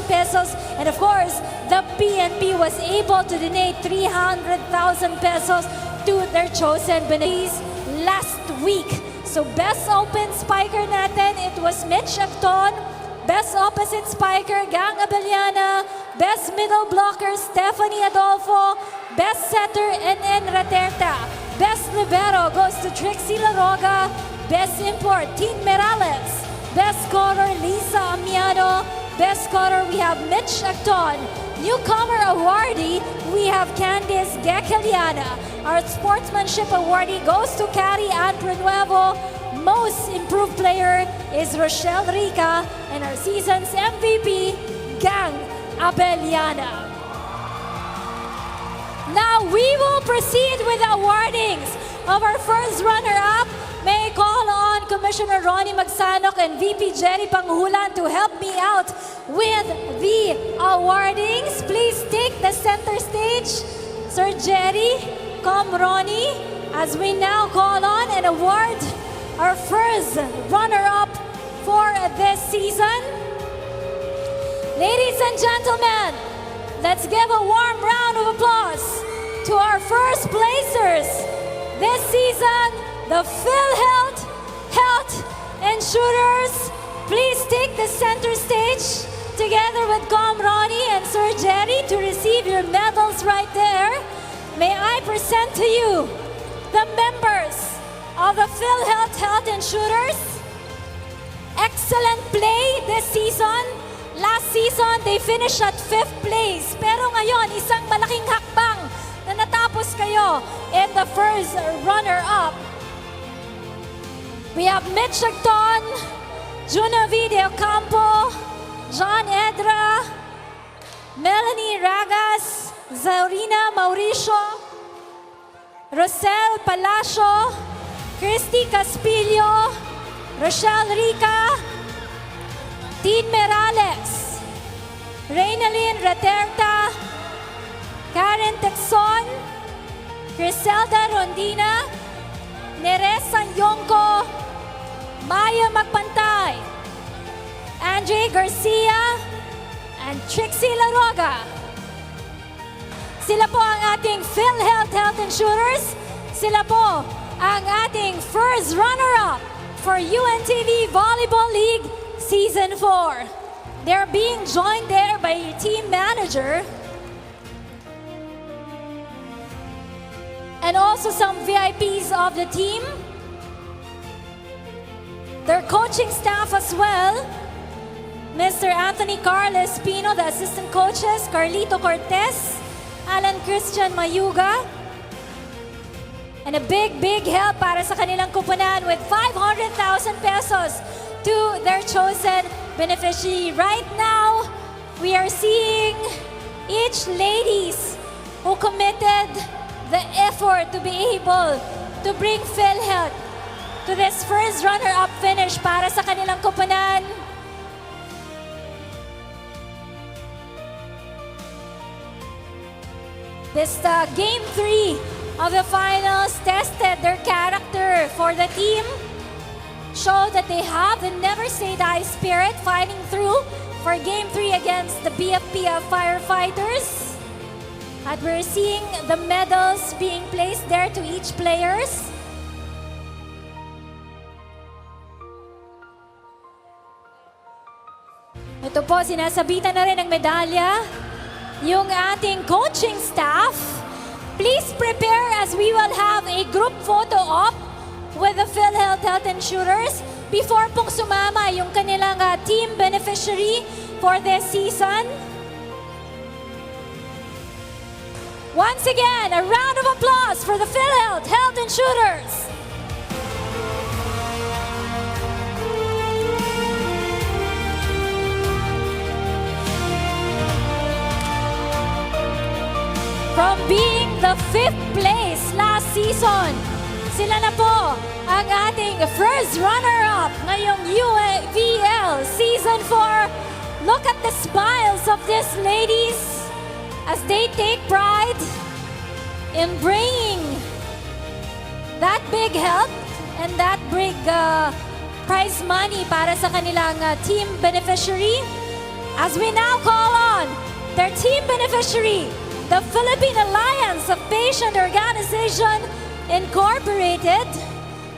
pesos. And of course, the PNP was able to donate 300,000 pesos to their chosen beneficiaries last week. So best open spiker natin, it was Mitch Acton. Best opposite spiker, Gang Abellana. Best middle blocker, Stephanie Adolfo. Best setter, NN Raterta. Best Libero goes to Trixie Laroga. Best Import, Team Merales. Best Scorer, Lisa Amiano. Best Scorer, we have Mitch Acton. Newcomer awardee, we have Candice Gacaliana. Our Sportsmanship awardee goes to Cari Ann Prenuevo. Most improved player is Rochelle Rica. And our season's MVP, Gang Abeliana. Now we will proceed with the awardings of our first runner-up. May I call on Commissioner Ronnie Magsanok and VP Jerry Panghulan to help me out with the awardings. Please take the center stage. Sir Jerry, come Ronnie, as we now call on and award our first runner-up for this season. Ladies and gentlemen, let's give a warm round of applause to our first placers this season, the PhilHealth Insurers. Please take the center stage together with Com Ronnie and Sir Jerry to receive your medals right there. May I present to you the members of the PhilHealth Insurers. Excellent play this season. Last season, they finished at 5th place. Pero ngayon, isang malaking hakbang na natapos kayo in the first runner-up. We have Mitch Acton, Junavi De Ocampo, John Edra, Melanie Ragas, Zaurina Mauricio, Rosel Palacio, Christy Caspillo, Rochelle Rica, Dean Merales, Reynalyn Raterta, Karen Texon, Griselda Rondina, Neres Sanyongko, Maya Magpantay, Andre Garcia, and Trixie Laroga. Sila po ang ating PhilHealth Insurers. Sila po ang ating first runner-up for UNTV Volleyball League Season 4. They're being joined there by your team manager and also some VIPs of the team. Their coaching staff as well. Mr. Anthony Carles Pino, the assistant coaches, Carlito Cortez, Alan Christian Mayuga, and a big help para sa kanilang kupunan with 500,000 pesos to their chosen beneficiary. Right now, we are seeing each ladies who committed the effort to be able to bring PhilHealth to this first runner-up finish para sa kanilang kupunan. This Game 3 of the finals tested their character for the team, showed that they have the never-say-die spirit fighting through for Game 3 against the BFP of Firefighters. At we're seeing the medals being placed there to each players. Ito po, sinasabitan na rin ng medalya yung ating coaching staff. Please prepare as we will have a group photo op with the PhilHealth Insurers before pong sumama yung kanilang team beneficiary for this season. Once again, a round of applause for the PhilHealth Insurers. From being the 5th place last season, sila na po ang ating first runner-up ngayong UVL Season 4. Look at the smiles of these ladies as they take pride in bringing that big help and that big prize money para sa kanilang team beneficiary. As we now call on their team beneficiary, the Philippine Alliance of Patient Organization Incorporated,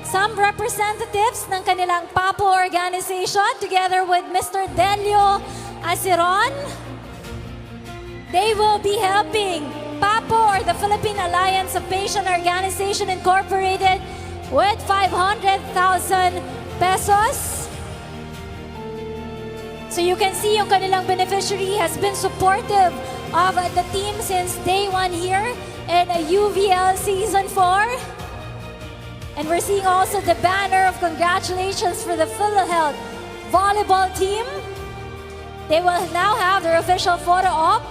some representatives ng kanilang PAPO organization together with Mr. Delio Asiron. They will be helping PAPO, or the Philippine Alliance of Patient Organization Incorporated, with 500,000 pesos. So you can see yung kanilang beneficiary has been supportive of the team since day one here in UVL Season 4. And we're seeing also the banner of congratulations for the PhilHealth volleyball team. They will now have their official photo op.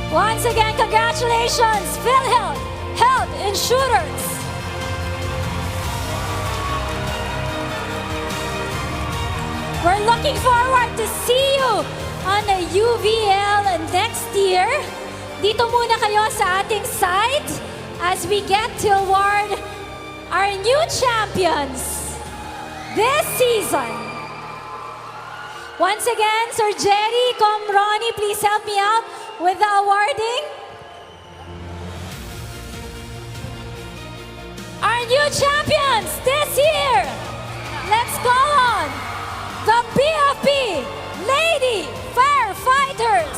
Once again, congratulations, PhilHealth, Health, Insurers. We're looking forward to see you on the UVL next year. Dito muna kayo sa ating side as we get toward our new champions this season. Once again, Sir Jerry, Ronnie, please help me out with the awarding. Our new champions this year. Let's go on. The BFP Lady Firefighters.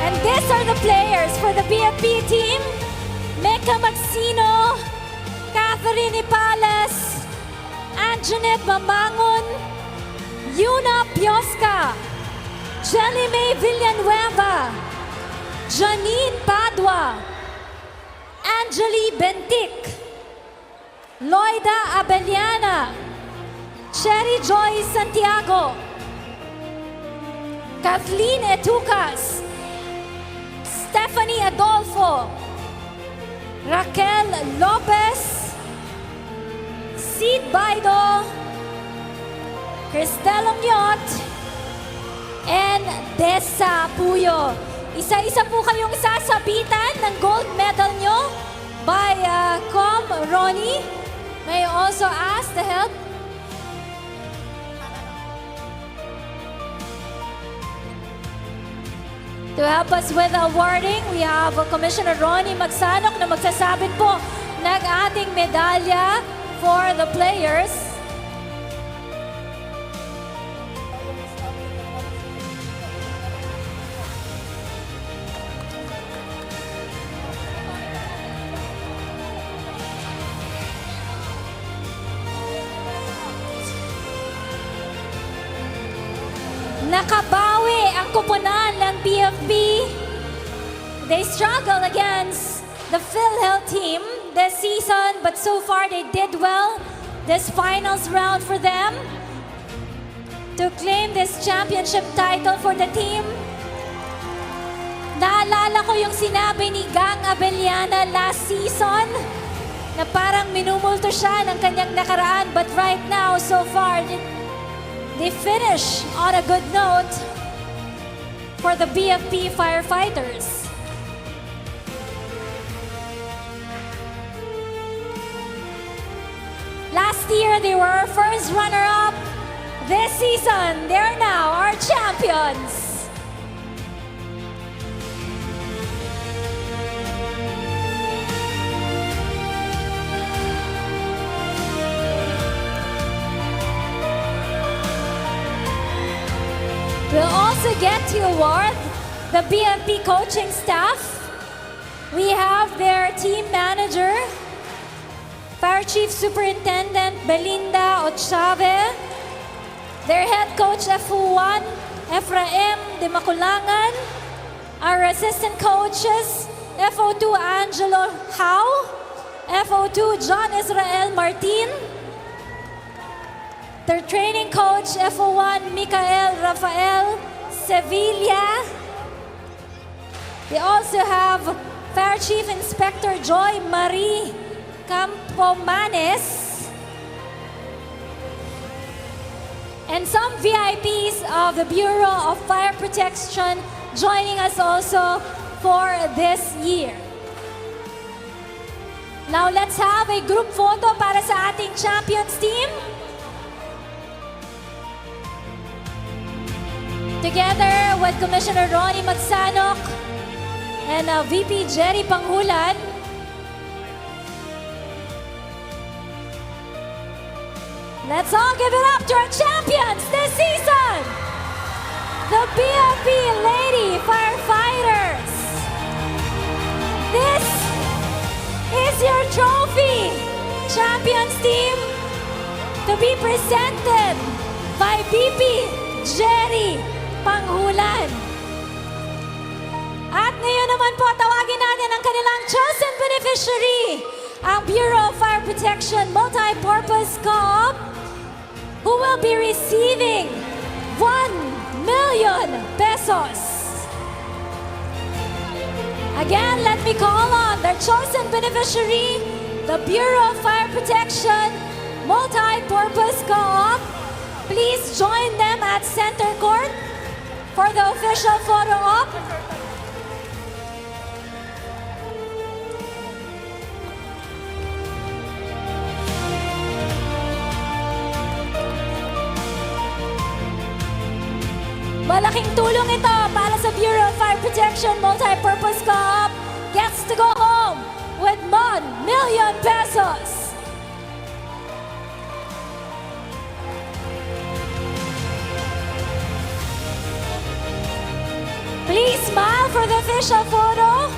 And these are the players for the BFP team. Mecca Maxino, Catherine Ipales, Anjanette Mamangon, Yuna Piosca, Jelly May Villanueva, Janine Padua, Angeli Bentic, Loida Abeliana, Cherry Joy Santiago, Kathleen Etucas, Stephanie Adolfo, Raquel Lopez, Sid Baido, Cristel Onyot, and Dessa Puyo. Isa-isa po kayong sasabitan ng gold medal nyo by Ronnie. May I also ask the help? To help us with the awarding, we have Commissioner Ronnie Magsanok na magsasabit po ng ating medalya for the players. Nakabawi ang kupunan ng BFP. They struggled against the PhilHealth team this season, but so far they did well this finals round for them to claim this championship title for the team. Naalala ko yung sinabi ni Gang Abeliana last season na parang minumulto siya ng kanyang nakaraan, but right now, so far, they finish on a good note for the BFP Firefighters. Last year, they were first runner-up. This season, they're now our champions. We'll also get to award the BFP coaching staff. We have their team manager, Fire Chief Superintendent Belinda Ochave, their head coach FO1, Efraim de Maculangan, our assistant coaches, FO2 Angelo Howe, FO2 John Israel Martin, their training coach, FO1 Michael Rafael Sevilla. They also have Fire Chief Inspector Joy Marie Campomanes and some VIPs of the Bureau of Fire Protection joining us also for this year. Now let's have a group photo para sa ating champions team. Together with Commissioner Ronnie Magsanok, and VP Jerry Panghulan. Let's all give it up to our champions this season, the BFP Lady Firefighters. This is your trophy, champions team, to be presented by VP Jerry Panghulan. At ngayon naman po, tawagin natin ang kanilang chosen beneficiary, ang Bureau of Fire Protection Multi-Purpose Co-op, who will be receiving 1 million pesos. Again, let me call on their chosen beneficiary, the Bureau of Fire Protection Multi-Purpose Co-op. Please join them at Center Court for the official photo op. Malaking tulong ito para sa Bureau of Fire Protection Multi-Purpose Co-op gets to go home with 1 million pesos. Please smile for the official photo.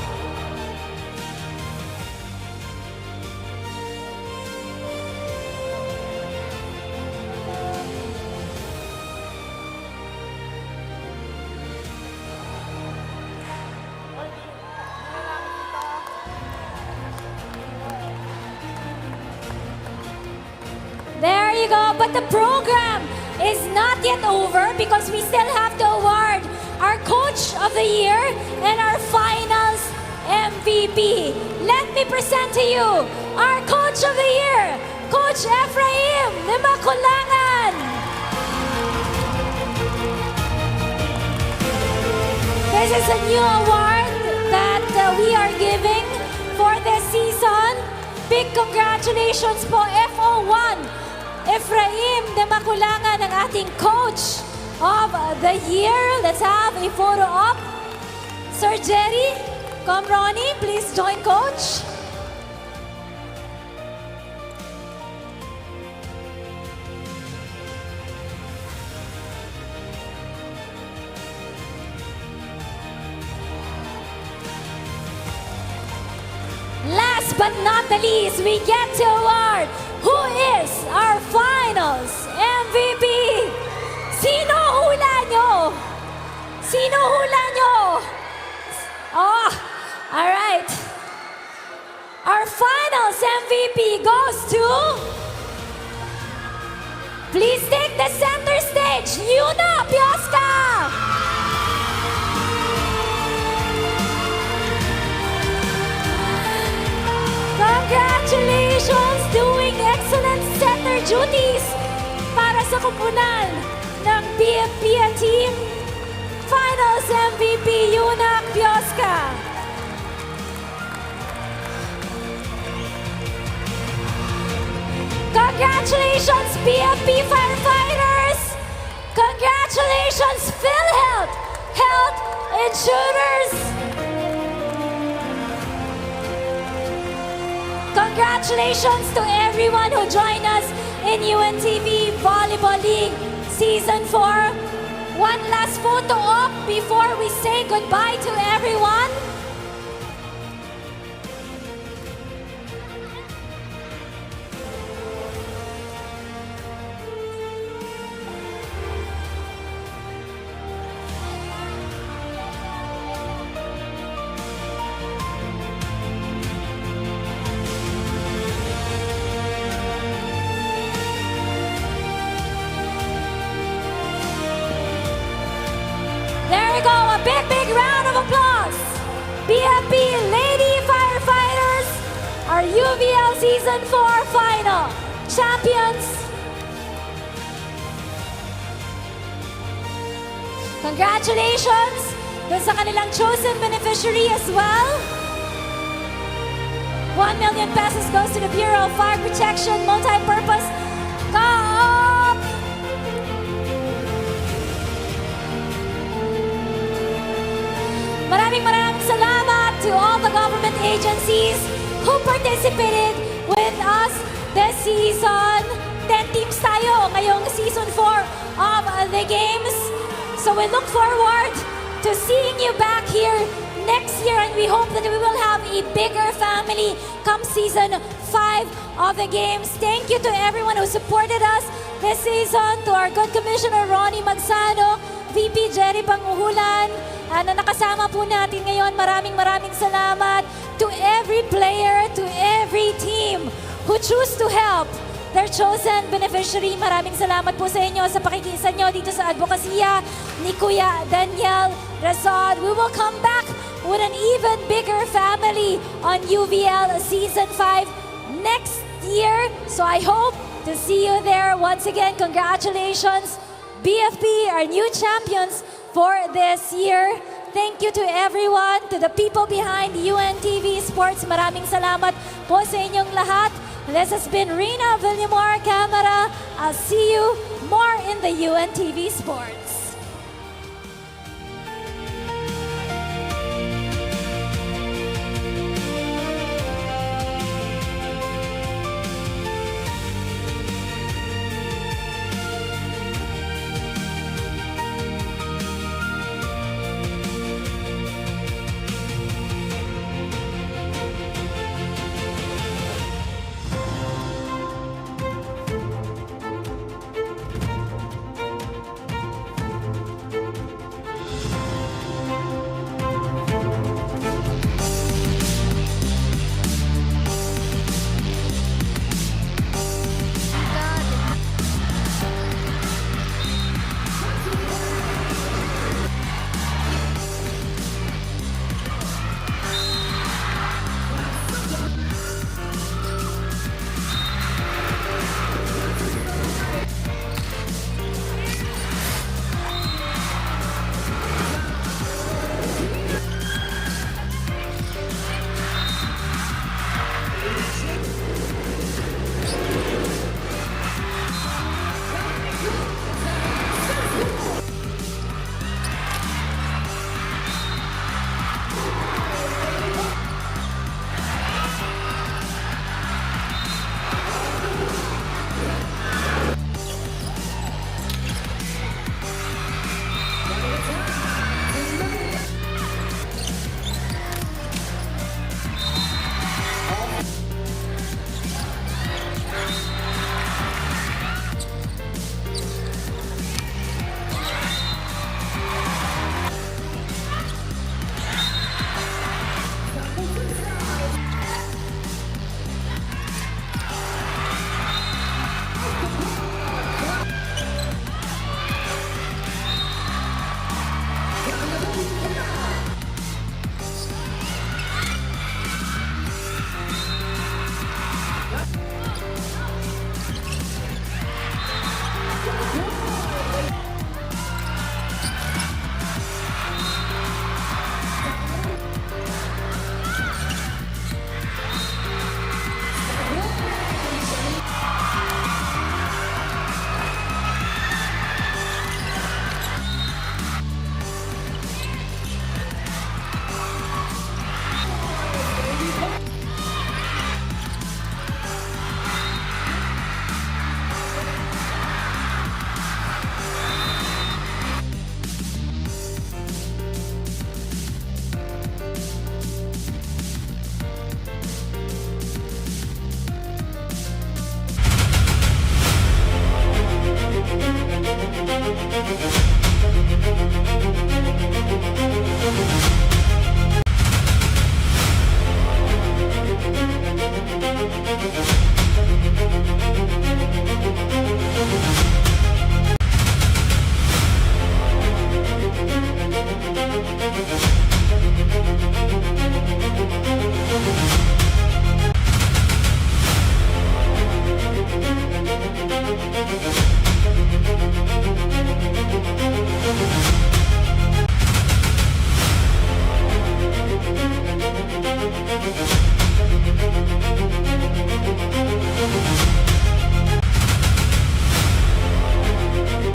There you go, but the program is not yet over because we still have to award our Coach of the Year and our Finals MVP. Let me present to you our Coach of the Year, Coach Ephraim Limakulangan. This is a new award that we are giving for this season. Big congratulations po, FO1. Ephraim Limakulangan, ang ating Coach of the Year. Let's have a photo op. Sir Jerry, come Ronnie, please join Coach. Last but not the least, we get to award who is our Finals MVP. Sino hula nyo? Sino hula nyo? Oh, all right. Our Finals MVP goes to... Please take the center stage, Yuna Pioska! Congratulations! Doing excellent center duties para sa kupunan ng BFP team. Finals MVP, Yuna Pioska. Congratulations, BFP Firefighters! Congratulations, PhilHealth, Health Insurers! Congratulations to everyone who joined us in UNTV Volleyball League Season 4. One last photo op before we say goodbye to everyone. There we go, a big round of applause. BFP Lady Firefighters, our UVL Season 4 Final Champions. Congratulations dun sa kanilang chosen beneficiary as well. 1 million pesos goes to the Bureau of Fire Protection Multi-Purpose Co-op. Maraming salamat agencies who participated with us this season. 10 teams tayo ngayong season 4 of the games. So we look forward to seeing you back here next year, and we hope that we will have a bigger family come season 5 of the games. Thank you to everyone who supported us this season, to our good Commissioner Ronnie Magsano, VP Jerry Panguhulan, na nakasama po natin ngayon. Maraming salamat to every player, to every team who choose to help their chosen beneficiary. Maraming salamat po sa inyo sa pakikiisa nyo dito sa advokasya ni Kuya Daniel Razad. We will come back with an even bigger family on UVL Season 5 next year. So I hope to see you there. Once again, congratulations, BFP, our new champions for this year. Thank you to everyone, to the people behind UNTV Sports. Maraming salamat po sa inyong lahat. This has been Rina Villamor, camera. I'll see you more in the UNTV Sports.